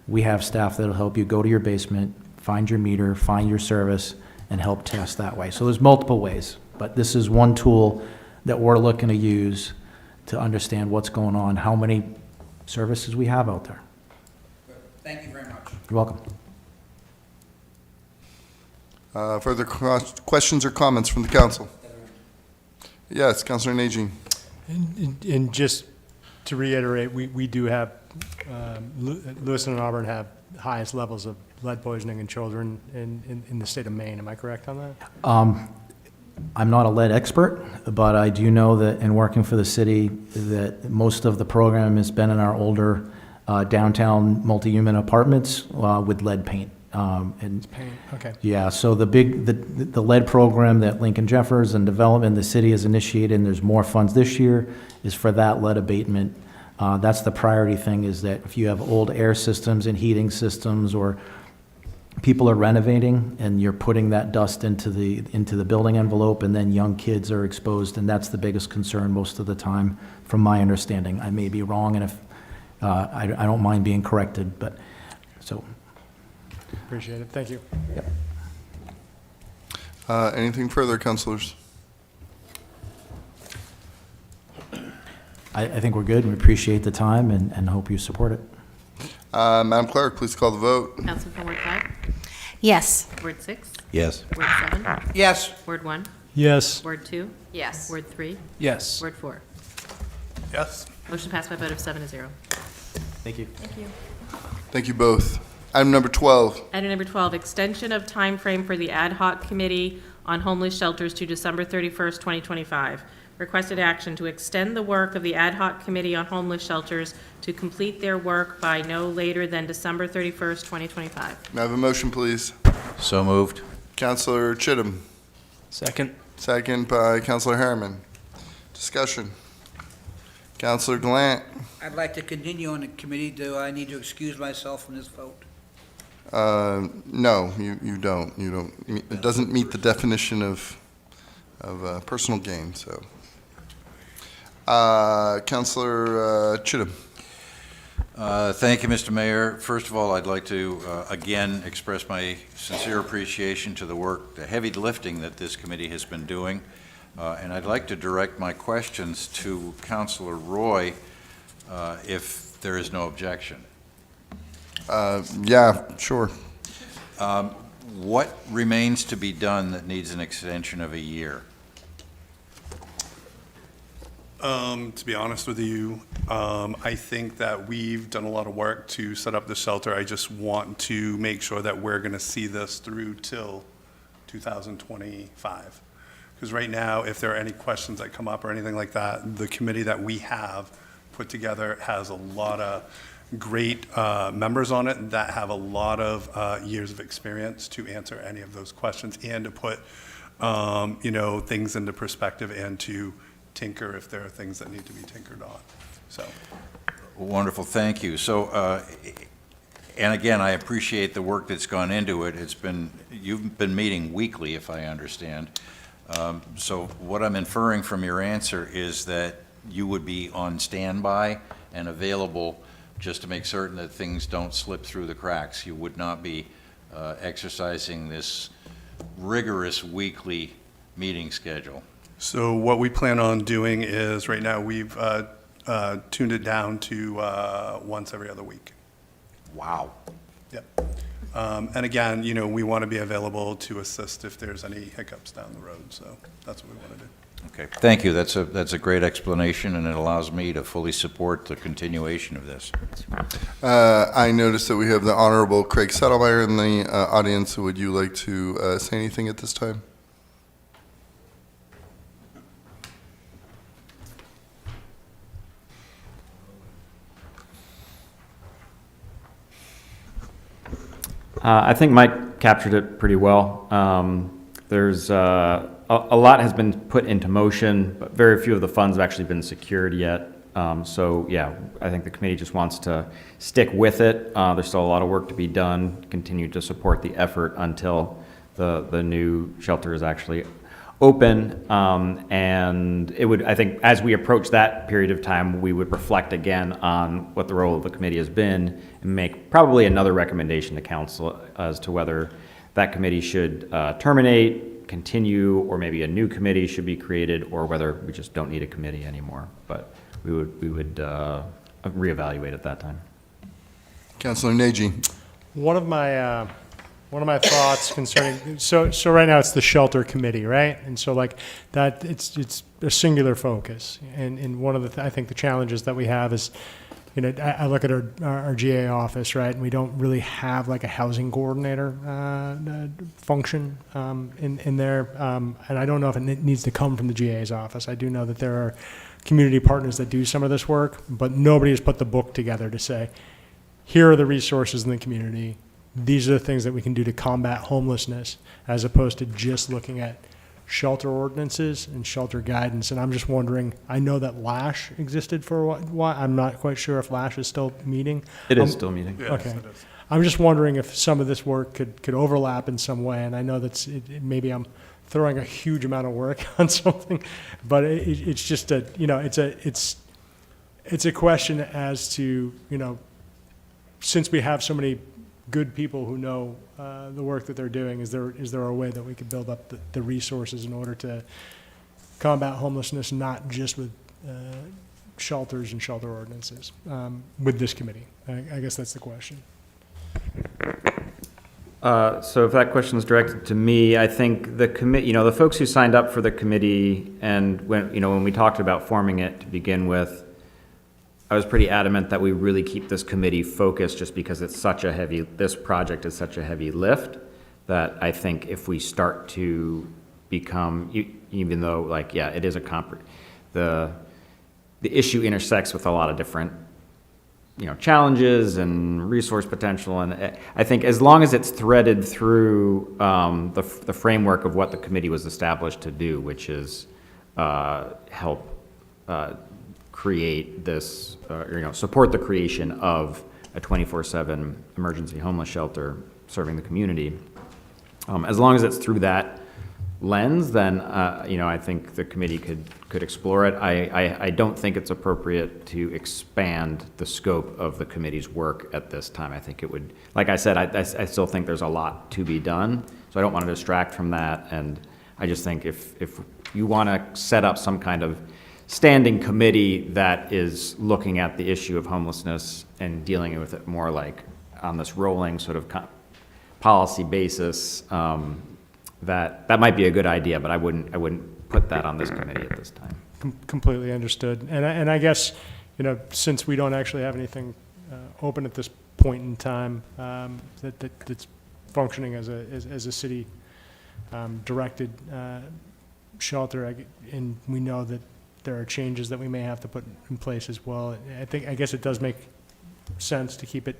Speaker 2: we have staff that'll help you go to your basement, find your meter, find your service, and help test that way. So there's multiple ways, but this is one tool that we're looking to use to understand what's going on, how many services we have out there.
Speaker 8: Thank you very much.
Speaker 2: You're welcome.
Speaker 1: Further questions or comments from the council? Yes, Councilor Najin.
Speaker 6: And just to reiterate, we do have, Lewiston and Auburn have highest levels of lead poisoning in children in the state of Maine. Am I correct on that?
Speaker 2: I'm not a lead expert, but I do know that in working for the city, that most of the program has been in our older downtown multi-unit apartments with lead paint. And
Speaker 6: Pain, okay.
Speaker 2: yeah, so the lead program that Lincoln Jeffers and Development, the city has initiated, and there's more funds this year, is for that lead abatement. That's the priority thing, is that if you have old air systems and heating systems, or people are renovating and you're putting that dust into the building envelope, and then young kids are exposed, and that's the biggest concern most of the time, from my understanding. I may be wrong, and if I don't mind being corrected, but so.
Speaker 6: Appreciate it. Thank you.
Speaker 1: Anything further, councilors?
Speaker 2: I think we're good. We appreciate the time and hope you support it.
Speaker 1: Madam Clerk, please call the vote.
Speaker 9: Council from Ward 5?
Speaker 7: Yes.
Speaker 9: Word 6?
Speaker 10: Yes.
Speaker 9: Word 7?
Speaker 8: Yes.
Speaker 9: Word 1?
Speaker 6: Yes.
Speaker 9: Word 2?
Speaker 7: Yes.
Speaker 9: Word 3?
Speaker 15: Yes.
Speaker 9: Word 4?
Speaker 18: Yes.
Speaker 9: Motion passed by a vote of 7-0.
Speaker 2: Thank you.
Speaker 9: Thank you.
Speaker 1: Thank you both. Item number 12.
Speaker 9: Item number 12, extension of time frame for the ad hoc committee on homeless shelters to December 31st, 2025. Requested action to extend the work of the ad hoc committee on homeless shelters to complete their work by no later than December 31st, 2025.
Speaker 1: May I have a motion, please?
Speaker 10: So moved.
Speaker 1: Councilor Chittum.
Speaker 20: Second.
Speaker 1: Second by Councilor Harriman. Discussion. Councilor Glant.
Speaker 8: I'd like to continue on the committee. Do I need to excuse myself from this vote?
Speaker 1: No, you don't. You don't. It doesn't meet the definition of personal gain. So, Councilor Chittum.
Speaker 10: Thank you, Mr. Mayor. First of all, I'd like to again express my sincere appreciation to the work, the heavy lifting that this committee has been doing. And I'd like to direct my questions to Councilor Roy, if there is no objection.
Speaker 1: Yeah, sure.
Speaker 10: What remains to be done that needs an extension of a year?
Speaker 18: To be honest with you, I think that we've done a lot of work to set up the shelter. I just want to make sure that we're going to see this through till 2025. Because right now, if there are any questions that come up or anything like that, the committee that we have put together has a lot of great members on it that have a lot of years of experience to answer any of those questions and to put, things into perspective and to tinker if there are things that need to be tinkered on. So,
Speaker 10: Wonderful, thank you. So, and again, I appreciate the work that's gone into it. You've been meeting weekly, if I understand. So what I'm inferring from your answer is that you would be on standby and available just to make certain that things don't slip through the cracks. You would not be exercising this rigorous weekly meeting schedule.
Speaker 18: So what we plan on doing is, right now, we've tuned it down to once every other week.
Speaker 10: Wow.
Speaker 18: Yep. And again, you know, we want to be available to assist if there's any hiccups down the road, so that's what we want to do.
Speaker 10: Okay, thank you. That's a great explanation, and it allows me to fully support the continuation of this.
Speaker 1: I noticed that we have the Honorable Craig Settlemeyer in the audience. Would you like to say anything at this time?
Speaker 3: I think Mike captured it pretty well. There's a lot has been put into motion, but very few of the funds have actually been secured yet. So yeah, I think the committee just wants to stick with it. There's still a lot of work to be done, continue to support the effort until the new shelter is actually open. And it would, I think, as we approach that period of time, we would reflect again on what the role of the committee has been and make probably another recommendation to council as to whether that committee should terminate, continue, or maybe a new committee should be created, or whether we just don't need a committee anymore. But we would reevaluate at that time.
Speaker 1: Councilor Nagy.
Speaker 6: One of my thoughts concerning, so right now it's the shelter committee, right? And so like that, it's a singular focus. And one of the, I think the challenges that we have is, you know, I look at our GA office, right? And we don't really have like a housing coordinator function in there. And I don't know if it needs to come from the GA's office. I do know that there are community partners that do some of this work, but nobody has put the book together to say, here are the resources in the community. These are the things that we can do to combat homelessness, as opposed to just looking at shelter ordinances and shelter guidance. And I'm just wondering, I know that LASH existed for a while. I'm not quite sure if LASH is still meeting.
Speaker 3: It is still meeting.
Speaker 18: Yes,
Speaker 6: Okay.
Speaker 18: it is.
Speaker 6: I'm just wondering if some of this work could overlap in some way. And I know that's, maybe I'm throwing a huge amount of work on something, but it's just a, you know, it's a question as to, you know, since we have so many good people who know the work that they're doing, is there a way that we could build up the resources in order to combat homelessness, not just with shelters and shelter ordinances, with this committee? I guess that's the question.
Speaker 3: So if that question is directed to me, I think the committee, you know, the folks who signed up for the committee, and when we talked about forming it to begin with, I was pretty adamant that we really keep this committee focused, just because it's such a heavy, this project is such a heavy lift, that I think if we start to become, even though, like, yeah, it is the issue intersects with a lot of different, you know, challenges and resource potential, and I think as long as it's threaded through the framework of what the committee was established to do, which is help create this, support the creation of a 24/7 emergency homeless shelter serving the community. As long as it's through that lens, then I think the committee could explore it. I don't think it's appropriate to expand the scope of the committee's work at this time. I think it would, like I said, I still think there's a lot to be done, so I don't want to distract from that. And I just think if you want to set up some kind of standing committee that is looking at the issue of homelessness and dealing with it more like on this rolling sort of policy basis, that might be a good idea, but I wouldn't put that on this committee at this time.
Speaker 6: Completely understood. And I guess, you know, since we don't actually have anything open at this point in time that's functioning as a city directed shelter, and we know that there are changes that we may have to put in place as well. I guess it does make sense to keep it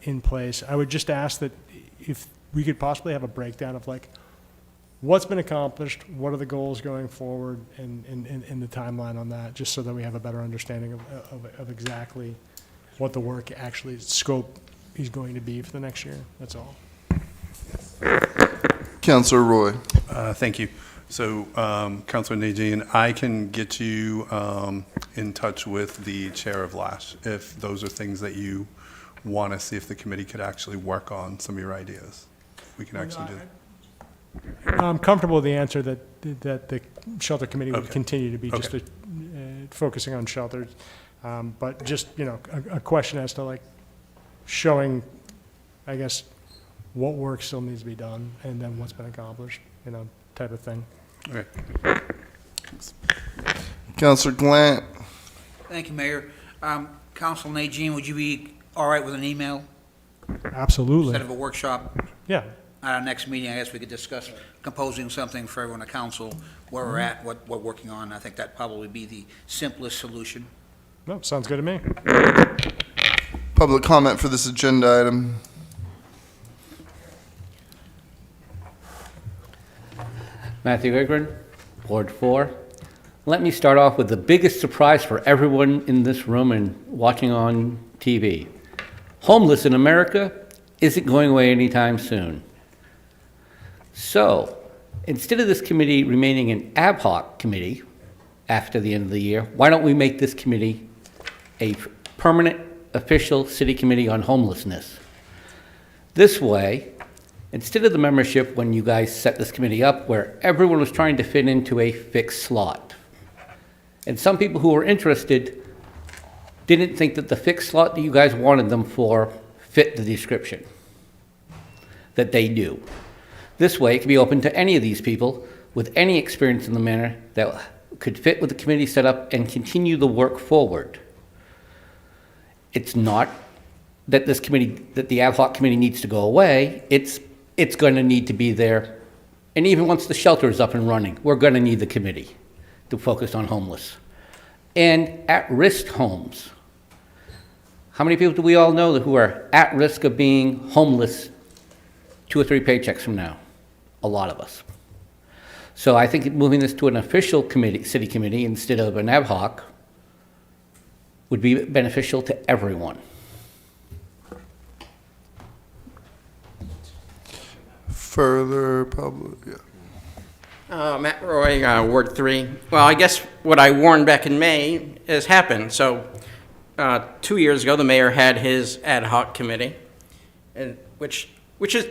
Speaker 6: in place. I would just ask that if we could possibly have a breakdown of like what's been accomplished, what are the goals going forward, and the timeline on that, just so that we have a better understanding of exactly what the work actually scope is going to be for the next year. That's all.
Speaker 1: Councilor Roy.
Speaker 18: Thank you. So, Councilor Nadine, I can get you in touch with the chair of LASH if those are things that you want to see if the committee could actually work on some of your ideas. We can actually do that.
Speaker 6: I'm comfortable with the answer that the shelter committee would continue to be just focusing on shelters. But just, you know, a question as to like showing, I guess, what work still needs to be done, and then what's been accomplished, type of thing.
Speaker 18: Okay.
Speaker 1: Councillor Glant.
Speaker 8: Thank you, Mayor. Council Najin, would you be all right with an email
Speaker 6: Absolutely.
Speaker 8: instead of a workshop?
Speaker 6: Yeah,
Speaker 8: At our next meeting, I guess we could discuss composing something for everyone at council, where we're at, what we're working on. I think that'd probably be the simplest solution.
Speaker 6: no, sounds good to me.
Speaker 1: Public comment for this agenda item.
Speaker 11: Matthew Igren, Ward 4. Let me start off with the biggest surprise for everyone in this room and watching on TV. Homeless in America isn't going away anytime soon. So, instead of this committee remaining an ad hoc committee after the end of the year, why don't we make this committee a permanent official city committee on homelessness? This way, instead of the membership when you guys set this committee up where everyone was trying to fit into a fixed slot, and some people who were interested didn't think that the fixed slot that you guys wanted them for fit the description that they do. This way, it can be open to any of these people with any experience in the manner that could fit with the committee setup and continue the work forward. It's not that this committee, that the ad hoc committee needs to go away. It's going to need to be there. And even once the shelter is up and running, we're going to need the committee to focus on homeless. And at-risk homes. How many people do we all know who are at risk of being homeless 2 or 3 paychecks from now? A lot of us. So I think moving this to an official committee, city committee, instead of an ad hoc, would be beneficial to everyone.
Speaker 1: Further public, yeah.
Speaker 20: Matt Roy, Ward 3. Well, I guess what I warned back in May has happened. So 2 years ago, the mayor had his ad hoc committee, and which is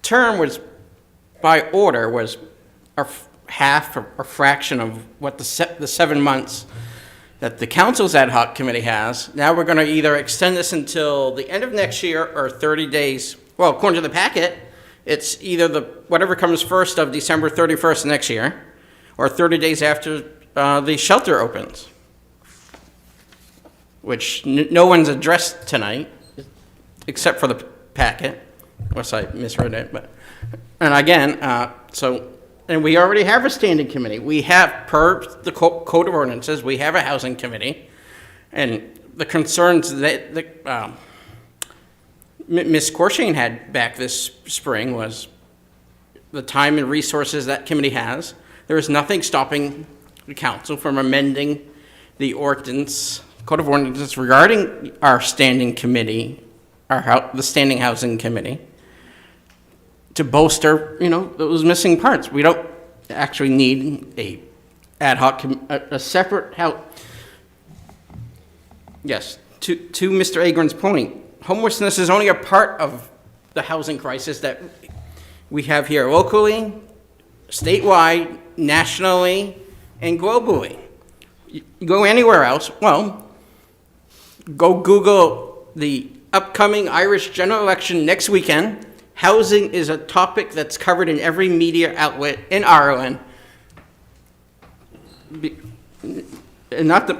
Speaker 20: term was, by order, was half or a fraction of what the 7 months that the council's ad hoc committee has. Now we're going to either extend this until the end of next year or 30 days. Well, according to the packet, it's either whatever comes first of December 31st next year or 30 days after the shelter opens, which no one's addressed tonight except for the packet, unless I misread it. And again, and we already have a standing committee. We have, per the Code of Ordinances, we have a housing committee. And the concerns that Ms. Corshane had back this spring was the time and resources that committee has. There is nothing stopping the council from amending the ordinance, Code of Ordinances regarding our standing committee, the standing housing committee, to bolster, those missing parts. We don't actually need a ad hoc, a separate house. Yes, to Mr. Agron's point, homelessness is only a part of the housing crisis that we have here locally, statewide, nationally, and globally. You go anywhere else, well, go Google the upcoming Irish general election next weekend. Housing is a topic that's covered in every media outlet in Ireland. And not the,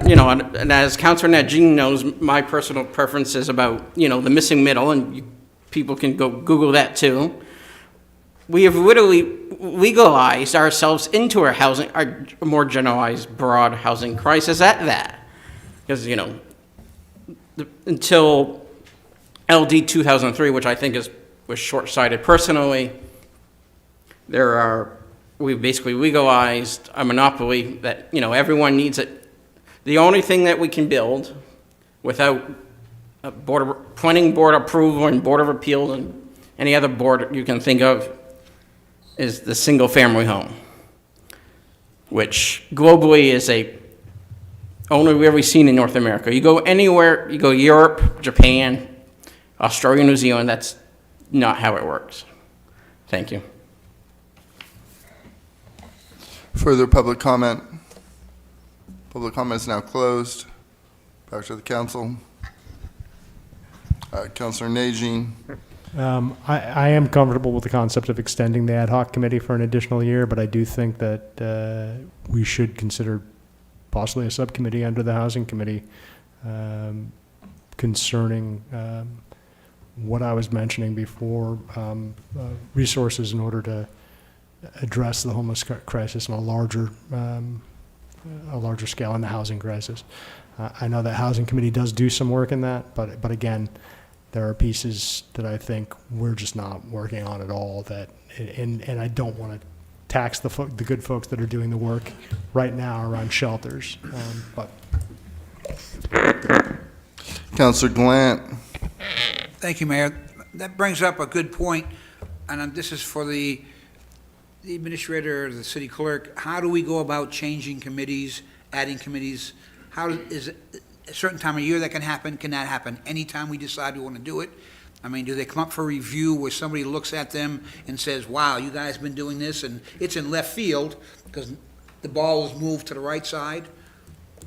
Speaker 20: and as Councilor Najin knows, my personal preference is about, the missing middle, and people can go Google that too. We have literally legalized ourselves into our more generalized, broad housing crisis at that. Because, until LD 2003, which I think was short-sighted personally, we basically legalized a monopoly that, everyone needs it. The only thing that we can build without planning board approval and Board of Appeals and any other board you can think of is the single-family home, which globally is only really seen in North America. You go anywhere, you go Europe, Japan, Australia, New Zealand, that's not how it works. Thank you.
Speaker 1: Further public comment? Public comment is now closed. Back to the council. Councilor Najin.
Speaker 6: I am comfortable with the concept of extending the ad hoc committee for an additional year, but I do think that we should consider possibly a subcommittee under the housing committee concerning what I was mentioning before, resources in order to address the homeless crisis on a larger scale, and the housing crisis. I know that housing committee does do some work in that, but again, there are pieces that I think we're just not working on at all. That and I don't want to tax the good folks that are doing the work right now around shelters. But
Speaker 1: Councillor Glant.
Speaker 8: Thank you, Mayor. That brings up a good point, and this is for the administrator, the city clerk. How do we go about changing committees, adding committees? How is it a certain time of year that can happen? Can that happen anytime we decide we want to do it? I mean, do they come up for review where somebody looks at them and says, wow, you guys have been doing this, and it's in left field because the ball is moved to the right side?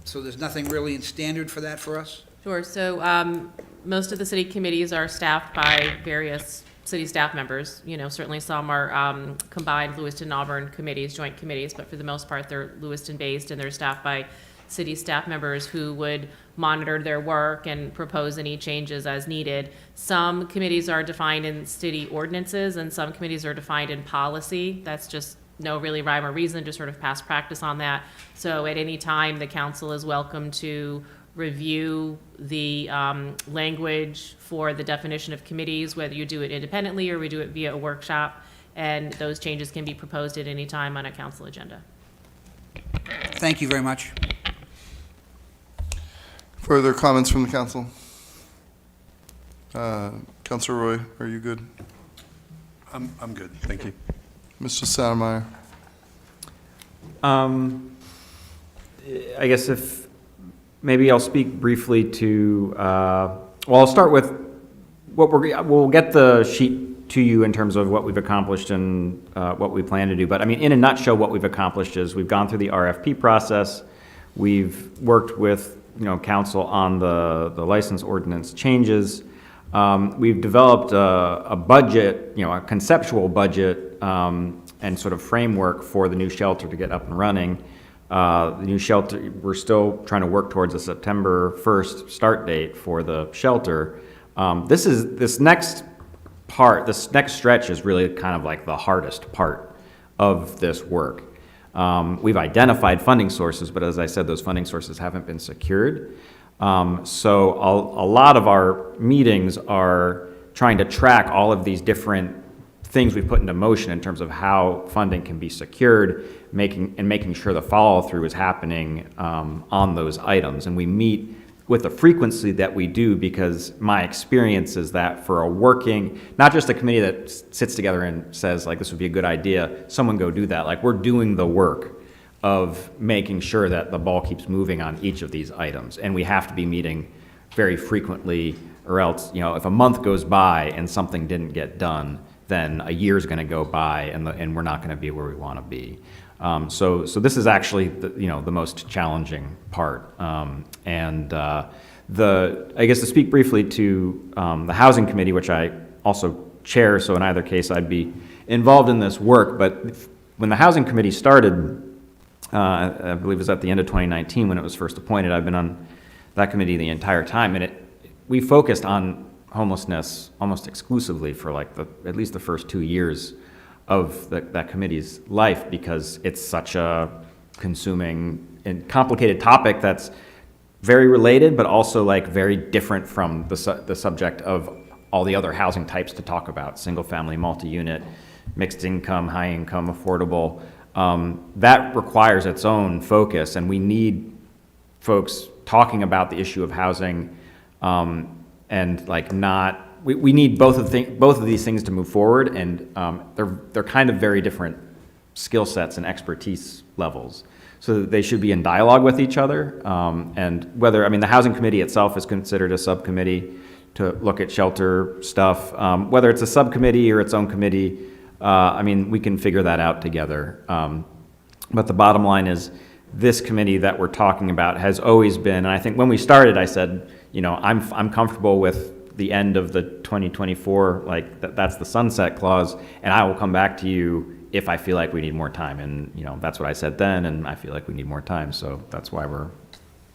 Speaker 8: So there's nothing really in standard for that for us?
Speaker 9: Sure. So most of the city committees are staffed by various city staff members. You know, certainly some are combined Lewiston and Auburn committees, joint committees, but for the most part, they're Lewiston-based, and they're staffed by city staff members who would monitor their work and propose any changes as needed. Some committees are defined in city ordinances, and some committees are defined in policy. That's just no really rhyme or reason, just sort of past practice on that. So at any time, the council is welcome to review the language for the definition of committees, whether you do it independently or we do it via a workshop, and those changes can be proposed at any time on a council agenda.
Speaker 8: Thank you very much.
Speaker 1: Further comments from the council? Councillor Roy, are you good?
Speaker 18: I'm good, thank you.
Speaker 1: Mr. Sattermeyer?
Speaker 3: I guess if, maybe I'll speak briefly to, well, I'll start with what we'll get the sheet to you in terms of what we've accomplished and what we plan to do. But I mean, in a nutshell, what we've accomplished is we've gone through the RFP process. We've worked with, council on the license ordinance changes. We've developed a budget, a conceptual budget and sort of framework for the new shelter to get up and running. The new shelter, we're still trying to work towards a September 1st start date for the shelter. This next stretch is really kind of like the hardest part of this work. We've identified funding sources, but as I said, those funding sources haven't been secured. So a lot of our meetings are trying to track all of these different things we've put into motion in terms of how funding can be secured, making sure the follow-through is happening on those items. And we meet with the frequency that we do, because my experience is that for a working, not just a committee that sits together and says, like, this would be a good idea, someone go do that. Like, we're doing the work of making sure that the ball keeps moving on each of these items. And we have to be meeting very frequently, or else, if a month goes by and something didn't get done, then a year's going to go by and we're not going to be where we want to be. So this is actually the most challenging part. I guess to speak briefly to the housing committee, which I also chair, so in either case I'd be involved in this work. But when the housing committee started, I believe it was at the end of 2019 when it was first appointed. I've been on that committee the entire time, and we focused on homelessness almost exclusively for at least the first 2 years of that committee's life, because it's such a consuming and complicated topic that's very related, but also very different from the subject of all the other housing types to talk about: single family, multi-unit, mixed income, high income, affordable. That requires its own focus, and we need folks talking about the issue of housing, we need both of these things to move forward, and they're kind of very different skill sets and expertise levels. So they should be in dialogue with each other. And the housing committee itself is considered a subcommittee to look at shelter stuff. Whether it's a subcommittee or its own committee, we can figure that out together. But the bottom line is, this committee that we're talking about has always been, and I think when we started, I said, I'm comfortable with the end of the 2024, like, that's the sunset clause, and I will come back to you if I feel like we need more time. And, you know, that's what I said then, and I feel like we need more time, so that's why we're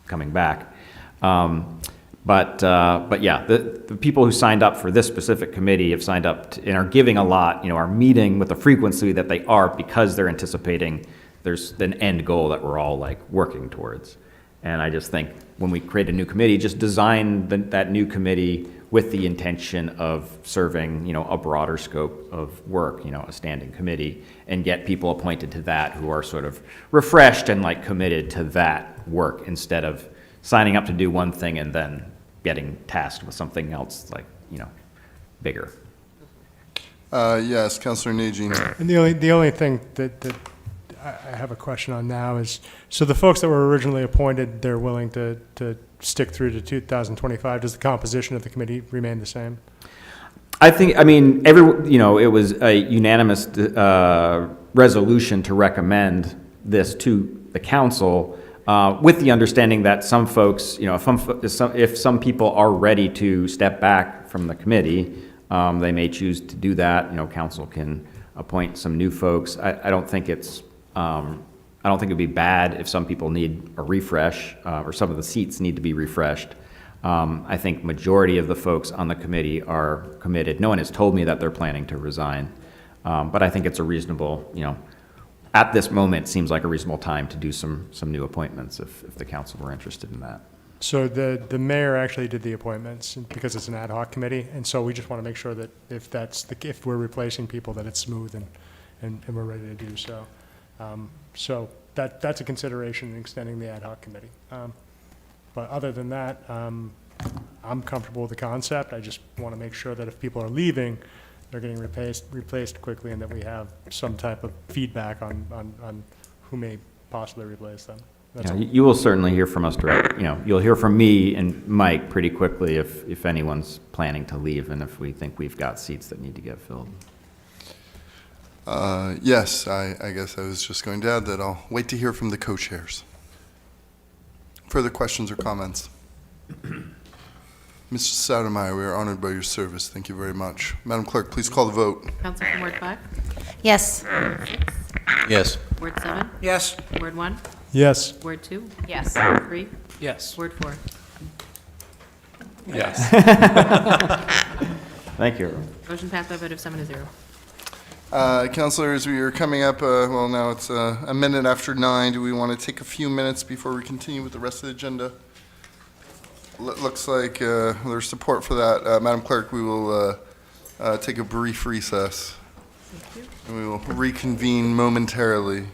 Speaker 3: coming back. But yeah, the people who signed up for this specific committee have signed up and are giving a lot, you know, are meeting with the frequency that they are because they're anticipating there's an end goal that we're all like working towards. And I just think when we create a new committee, just design that new committee with the intention of serving, you know, a broader scope of work, you know, a standing committee, and get people appointed to that who are sort of refreshed and like committed to that work instead of signing up to do one thing and then getting tasked with something else, like, you know, bigger.
Speaker 1: Yes, Councilor Najin.
Speaker 6: And the only thing that I have a question on now is, so the folks that were originally appointed, they're willing to stick through to 2025. Does the composition of the committee remain the same?
Speaker 3: I think, I mean, you know, it was a unanimous resolution to recommend this to the council, with the understanding that some folks, you know, if some people are ready to step back from the committee, they may choose to do that. You know, council can appoint some new folks. I don't think it's, I don't think it'd be bad if some people need a refresh, or some of the seats need to be refreshed. I think majority of the folks on the committee are committed. No one has told me that they're planning to resign, but I think it's a reasonable, you know, at this moment, seems like a reasonable time to do some new appointments if the council were interested in that.
Speaker 6: So the mayor actually did the appointments because it's an ad hoc committee, and so we just want to make sure that if we're replacing people, that it's smooth and we're ready to do so. So that's a consideration in extending the ad hoc committee. But other than that, I'm comfortable with the concept. I just want to make sure that if people are leaving, they're getting replaced quickly, and that we have some type of feedback on who may possibly replace them. That's
Speaker 3: Yeah,
Speaker 6: all.
Speaker 3: you will certainly hear from us direct. You know, you'll hear from me and Mike pretty quickly if anyone's planning to leave and if we think we've got seats that need to get filled.
Speaker 1: Yes, I guess I was just going to add that I'll wait to hear from the co-chairs. Further questions or comments? Mr. Sotomayor, we are honored by your service. Thank you very much. Madam Clerk, please call the vote.
Speaker 9: Counsel from Ward 5?
Speaker 7: Yes.
Speaker 10: Yes.
Speaker 9: Ward 7?
Speaker 8: Yes.
Speaker 9: Ward 1?
Speaker 6: Yes.
Speaker 9: Ward 2?
Speaker 7: Yes.
Speaker 9: Ward 3?
Speaker 20: Yes.
Speaker 9: Ward 4?
Speaker 18: Yes.
Speaker 3: Thank you.
Speaker 9: Motion passed by a vote of 7-0.
Speaker 1: Councilors, we are coming up, well, now it's a minute after 9. Do we want to take a few minutes before we continue with the rest of the agenda? Looks like there's support for that. Madam Clerk, we will take a brief recess. And we will reconvene momentarily.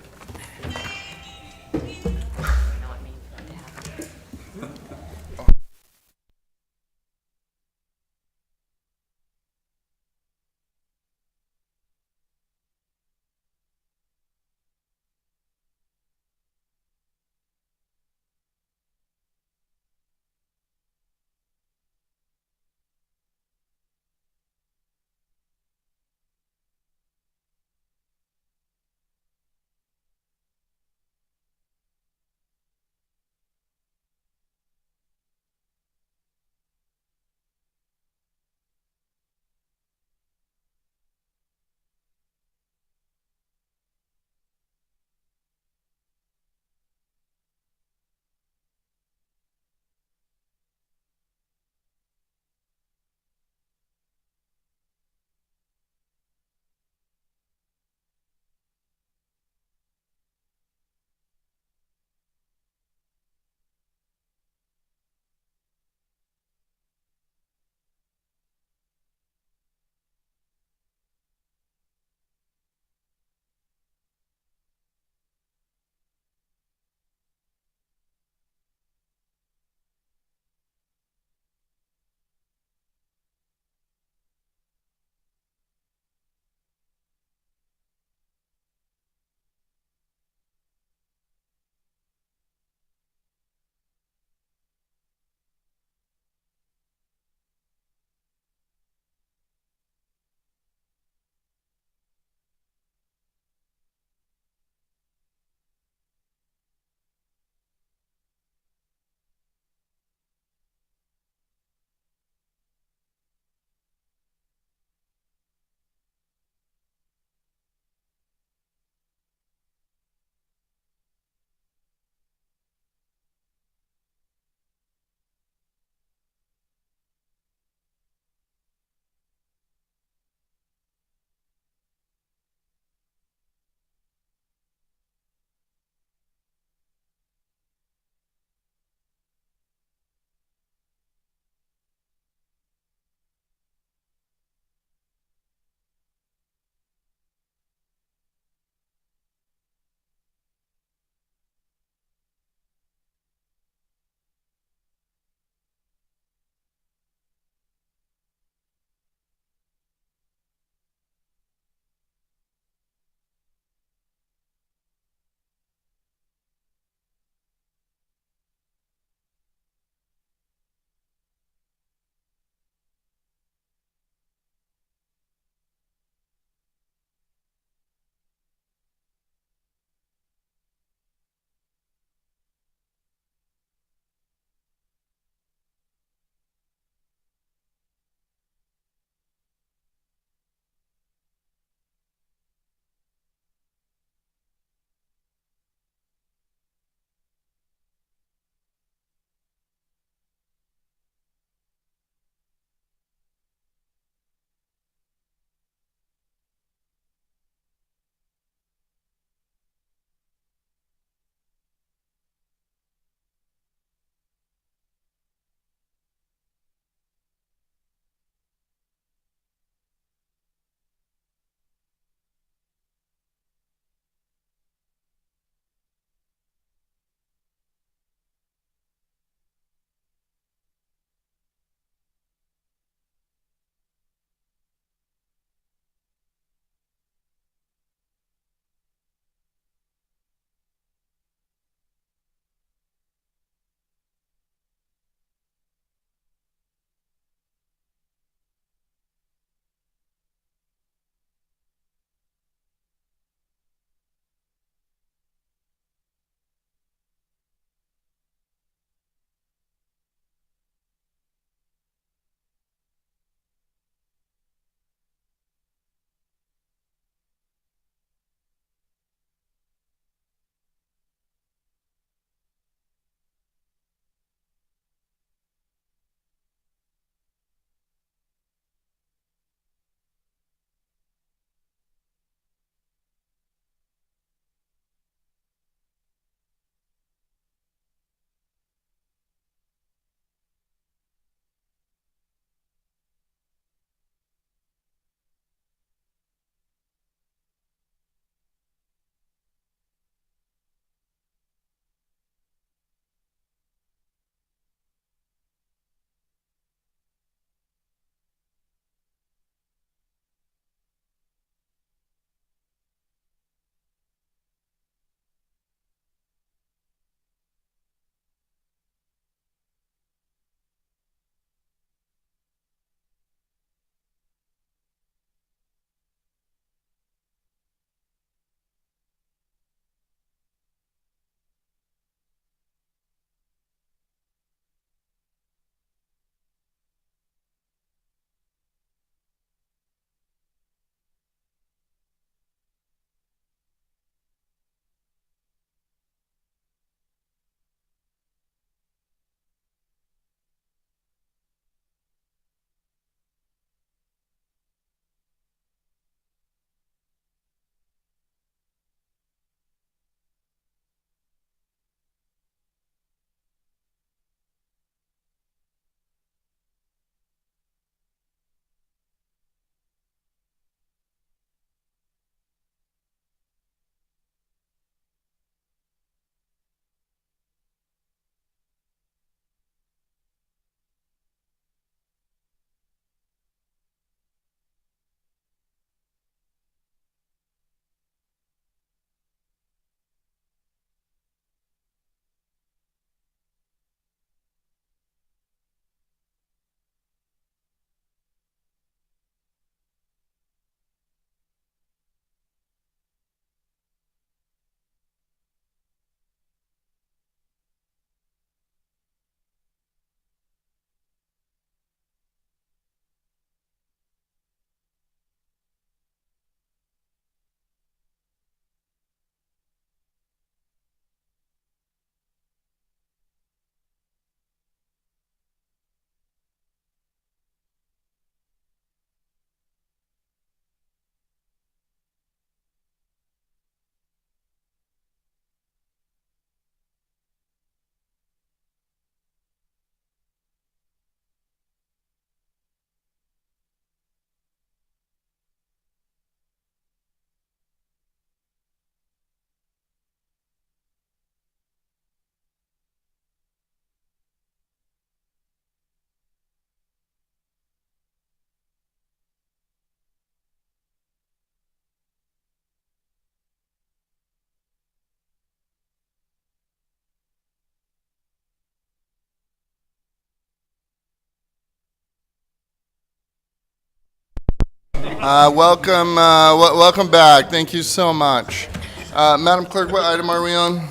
Speaker 1: Welcome back. Thank you so much. Madam Clerk, what item are we on?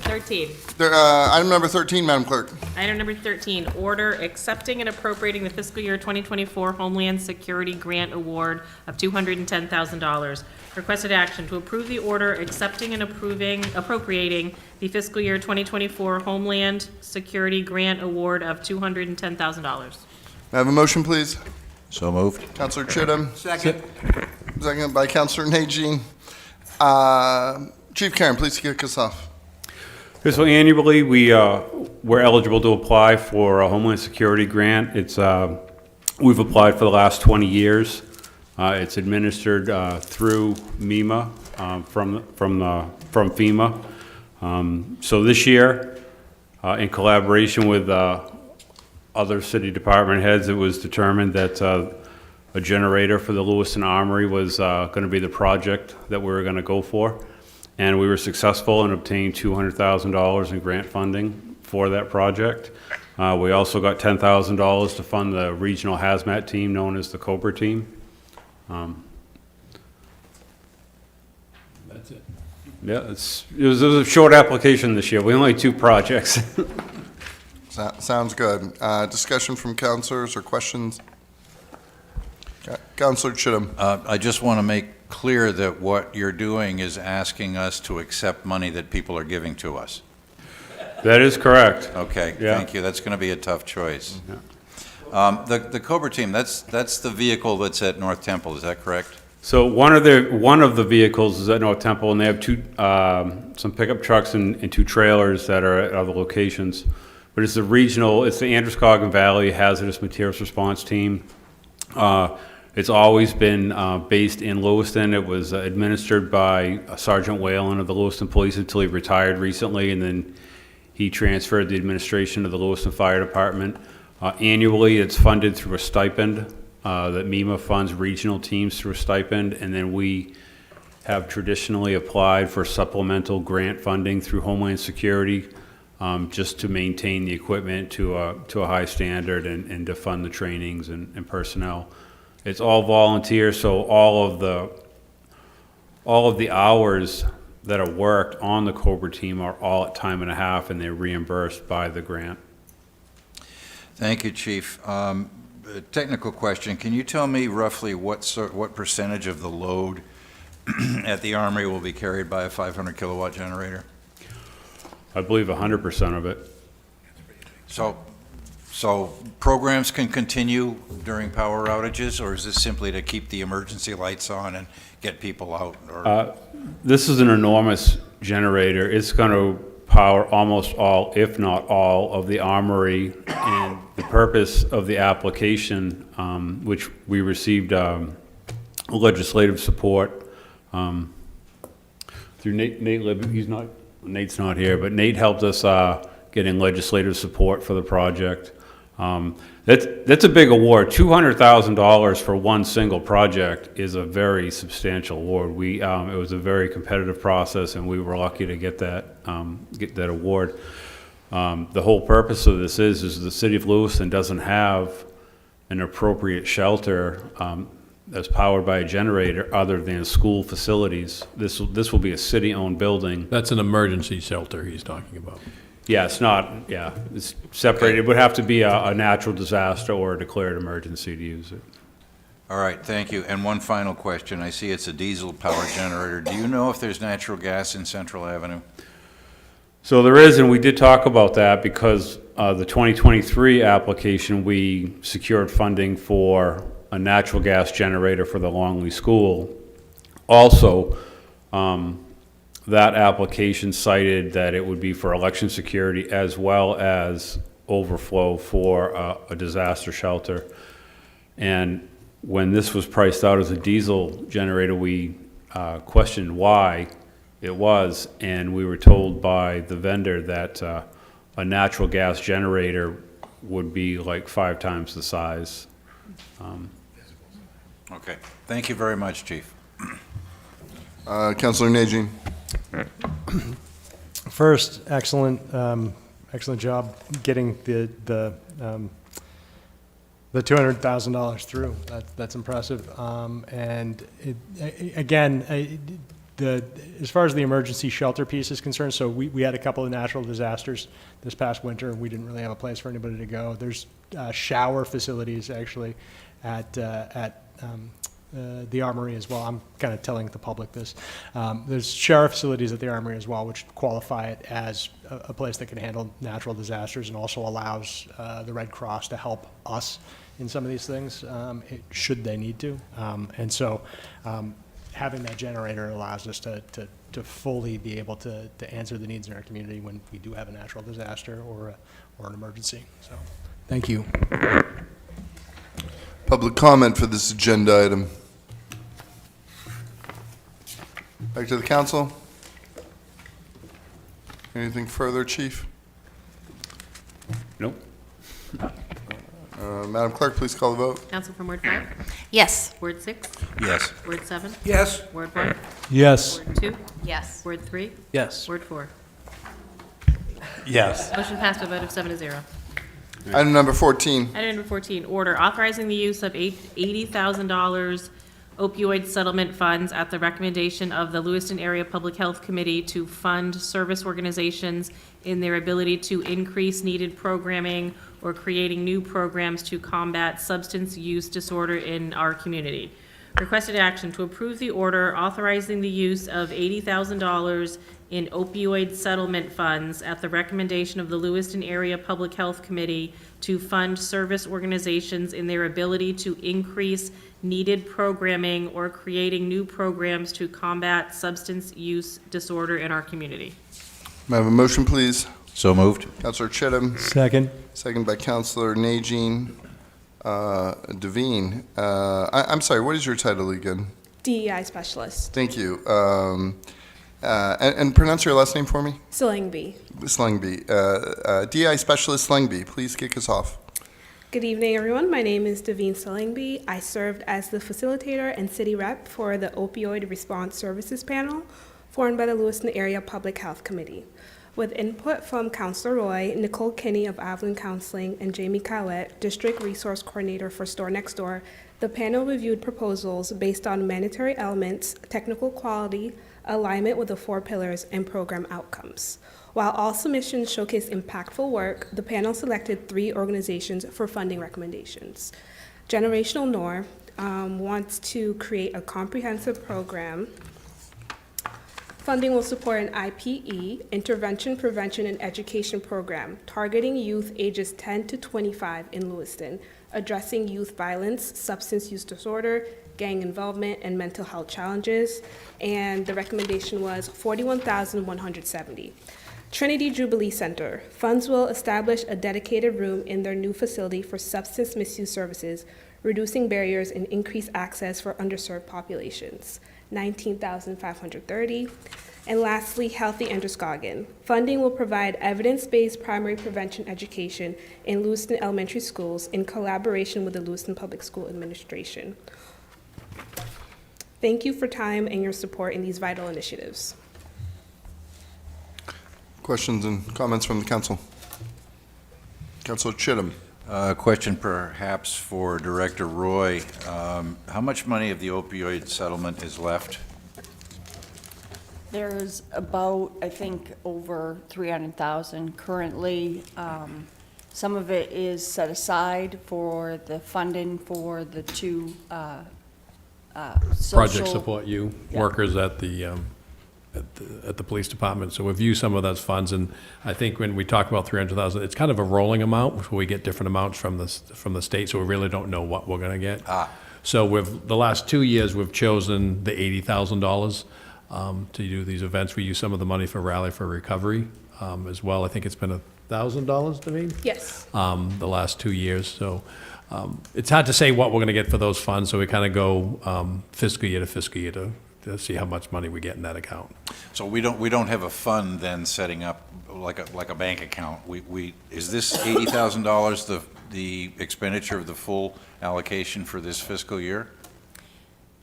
Speaker 9: 13.
Speaker 1: Item number 13, Madam Clerk.
Speaker 9: Item number 13, order accepting and appropriating the fiscal year 2024 Homeland Security Grant Award of $210,000. Requested action to approve the order accepting and appropriating the fiscal year 2024 Homeland Security Grant Award of $210,000.
Speaker 1: May I have a motion, please?
Speaker 10: So moved.
Speaker 1: Councilor Chittum,
Speaker 8: Second.
Speaker 1: second by Councilor Najin. Chief Karen, please kick us off.
Speaker 4: So annually, we're eligible to apply for a Homeland Security grant. We've applied for the last 20 years. It's administered through MEMA from FEMA. So this year, in collaboration with other city department heads, it was determined that a generator for the Lewiston Armory was going to be the project that we were going to go for. And we were successful in obtaining $200,000 in grant funding for that project. We also got $10,000 to fund the regional hazmat team known as the COBRA team.
Speaker 15: That's it.
Speaker 4: Yeah, it was a short application this year. We only had 2 projects.
Speaker 1: Sounds good. Discussion from councilors or questions? Councilor Chittum.
Speaker 10: I just want to make clear that what you're doing is asking us to accept money that people are giving to us.
Speaker 4: That is correct.
Speaker 10: Okay,
Speaker 4: Yeah.
Speaker 10: thank you. That's going to be a tough choice. The Cobra team, that's the vehicle that's at North Temple, is that correct?
Speaker 4: So one of the vehicles is at North Temple, and they have some pickup trucks and 2 trailers that are at other locations. But it's the Androscoggin Valley Hazardous Materials Response Team. It's always been based in Lewiston. It was administered by Sergeant Whalen of the Lewiston Police until he retired recently, and then he transferred the administration to the Lewiston Fire Department. Annually, it's funded through a stipend that MEMA funds regional teams through a stipend, and then we have traditionally applied for supplemental grant funding through Homeland Security just to maintain the equipment to a high standard and to fund the trainings and personnel. It's all volunteer, so all of the hours that are worked on the COBRA team are all at time and a half, and they're reimbursed by the grant.
Speaker 10: Thank you, Chief. A technical question. Can you tell me roughly what percentage of the load at the Armory will be carried by a 500 kilowatt generator?
Speaker 4: I believe 100% of it.
Speaker 10: So programs can continue during power outages, or is this simply to keep the emergency lights on and get people out? Or
Speaker 4: This is an enormous generator. It's going to power almost all, if not all, of the Armory, and the purpose of the application, which we received legislative support through Nate Libby. Nate's not here, but Nate helped us getting legislative support for the project. That's a big award. $200,000 for one single project is a very substantial award. It was a very competitive process, and we were lucky to get that award. The whole purpose of this is the city of Lewiston doesn't have an appropriate shelter that's powered by a generator other than school facilities. This will be a city-owned building.
Speaker 15: That's an emergency shelter he's talking about.
Speaker 4: Yeah, it's separated. It would have to be a natural disaster or a declared emergency to use it.
Speaker 10: all right, thank you. And one final question. I see it's a diesel power generator. Do you know if there's natural gas in Central Avenue?
Speaker 4: So there is, and we did talk about that because the 2023 application, we secured funding for a natural gas generator for the Longley School. Also, that application cited that it would be for election security as well as overflow for a disaster shelter. And when this was priced out as a diesel generator, we questioned why it was, and we were told by the vendor that a natural gas generator would be like 5 times the size.
Speaker 10: Okay, thank you very much, Chief.
Speaker 1: Councilor Najin.
Speaker 6: First, excellent job getting the the $200,000 through. That's impressive. As far as the emergency shelter piece is concerned, so we had a couple of natural disasters this past winter, and we didn't really have a place for anybody to go. There's shower facilities actually at the Armory as well. I'm kind of telling the public this. There's shower facilities at the Armory as well, which qualify it as a place that can handle natural disasters and also allows the Red Cross to help us in some of these things, should they need to. And so having that generator allows us to fully be able to answer the needs in our community when we do have a natural disaster or an emergency. So, thank you.
Speaker 1: Public comment for this agenda item. Back to the council. Anything further, Chief?
Speaker 11: Nope.
Speaker 1: Madam Clerk, please call the vote.
Speaker 9: Counsel from Ward 5?
Speaker 7: Yes.
Speaker 9: Ward 6?
Speaker 10: Yes.
Speaker 9: Ward 7?
Speaker 8: Yes.
Speaker 9: Ward 1?
Speaker 6: Yes.
Speaker 9: Ward 2?
Speaker 7: Yes.
Speaker 9: Ward 3?
Speaker 14: Yes.
Speaker 9: Ward 4?
Speaker 14: Yes.
Speaker 9: Motion passed by a vote of 7-0.
Speaker 1: Item number 14.
Speaker 9: Item number 14, order authorizing the use of $80,000 opioid settlement funds at the recommendation of the Lewiston Area Public Health Committee to fund service organizations in their ability to increase needed programming or creating new programs to combat substance use disorder in our community. Requested action to approve the order authorizing the use of $80,000 in opioid settlement funds at the recommendation of the Lewiston Area Public Health Committee to fund service organizations in their ability to increase needed programming or creating new programs to combat substance use disorder in our community.
Speaker 1: May I have a motion, please?
Speaker 10: So moved.
Speaker 1: Councilor Chittum,
Speaker 6: Second.
Speaker 1: second by Councilor Najin. Devine, I'm sorry, what is your title again?
Speaker 19: DEI specialist.
Speaker 1: Thank you. And pronounce your last name for me?
Speaker 19: Slingby.
Speaker 1: Slangby. DI Specialist Slangby, please kick us off.
Speaker 19: Good evening, everyone. My name is Devine Slingby. I served as the facilitator and city rep for the Opioid Response Services Panel formed by the Lewiston Area Public Health Committee. With input from Councilor Roy, Nicole Kinney of Avalon Counseling, and Jamie Cowett, District Resource Coordinator for Store Next Door, the panel reviewed proposals based on mandatory elements, technical quality, alignment with the 4 pillars, and program outcomes. While all submissions showcase impactful work, the panel selected 3 organizations for funding recommendations. Generational North wants to create a comprehensive program. Funding will support an IPE, Intervention, Prevention, and Education program, targeting youth ages 10 to 25 in Lewiston, addressing youth violence, substance use disorder, gang involvement, and mental health challenges. And the recommendation was $41,170. Trinity Jubilee Center. Funds will establish a dedicated room in their new facility for substance misuse services, reducing barriers and increase access for underserved populations. $19,530. And lastly, Healthy Androscoggin. Funding will provide evidence-based primary prevention education in Lewiston elementary schools in collaboration with the Lewiston Public School Administration. Thank you for time and your support in these vital initiatives.
Speaker 1: Questions and comments from the council? Councilor Chittum.
Speaker 10: Question perhaps for Director Roy. How much money of the opioid settlement is left?
Speaker 4: There's about, I think, over 300,000 currently. Some of it is set aside for the funding for the 2 social.
Speaker 15: Project Support You,
Speaker 4: Yeah.
Speaker 15: workers at the police department. So we've used some of those funds, and I think when we talk about 300,000, it's kind of a rolling amount, where we get different amounts from the state, so we really don't know what we're gonna get. So the last 2 years, we've chosen the $80,000 to do these events. We use some of the money for Rally for Recovery as well. I think it's been $1,000, Devine?
Speaker 19: Yes.
Speaker 15: The last 2 years, so it's hard to say what we're gonna get for those funds, so we kind of go fiscal year to see how much money we get in that account.
Speaker 10: So we don't have a fund then setting up like a bank account. Is this $80,000 the expenditure of the full allocation for this fiscal year?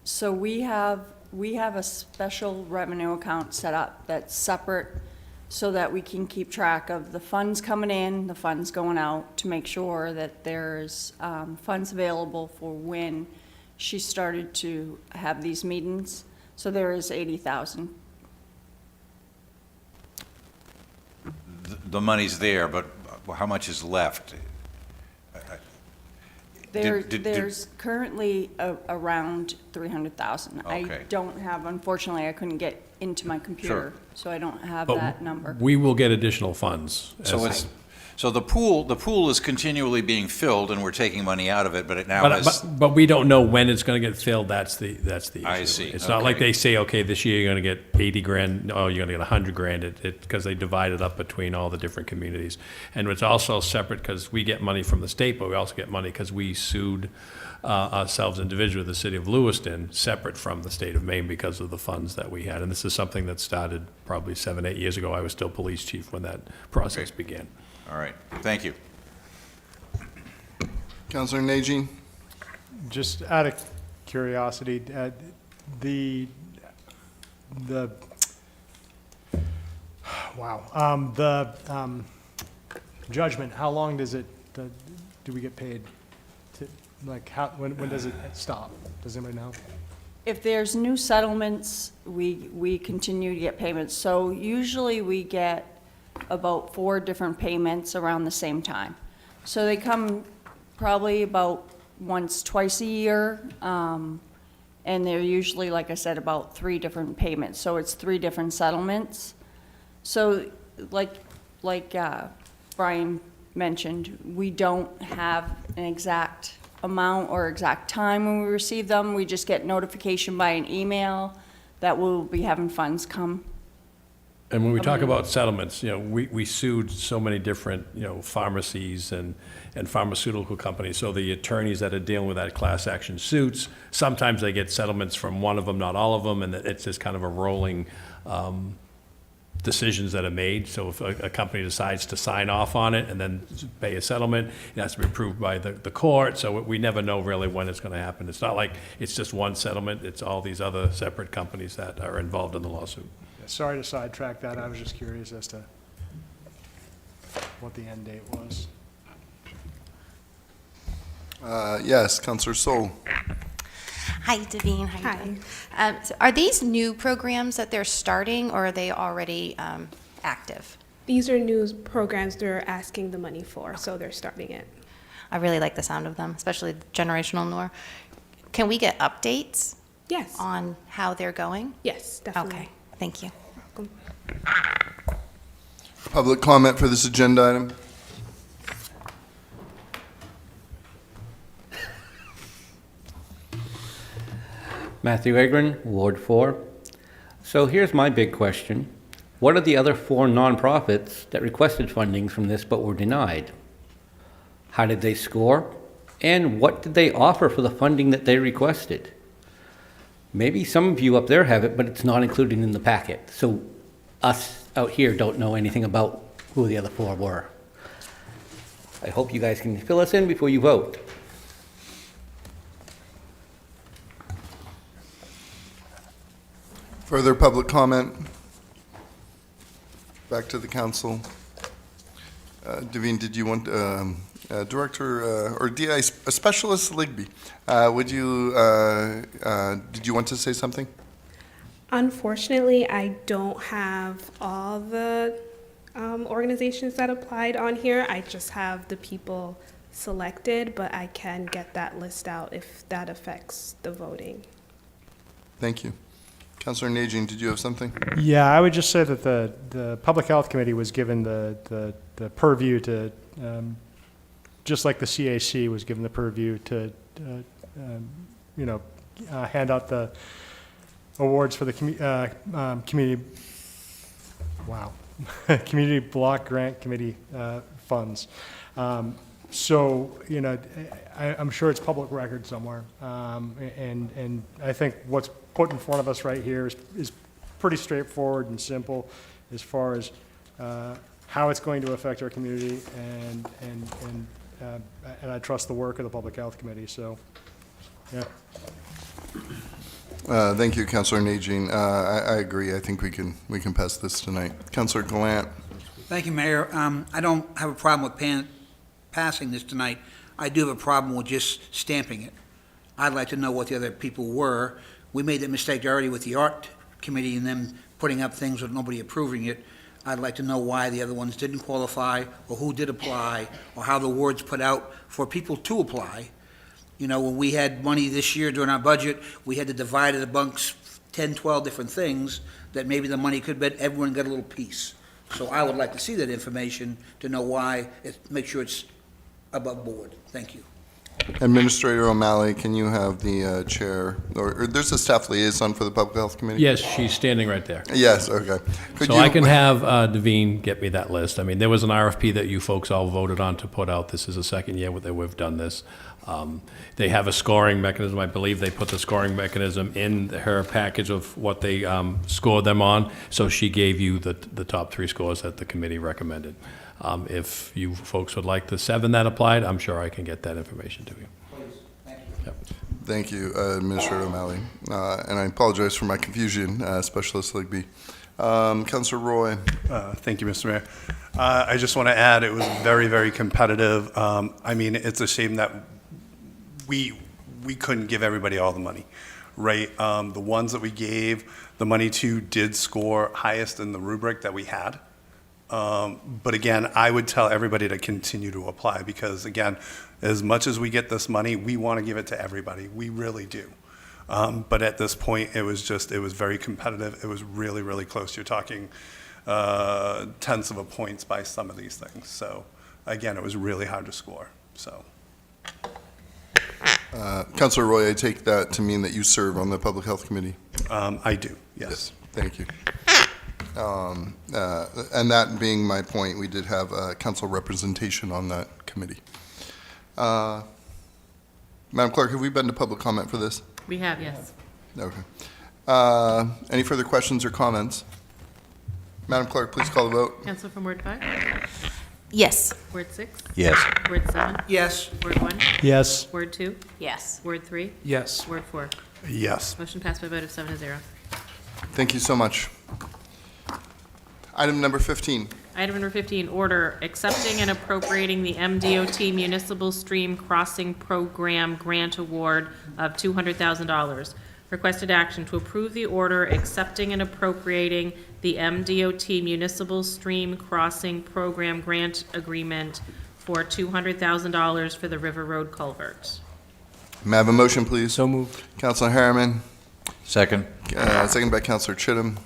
Speaker 4: So we have a special revenue account set up that's separate
Speaker 3: so that we can keep track of the funds coming in, the funds going out, to make sure that there's funds available for when she started to have these meetings. So there is 80,000.
Speaker 10: The money's there, but how much is left?
Speaker 3: There's currently around 300,000. I
Speaker 10: Okay.
Speaker 3: don't have, unfortunately, I couldn't get into my computer, so I don't have that number.
Speaker 15: We will get additional funds.
Speaker 10: So the pool is continually being filled, and we're taking money out of it, but it now has...
Speaker 15: But we don't know when it's going to get filled. That's the issue.
Speaker 10: I see.
Speaker 15: It's not like
Speaker 10: Okay.
Speaker 15: they say, okay, this year you're going to get 80 grand, no, you're going to get 100 grand, because they divide it up between all the different communities. And it's also separate because we get money from the state, but we also get money because we sued ourselves individually, the city of Lewiston, separate from the state of Maine because of the funds that we had. And this is something that started probably 7, 8 years ago. I was still police chief when that process began.
Speaker 10: All right, thank you.
Speaker 1: Councilor Najin?
Speaker 6: Just out of curiosity, the judgment, how long does it, do we get paid? Like, when does it stop? Does anybody know?
Speaker 3: If there's new settlements, we continue to get payments. So usually we get about 4 different payments around the same time. So they come probably about once, twice a year, and they're usually, like I said, about 3 different payments. So it's 3 different settlements. So like Brian mentioned, we don't have an exact amount or exact time when we receive them. We just get notification by an email that we'll be having funds come.
Speaker 15: And when we talk about settlements, we sued so many different, pharmacies and pharmaceutical companies. So the attorneys that are dealing with that class action suits, sometimes they get settlements from one of them, not all of them, and it's just kind of a rolling decisions that are made. So if a company decides to sign off on it and then pay a settlement, it has to be approved by the court. So we never know really when it's going to happen. It's not like it's just one settlement. It's all these other separate companies that are involved in the lawsuit.
Speaker 6: Sorry to sidetrack that. I was just curious as to what the end date was.
Speaker 1: Yes, Councilor Sol.
Speaker 7: Hi, Davine. How you doing? So are these new programs that they're starting, or are they already active?
Speaker 4: These are new programs they're asking the money for, so they're starting it.
Speaker 7: I really like the sound of them, especially the generational Nor. Can we get updates?
Speaker 4: Yes.
Speaker 7: On how they're going?
Speaker 4: Yes, definitely.
Speaker 7: Okay, thank you.
Speaker 4: Welcome.
Speaker 1: Public comment for this agenda item?
Speaker 11: Matthew Agron, Ward 4. So here's my big question. What are the other 4 nonprofits that requested funding from this but were denied? How did they score? And what did they offer for the funding that they requested? Maybe some of you up there have it, but it's not included in the packet. So us out here don't know anything about who the other 4 were. I hope you guys can fill us in before you vote.
Speaker 1: Further public comment? Back to the council. Davine, did you want, Director, or DI, Specialist Ligby, did you want to say something?
Speaker 4: Unfortunately, I don't have all the organizations that applied on here. I just have the people selected, but I can get that list out if that affects the voting.
Speaker 1: Thank you. Councilor Najin, did you have something?
Speaker 6: Yeah, I would just say that the Public Health Committee was given the purview to, just like the CAC was given the purview to, hand out the awards for the community, Community Block Grant Committee funds. So, I'm sure it's public record somewhere. And I think what's put in front of us right here is pretty straightforward and simple as far as how it's going to affect our community, and I trust the work of the Public Health Committee. So, yeah.
Speaker 1: Thank you, Councilor Najin. I agree. I think we can pass this tonight. Councilor Gallant.
Speaker 8: Thank you, Mayor. I don't have a problem with passing this tonight. I do have a problem with just stamping it. I'd like to know what the other people were. We made that mistake already with the art committee and them putting up things with nobody approving it. I'd like to know why the other ones didn't qualify, or who did apply, or how the word's put out for people to apply. You know, when we had money this year during our budget, we had to divide it amongst 10, 12 different things that maybe the money could bet everyone got a little piece. So I would like to see that information to know why, make sure it's above board. Thank you.
Speaker 1: Administrator O'Malley, can you have the chair, or there's a staff liaison for the Public Health Committee?
Speaker 15: Yes, she's standing right there.
Speaker 1: Yes, okay.
Speaker 15: So I can have Devine get me that list. I mean, there was an RFP that you folks all voted on to put out. This is the second year that we've done this. They have a scoring mechanism. I believe they put the scoring mechanism in her package of what they scored them on. So she gave you the top 3 scores that the committee recommended. If you folks would like the 7 that applied, I'm sure I can get that information to you.
Speaker 8: Please, thank you.
Speaker 15: Yep.
Speaker 1: Thank you, Administrator O'Malley. And I apologize for my confusion, Specialist Ligby. Councilor Roy.
Speaker 18: Thank you, Mr. Mayor. I just want to add, it was very, very competitive. I mean, it's a shame that we couldn't give everybody all the money, right? The ones that we gave the money to did score highest in the rubric that we had. But again, I would tell everybody to continue to apply because, again, as much as we get this money, we want to give it to everybody. We really do. But at this point, it was very competitive. It was really, really close. You're talking tenths of a points by some of these things. So again, it was really hard to score. So.
Speaker 1: Councilor Roy, I take that to mean that you serve on the Public Health Committee?
Speaker 18: I do, yes.
Speaker 1: Thank you. And that being my point, we did have council representation on that committee. Madam Clerk, have we been to public comment for this?
Speaker 9: We have, yes.
Speaker 1: Okay. Any further questions or comments? Madam Clerk, please call the vote.
Speaker 9: Council from Ward 5?
Speaker 7: Yes.
Speaker 9: Ward 6?
Speaker 10: Yes.
Speaker 9: Ward 7?
Speaker 8: Yes.
Speaker 9: Ward 1?
Speaker 14: Yes.
Speaker 9: Ward 2?
Speaker 7: Yes.
Speaker 9: Ward 3?
Speaker 17: Yes.
Speaker 9: Ward 4?
Speaker 18: Yes.
Speaker 9: Motion passed by a vote of 7-0.
Speaker 1: Thank you so much. Item number 15.
Speaker 9: Item number 15, order accepting and appropriating the MDOT Municipal Stream Crossing Program Grant Award of $200,000. Requested action to approve the order accepting and appropriating the MDOT Municipal Stream Crossing Program Grant Agreement for $200,000 for the River Road culvert.
Speaker 1: May I have a motion, please?
Speaker 17: So moved.
Speaker 1: Councilor Harriman,
Speaker 10: Second.
Speaker 1: second by Councilor Chittum.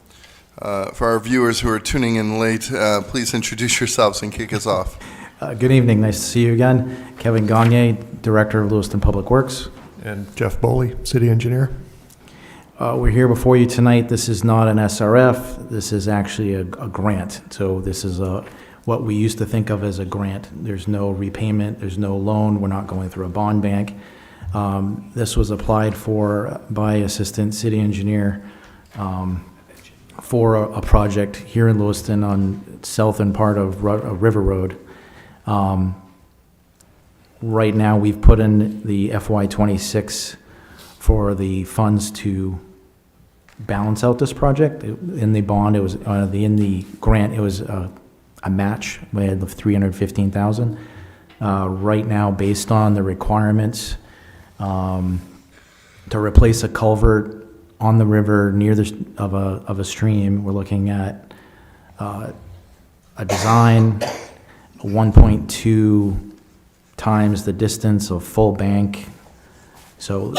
Speaker 1: For our viewers who are tuning in late, please introduce yourselves and kick us off.
Speaker 2: Good evening, nice to see you again. Kevin Gagne, Director of Lewiston Public Works.
Speaker 14: And Jeff Boley, City Engineer.
Speaker 2: We're here before you tonight. This is not an SRF. This is actually a grant. So this is what we used to think of as a grant. There's no repayment. There's no loan. We're not going through a bond bank. This was applied for by Assistant City Engineer for a project here in Lewiston on southern part of River Road. Right now, we've put in the FY26 for the funds to balance out this project. In the bond, it was in the grant, it was a match. We had the $315,000. Right now, based on the requirements to replace a culvert on the river near of a stream, we're looking at a design 1.2 times the distance of full bank. So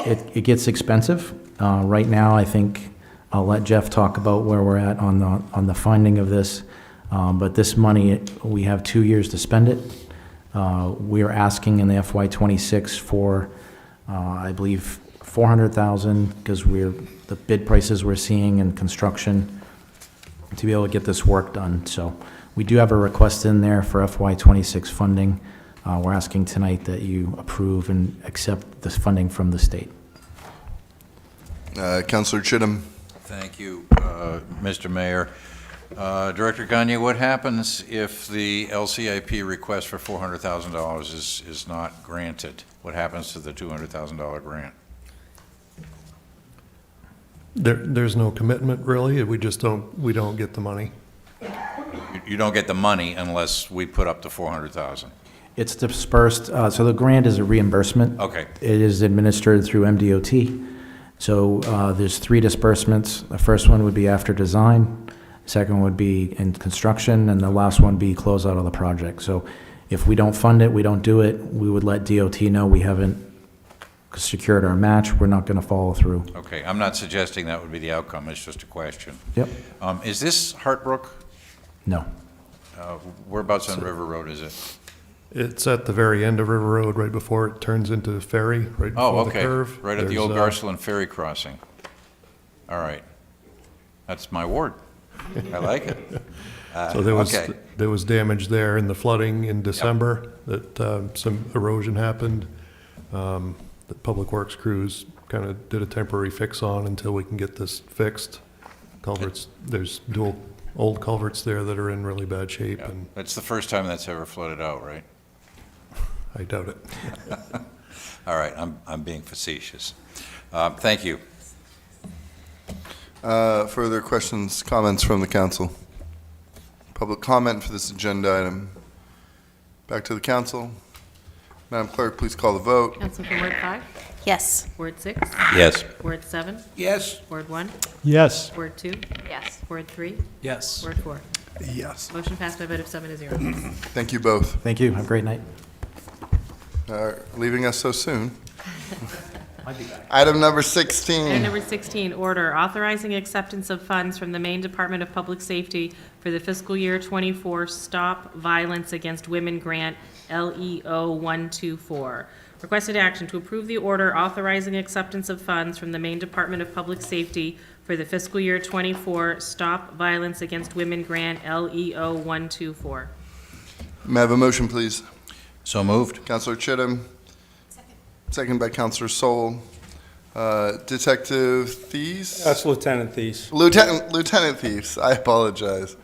Speaker 2: it gets expensive. Right now, I think I'll let Jeff talk about where we're at on the funding of this. But this money, we have 2 years to spend it. We are asking in the FY26 for, I believe, $400,000 because the bid prices we're seeing in construction to be able to get this work done. So we do have a request in there for FY26 funding. We're asking tonight that you approve and accept this funding from the state.
Speaker 1: Councilor Chittum.
Speaker 10: Thank you, Mr. Mayor. Director Gagne, what happens if the LCIP request for $400,000 is not granted? What happens to the $200,000 grant?
Speaker 3: There's no commitment, really. We don't get the money.
Speaker 10: You don't get the money unless we put up to 400,000.
Speaker 2: It's dispersed, so the grant is a reimbursement.
Speaker 10: Okay.
Speaker 2: It is administered through MDOT. So there's 3 disbursements. The first one would be after design, second would be in construction, and the last one be closeout of the project. So if we don't fund it, we don't do it, we would let DOT know we haven't secured our match, we're not going to follow through.
Speaker 10: Okay, I'm not suggesting that would be the outcome, it's just a question.
Speaker 2: Yep.
Speaker 10: Is this Hartbrook?
Speaker 2: No.
Speaker 10: Whereabouts on River Road is it?
Speaker 3: It's at the very end of River Road, right before it turns into the ferry, right
Speaker 10: Oh,
Speaker 3: before the
Speaker 10: okay,
Speaker 3: curve.
Speaker 10: right at the old
Speaker 3: There's,
Speaker 10: Garceland Ferry crossing. All right. That's my ward. I like it.
Speaker 3: So
Speaker 10: Okay.
Speaker 3: there was damage there in the flooding in December, that some erosion happened. The Public Works crews kind of did a temporary fix on until we can get this fixed. Culverts, there's dual old culverts there that are in really bad shape,
Speaker 10: Yeah.
Speaker 3: and
Speaker 10: That's the first time that's ever flooded out, right?
Speaker 3: I doubt it.
Speaker 10: All right, I'm being facetious. Thank you.
Speaker 1: Further questions, comments from the council? Public comment for this agenda item. Back to the council. Madam Clerk, please call the vote.
Speaker 9: Counsel for Ward 5?
Speaker 7: Yes.
Speaker 9: Ward 6?
Speaker 10: Yes.
Speaker 9: Ward 7?
Speaker 8: Yes.
Speaker 9: Ward 1?
Speaker 6: Yes.
Speaker 9: Ward 2?
Speaker 7: Yes.
Speaker 9: Ward 3?
Speaker 20: Yes.
Speaker 9: Word 4.
Speaker 18: Yes.
Speaker 9: Motion passed by a vote of 7 to 0.
Speaker 1: Thank you both.
Speaker 2: Thank you, have a great night.
Speaker 1: Leaving us so soon. Item number 16.
Speaker 9: Item number 16, order authorizing acceptance of funds from the Maine Department of Public Safety for the fiscal year 24 Stop Violence Against Women Grant, LEO 124. Requested action to approve the order authorizing acceptance of funds from the Maine Department of Public Safety for the fiscal year 24 Stop Violence Against Women Grant, LEO 124.
Speaker 1: May I have a motion, please?
Speaker 10: So moved.
Speaker 1: Councilor Chittum. Second by Councilor Sol. Detective Thies?
Speaker 2: That's Lieutenant Thies.
Speaker 1: Lieutenant Thies, I apologize.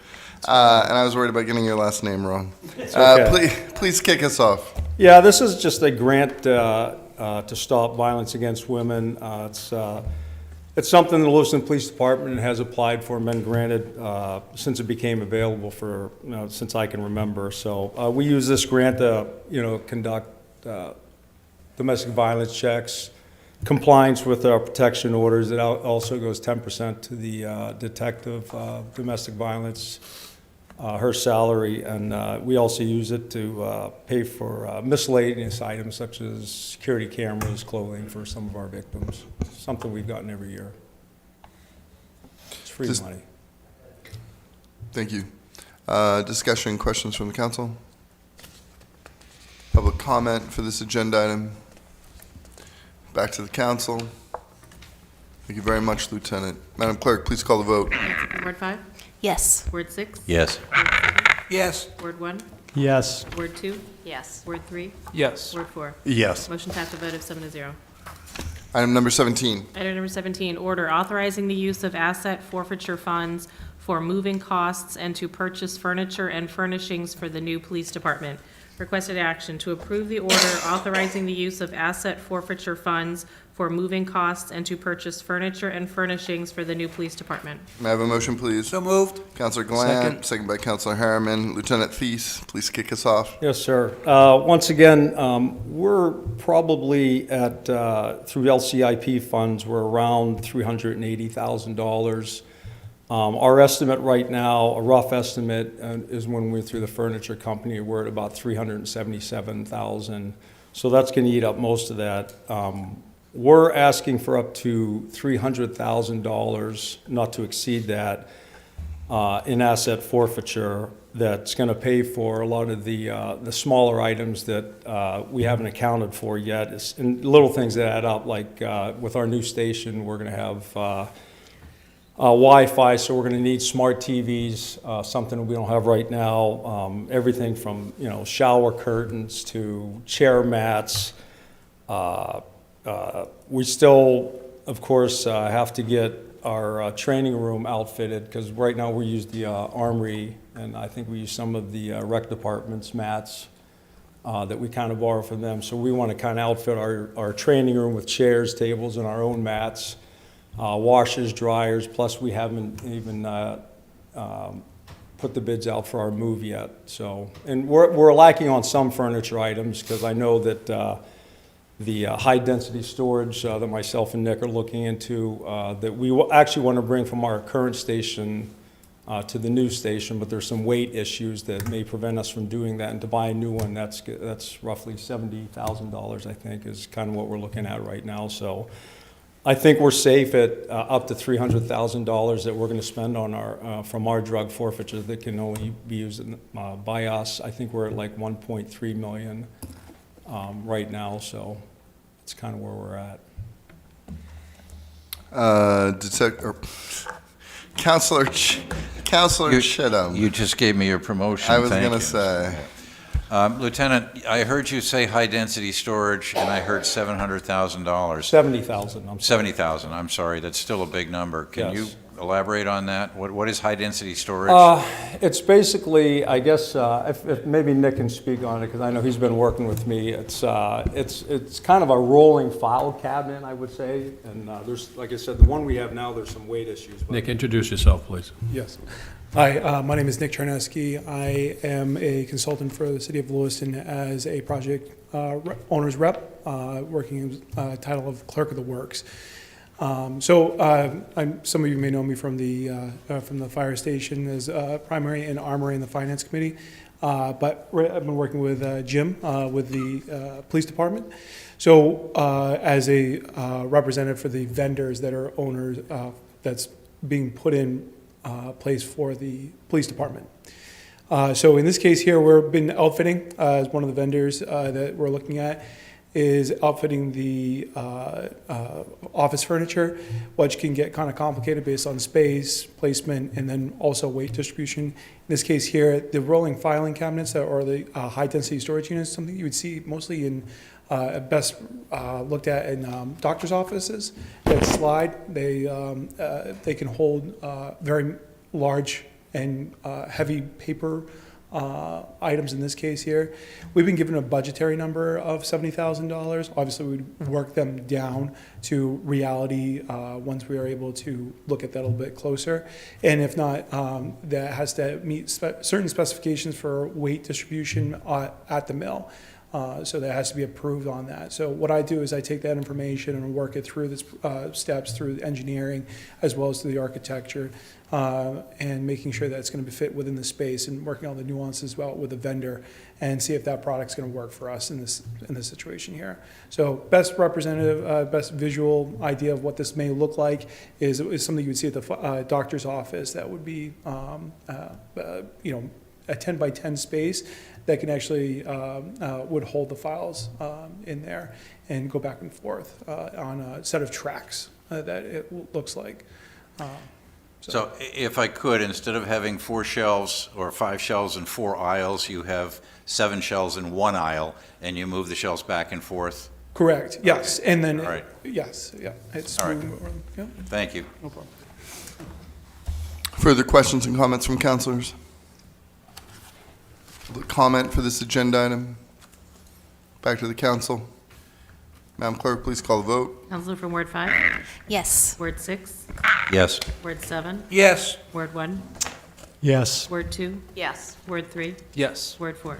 Speaker 1: And I was worried about getting your last name wrong.
Speaker 2: okay.
Speaker 1: Please kick us off.
Speaker 2: Yeah, this is just a grant to stop violence against women. It's something the Lewiston Police Department has applied for and been granted since it became available for, since I can remember. So we use this grant to, conduct domestic violence checks, compliance with our protection orders. It also goes 10% to the detective domestic violence, her salary, and we also use it to pay for miscellaneous items such as security cameras, clothing for some of our victims, something we've gotten every year. It's free money.
Speaker 1: Thank you. Discussion, questions from the council? Public comment for this agenda item? Back to the council. Thank you very much, Lieutenant. Madam Clerk, please call the vote.
Speaker 9: Counsel for Ward 5?
Speaker 7: Yes.
Speaker 9: Ward 6?
Speaker 10: Yes.
Speaker 9: Ward 7?
Speaker 8: Yes.
Speaker 9: Ward 1?
Speaker 6: Yes.
Speaker 9: Ward 2?
Speaker 7: Yes.
Speaker 9: Word 3?
Speaker 20: Yes.
Speaker 9: Word 4.
Speaker 18: Yes.
Speaker 9: Motion passed by a vote of 7 to 0.
Speaker 1: Item number 17.
Speaker 9: Item number 17, order authorizing the use of asset forfeiture funds for moving costs and to purchase furniture and furnishings for the new police department. Requested action to approve the order authorizing the use of asset forfeiture funds for moving costs and to purchase furniture and furnishings for the new police department.
Speaker 1: May I have a motion, please?
Speaker 8: So moved.
Speaker 1: Councilor Glant, second by Councilor Harriman. Lieutenant Thies, please kick us off.
Speaker 2: Yes, sir. Once again, we're probably at, through LCIP funds, we're around $380,000. Our estimate right now, a rough estimate, is when we're through the furniture company, we're at about $377,000. So that's going to eat up most of that. We're asking for up to $300,000, not to exceed that, in asset forfeiture. That's going to pay for a lot of the smaller items that we haven't accounted for yet. And little things that add up, like with our new station, we're going to have Wi-Fi, so we're going to need smart TVs, something we don't have right now. Everything from shower curtains to chair mats. We still, of course, have to get our training room outfitted, because right now we use the armory, and I think we use some of the rec department's mats that we kind of borrow from them. So we want to kind of outfit our training room with chairs, tables, and our own mats.
Speaker 3: washers, dryers, plus we haven't even put the bids out for our move yet. So, and we're lacking on some furniture items, because I know that the high-density storage that myself and Nick are looking into, that we actually want to bring from our current station to the new station, but there's some weight issues that may prevent us from doing that. And to buy a new one, that's roughly $70,000, I think, is kind of what we're looking at right now. So I think we're safe at up to $300,000 that we're going to spend on our from our drug forfeiture that can only be used by us. I think we're at like 1.3 million right now, so it's kind of where we're at.
Speaker 1: Councilor Chittum.
Speaker 10: You just gave me your promotion.
Speaker 1: I was
Speaker 10: Thank
Speaker 1: going to
Speaker 10: you.
Speaker 1: say.
Speaker 10: Lieutenant, I heard you say high-density storage, and I heard $700,000.
Speaker 3: 70,000. I'm sorry.
Speaker 10: 70,000, I'm sorry, that's still a big number. Can you
Speaker 3: Yes.
Speaker 10: elaborate on that? What is high-density storage?
Speaker 3: It's basically, I guess, if maybe Nick can speak on it, because I know he's been working with me. It's kind of a rolling file cabinet, I would say. And there's, like I said, the one we have now, there's some weight issues. But
Speaker 15: Nick, introduce yourself, please.
Speaker 4: Yes. Hi, my name is Nick Charneski. I am a consultant for the City of Lewiston as a project owner's rep, working in title of Clerk of the Works. Some of you may know me from the fire station as primary and armory in the Finance Committee, but I've been working with Jim with the Police Department. So as a representative for the vendors that are owners, that's being put in place for the police department. So in this case here, we've been outfitting, as one of the vendors that we're looking at is outfitting the office furniture, which can get kind of complicated based on space, placement, and then also weight distribution. In this case here, the rolling filing cabinets or the high-density storage units, something you would see mostly in best looked at in doctor's offices that slide. They can hold very large and heavy paper items in this case here. We've been given a budgetary number of $70,000. Obviously, we'd work them down to reality once we are able to look at that a little bit closer. And if not, that has to meet certain specifications for weight distribution at the mill. So that has to be approved on that. So what I do is I take that information and work it through the steps through engineering as well as through the architecture and making sure that it's going to fit within the space and working on the nuances well with the vendor and see if that product's going to work for us in this situation here. So best representative, best visual idea of what this may look like is something you would see at the doctor's office. That would be a 10 by 10 space that can actually would hold the files in there and go back and forth on a set of tracks that it looks like.
Speaker 10: So if I could, instead of having 4 shelves or 5 shelves and 4 aisles, you have 7 shelves in 1 aisle, and you move the shelves back and forth?
Speaker 4: Correct, yes.
Speaker 10: Okay.
Speaker 4: And then,
Speaker 10: all right.
Speaker 4: yes, yeah. It's
Speaker 10: All right.
Speaker 4: yeah.
Speaker 10: Thank you.
Speaker 4: No problem.
Speaker 1: Further questions and comments from councilors? Comment for this agenda item? Back to the council. Madam Clerk, please call the vote.
Speaker 9: Counselor from Ward 5?
Speaker 7: Yes.
Speaker 9: Ward 6?
Speaker 10: Yes.
Speaker 9: Ward 7?
Speaker 8: Yes.
Speaker 9: Ward 1?
Speaker 6: Yes.
Speaker 9: Word 2?
Speaker 7: Yes.
Speaker 9: Word 3?
Speaker 20: Yes.
Speaker 9: Word 4?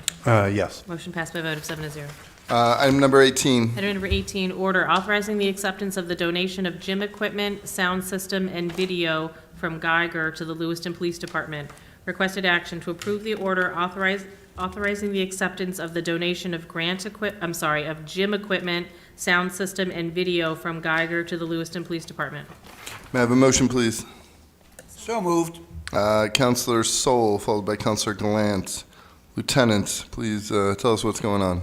Speaker 18: Yes.
Speaker 9: Motion passed by a vote of 7-0.
Speaker 1: Item number 18.
Speaker 9: Item number 18, order authorizing the acceptance of the donation of gym equipment, sound system, and video from Geiger to the Lewiston Police Department. Requested action to approve the order authorizing the acceptance of the donation of of gym equipment, sound system, and video from Geiger to the Lewiston Police Department.
Speaker 1: May I have a motion, please?
Speaker 8: So moved.
Speaker 1: Councilor Sol, followed by Councilor Gallant. Lieutenant, please tell us what's going on.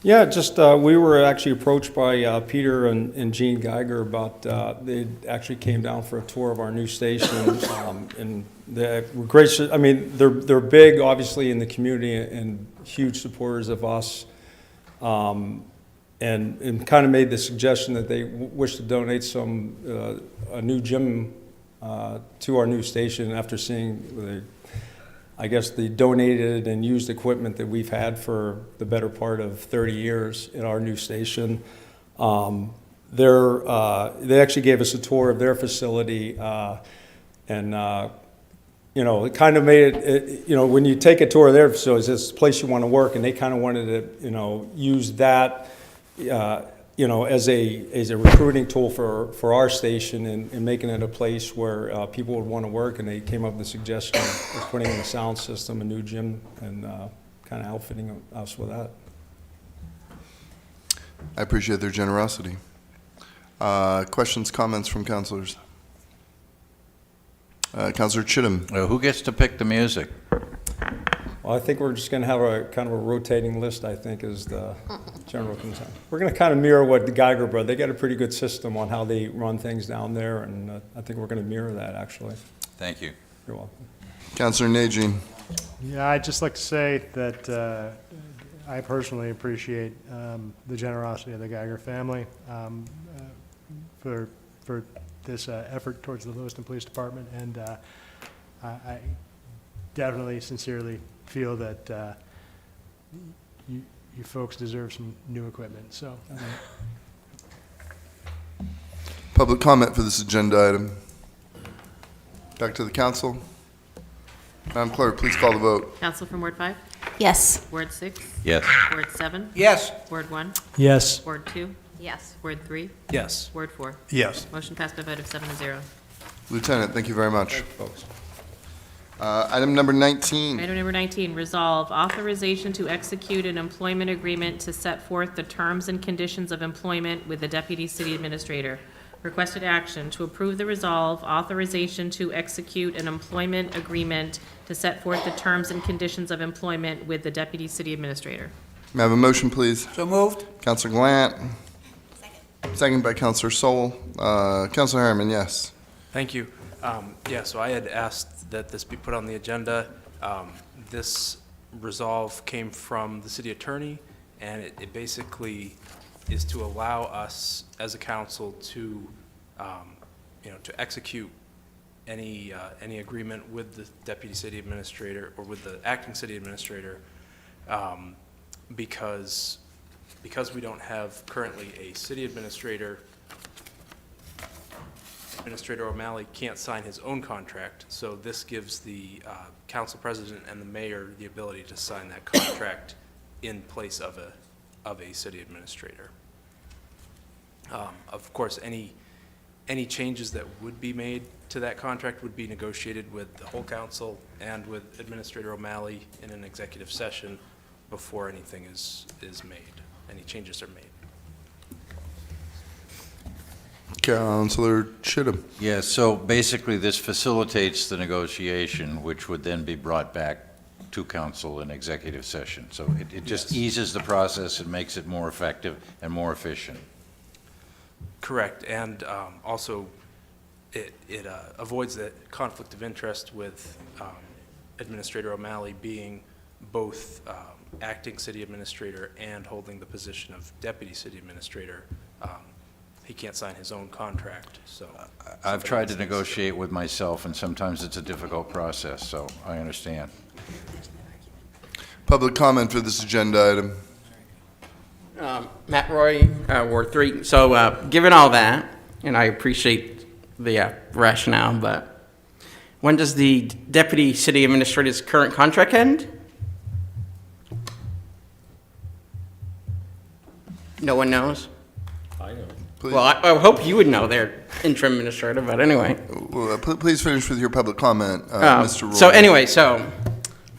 Speaker 3: Yeah, just we were actually approached by Peter and Gene Geiger about they actually came down for a tour of our new station, and they're great. I mean, they're big, obviously, in the community and huge supporters of us, and kind of made the suggestion that they wish to donate a new gym to our new station after seeing the donated and used equipment that we've had for the better part of 30 years in our new station. they actually gave us a tour of their facility, and it kind of made it, when you take a tour of their facilities, it's a place you want to work, and they kind of wanted to, use that, as a recruiting tool for our station and making it a place where people would want to work, and they came up with the suggestion of putting in a sound system, a new gym, and kind of outfitting us with that.
Speaker 1: I appreciate their generosity. Questions, comments from councilors? Councilor Chittum.
Speaker 10: Who gets to pick the music?
Speaker 3: Well, I think we're just going to have a kind of a rotating list, I think, is the general consent. We're going to kind of mirror what the Geiger Brothers, they got a pretty good system on how they run things down there, and I think we're going to mirror that, actually.
Speaker 10: Thank you.
Speaker 3: You're welcome.
Speaker 1: Councilor Najin.
Speaker 6: Yeah, I'd just like to say that I personally appreciate the generosity of the Geiger family for this effort towards the Lewiston Police Department, and I definitely, sincerely feel that you folks deserve some new equipment. So,
Speaker 1: Public comment for this agenda item. Back to the council. Madam Clerk, please call the vote.
Speaker 9: Counsel from Ward 5?
Speaker 7: Yes.
Speaker 9: Ward 6?
Speaker 10: Yes.
Speaker 9: Ward 7?
Speaker 8: Yes.
Speaker 9: Ward 1?
Speaker 6: yes.
Speaker 9: Ward 2?
Speaker 7: Yes.
Speaker 9: Ward 3?
Speaker 5: Yes.
Speaker 9: Ward 4?
Speaker 18: Yes.
Speaker 9: Motion passed by a vote of 7-0.
Speaker 1: Lieutenant, thank you very much.
Speaker 3: Folks.
Speaker 1: Item number 19.
Speaker 9: Item number 19, resolve authorization to execute an employment agreement to set forth the terms and conditions of employment with the Deputy City Administrator. Requested action to approve the resolve authorization to execute an employment agreement to set forth the terms and conditions of employment with the Deputy City Administrator.
Speaker 1: May I have a motion, please?
Speaker 8: So moved?
Speaker 1: Councilor Glant. Second by Councilor Sol. Councilor Harriman, yes.
Speaker 5: Thank you. Yeah, so I had asked that this be put on the agenda. This resolve came from the city attorney, and it basically is to allow us as a council to, to execute any agreement with the deputy city administrator or with the acting city administrator, because we don't have currently a city administrator. Administrator O'Malley can't sign his own contract, so this gives the council president and the mayor the ability to sign that contract in place of a city administrator. Of course, any changes that would be made to that contract would be negotiated with the whole council and with Administrator O'Malley in an executive session before anything is made, any changes are made.
Speaker 1: Councilor Chittum.
Speaker 10: Yes, so basically this facilitates the negotiation, which would then be brought back to council in executive session. So it just eases the process and makes it more effective and more efficient.
Speaker 5: Correct, and also it avoids that conflict of interest with Administrator O'Malley being both acting city administrator and holding the position of deputy city administrator. He can't sign his own contract, so.
Speaker 10: I've tried to negotiate with myself, and sometimes it's a difficult process, so I understand.
Speaker 1: Public comment for this agenda item.
Speaker 20: Matt Roy, Ward 3. So given all that, and I appreciate the rationale, but when does the deputy city administrator's current contract end? No one knows?
Speaker 1: Please,
Speaker 20: Well, I hope you would know, there, interim administrator, but anyway.
Speaker 1: please finish with your public comment, Mr. Roy.
Speaker 20: So anyway,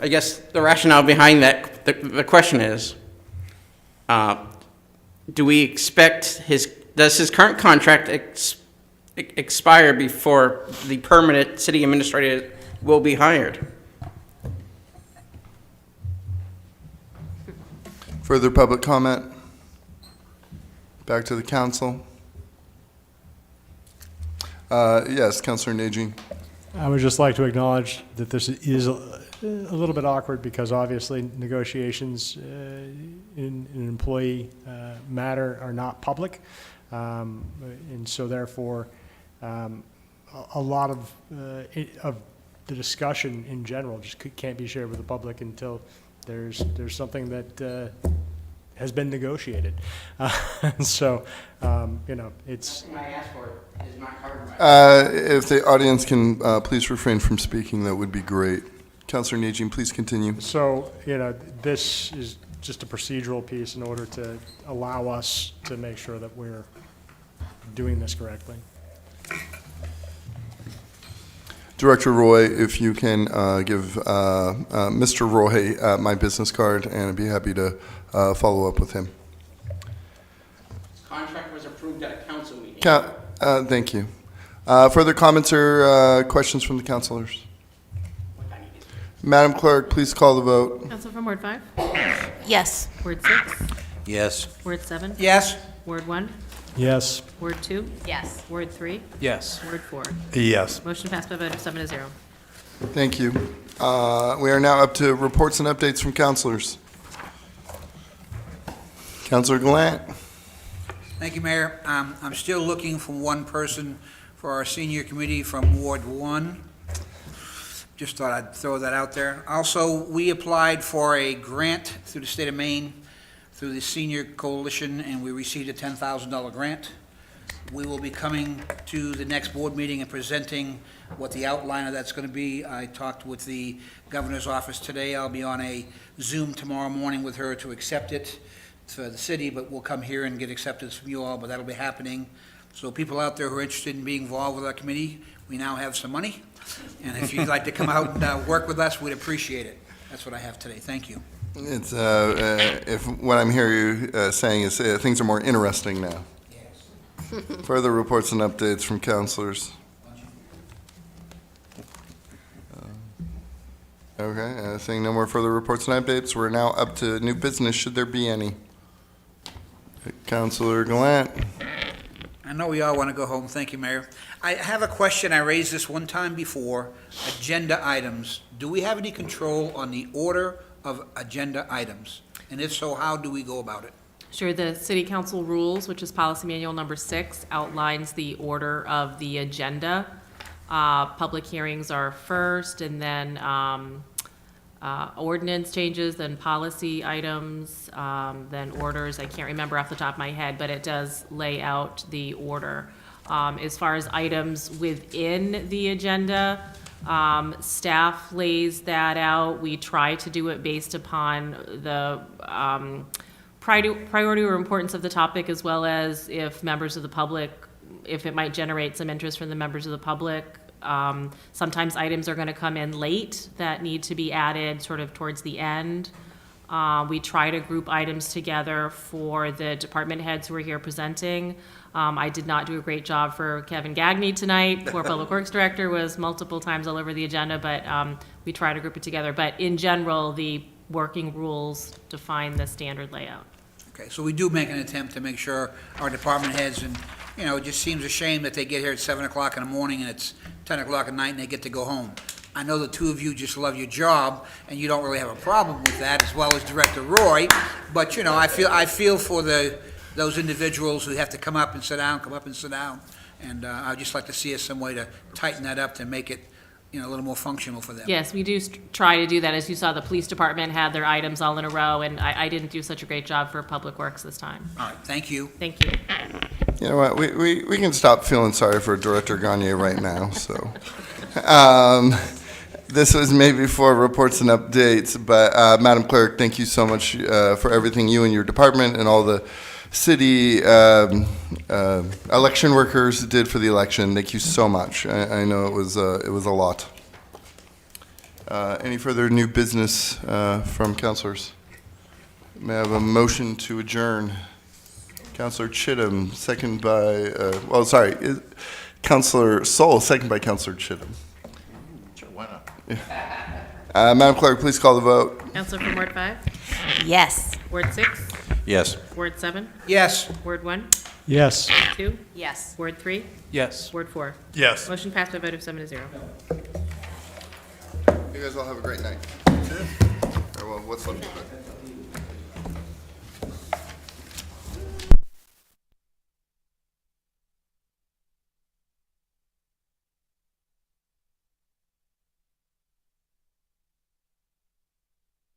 Speaker 20: I guess the rationale behind that, the question is, do we expect does his current contract expire before the permanent city administrator will be hired?
Speaker 1: Further public comment? Back to the council. Yes, Councilor Najin.
Speaker 6: I would just like to acknowledge that this is a little bit awkward because obviously negotiations in an employee matter are not public. And so therefore, a lot of the discussion in general just can't be shared with the public until there's something that has been negotiated. So, it's,
Speaker 20: What I asked for is not covered by.
Speaker 1: If the audience can please refrain from speaking, that would be great. Councillor Najim, please continue.
Speaker 6: so, this is just a procedural piece in order to allow us to make sure that we're doing this correctly.
Speaker 1: Director Roy, if you can give Mr. Roy my business card, and I'd be happy to follow up with him.
Speaker 20: Contract was approved at a council meeting.
Speaker 1: Thank you. Further comments or questions from the councilors? Madam Clerk, please call the vote.
Speaker 9: Council from Ward 5?
Speaker 7: Yes.
Speaker 9: Ward 6?
Speaker 10: Yes.
Speaker 9: Ward 7?
Speaker 8: Yes?
Speaker 9: Ward 1?
Speaker 6: Yes.
Speaker 9: Ward 2?
Speaker 7: Yes.
Speaker 9: Ward 3?
Speaker 5: Yes.
Speaker 9: Ward 4?
Speaker 18: Yes.
Speaker 9: Motion passed by a vote of 7-0.
Speaker 1: Thank you. We are now up to reports and updates from councilors. Councilor Gallant.
Speaker 8: Thank you, Mayor. I'm still looking for one person for our senior committee from Ward 1. Just thought I'd throw that out there. Also, we applied for a grant through the state of Maine, through the Senior Coalition, and we received a $10,000 grant. We will be coming to the next board meeting and presenting what the outline of that's going to be. I talked with the governor's office today. I'll be on a Zoom tomorrow morning with her to accept it for the city, but we'll come here and get acceptance from you all, but that'll be happening. So people out there who are interested in being involved with our committee, we now have some money. And if you'd like to come out and work with us, we'd appreciate it. That's what I have today. Thank you.
Speaker 1: It's if what I'm hearing you saying is things are more interesting now.
Speaker 8: Yes.
Speaker 1: Further reports and updates from councilors. Okay, seeing no more further reports and updates, we're now up to new business, should there be any. Councilor Gallant.
Speaker 8: I know we all want to go home. Thank you, Mayor. I have a question. I raised this one time before. Agenda items. Do we have any control on the order of agenda items? And if so, how do we go about it?
Speaker 9: Sure, the City Council rules, which is policy manual number 6, outlines the order of the agenda. Public hearings are first, and then ordinance changes, then policy items, then orders. I can't remember off the top of my head, but it does lay out the order. As far as items within the agenda, staff lays that out. We try to do it based upon the priority or importance of the topic, as well as if members of the public, if it might generate some interest from the members of the public. Sometimes items are going to come in late that need to be added sort of towards the end. We try to group items together for the department heads who are here presenting. I did not do a great job for Kevin Gagney tonight. Poor Public Works Director was multiple times all over the agenda, but we try to group it together. But in general, the working rules define the standard layout.
Speaker 8: Okay, so we do make an attempt to make sure our department heads, and, it just seems a shame that they get here at 7 o'clock in the morning and it's 10 o'clock at night and they get to go home. I know the two of you just love your job, and you don't really have a problem with that, as well as Director Roy, but, I feel for those individuals who have to come up and sit down, and I'd just like to see us some way to tighten that up to make it, a little more functional for them.
Speaker 9: Yes, we do try to do that. As you saw, the police department had their items all in a row, and I didn't do such a great job for Public Works this time.
Speaker 8: All right, thank you.
Speaker 9: Thank you.
Speaker 1: You know what, we can stop feeling sorry for Director Gagne right now, so. This was maybe for reports and updates, but Madam Clerk, thank you so much for everything you and your department and all the city election workers did for the election. Thank you so much. I know it was a lot. Any further new business from councilors? May I have a motion to adjourn? Councilor Chittum, second by, Councilor Sol, second by Councilor Chittum.
Speaker 10: Sure, why not?
Speaker 1: Madam Clerk, please call the vote.
Speaker 9: Councilor from Ward 5?
Speaker 7: Yes.
Speaker 9: Ward 6?
Speaker 10: Yes.
Speaker 9: Ward 7?
Speaker 8: Yes.
Speaker 9: Ward 1?
Speaker 6: Yes.
Speaker 9: Ward 2?
Speaker 7: Yes.
Speaker 9: Ward 3?
Speaker 5: Yes.
Speaker 9: Ward 4?
Speaker 18: Yes.
Speaker 9: Motion passed by a vote of 7-0.
Speaker 1: You guys all have a great night. Or well, what's left of it.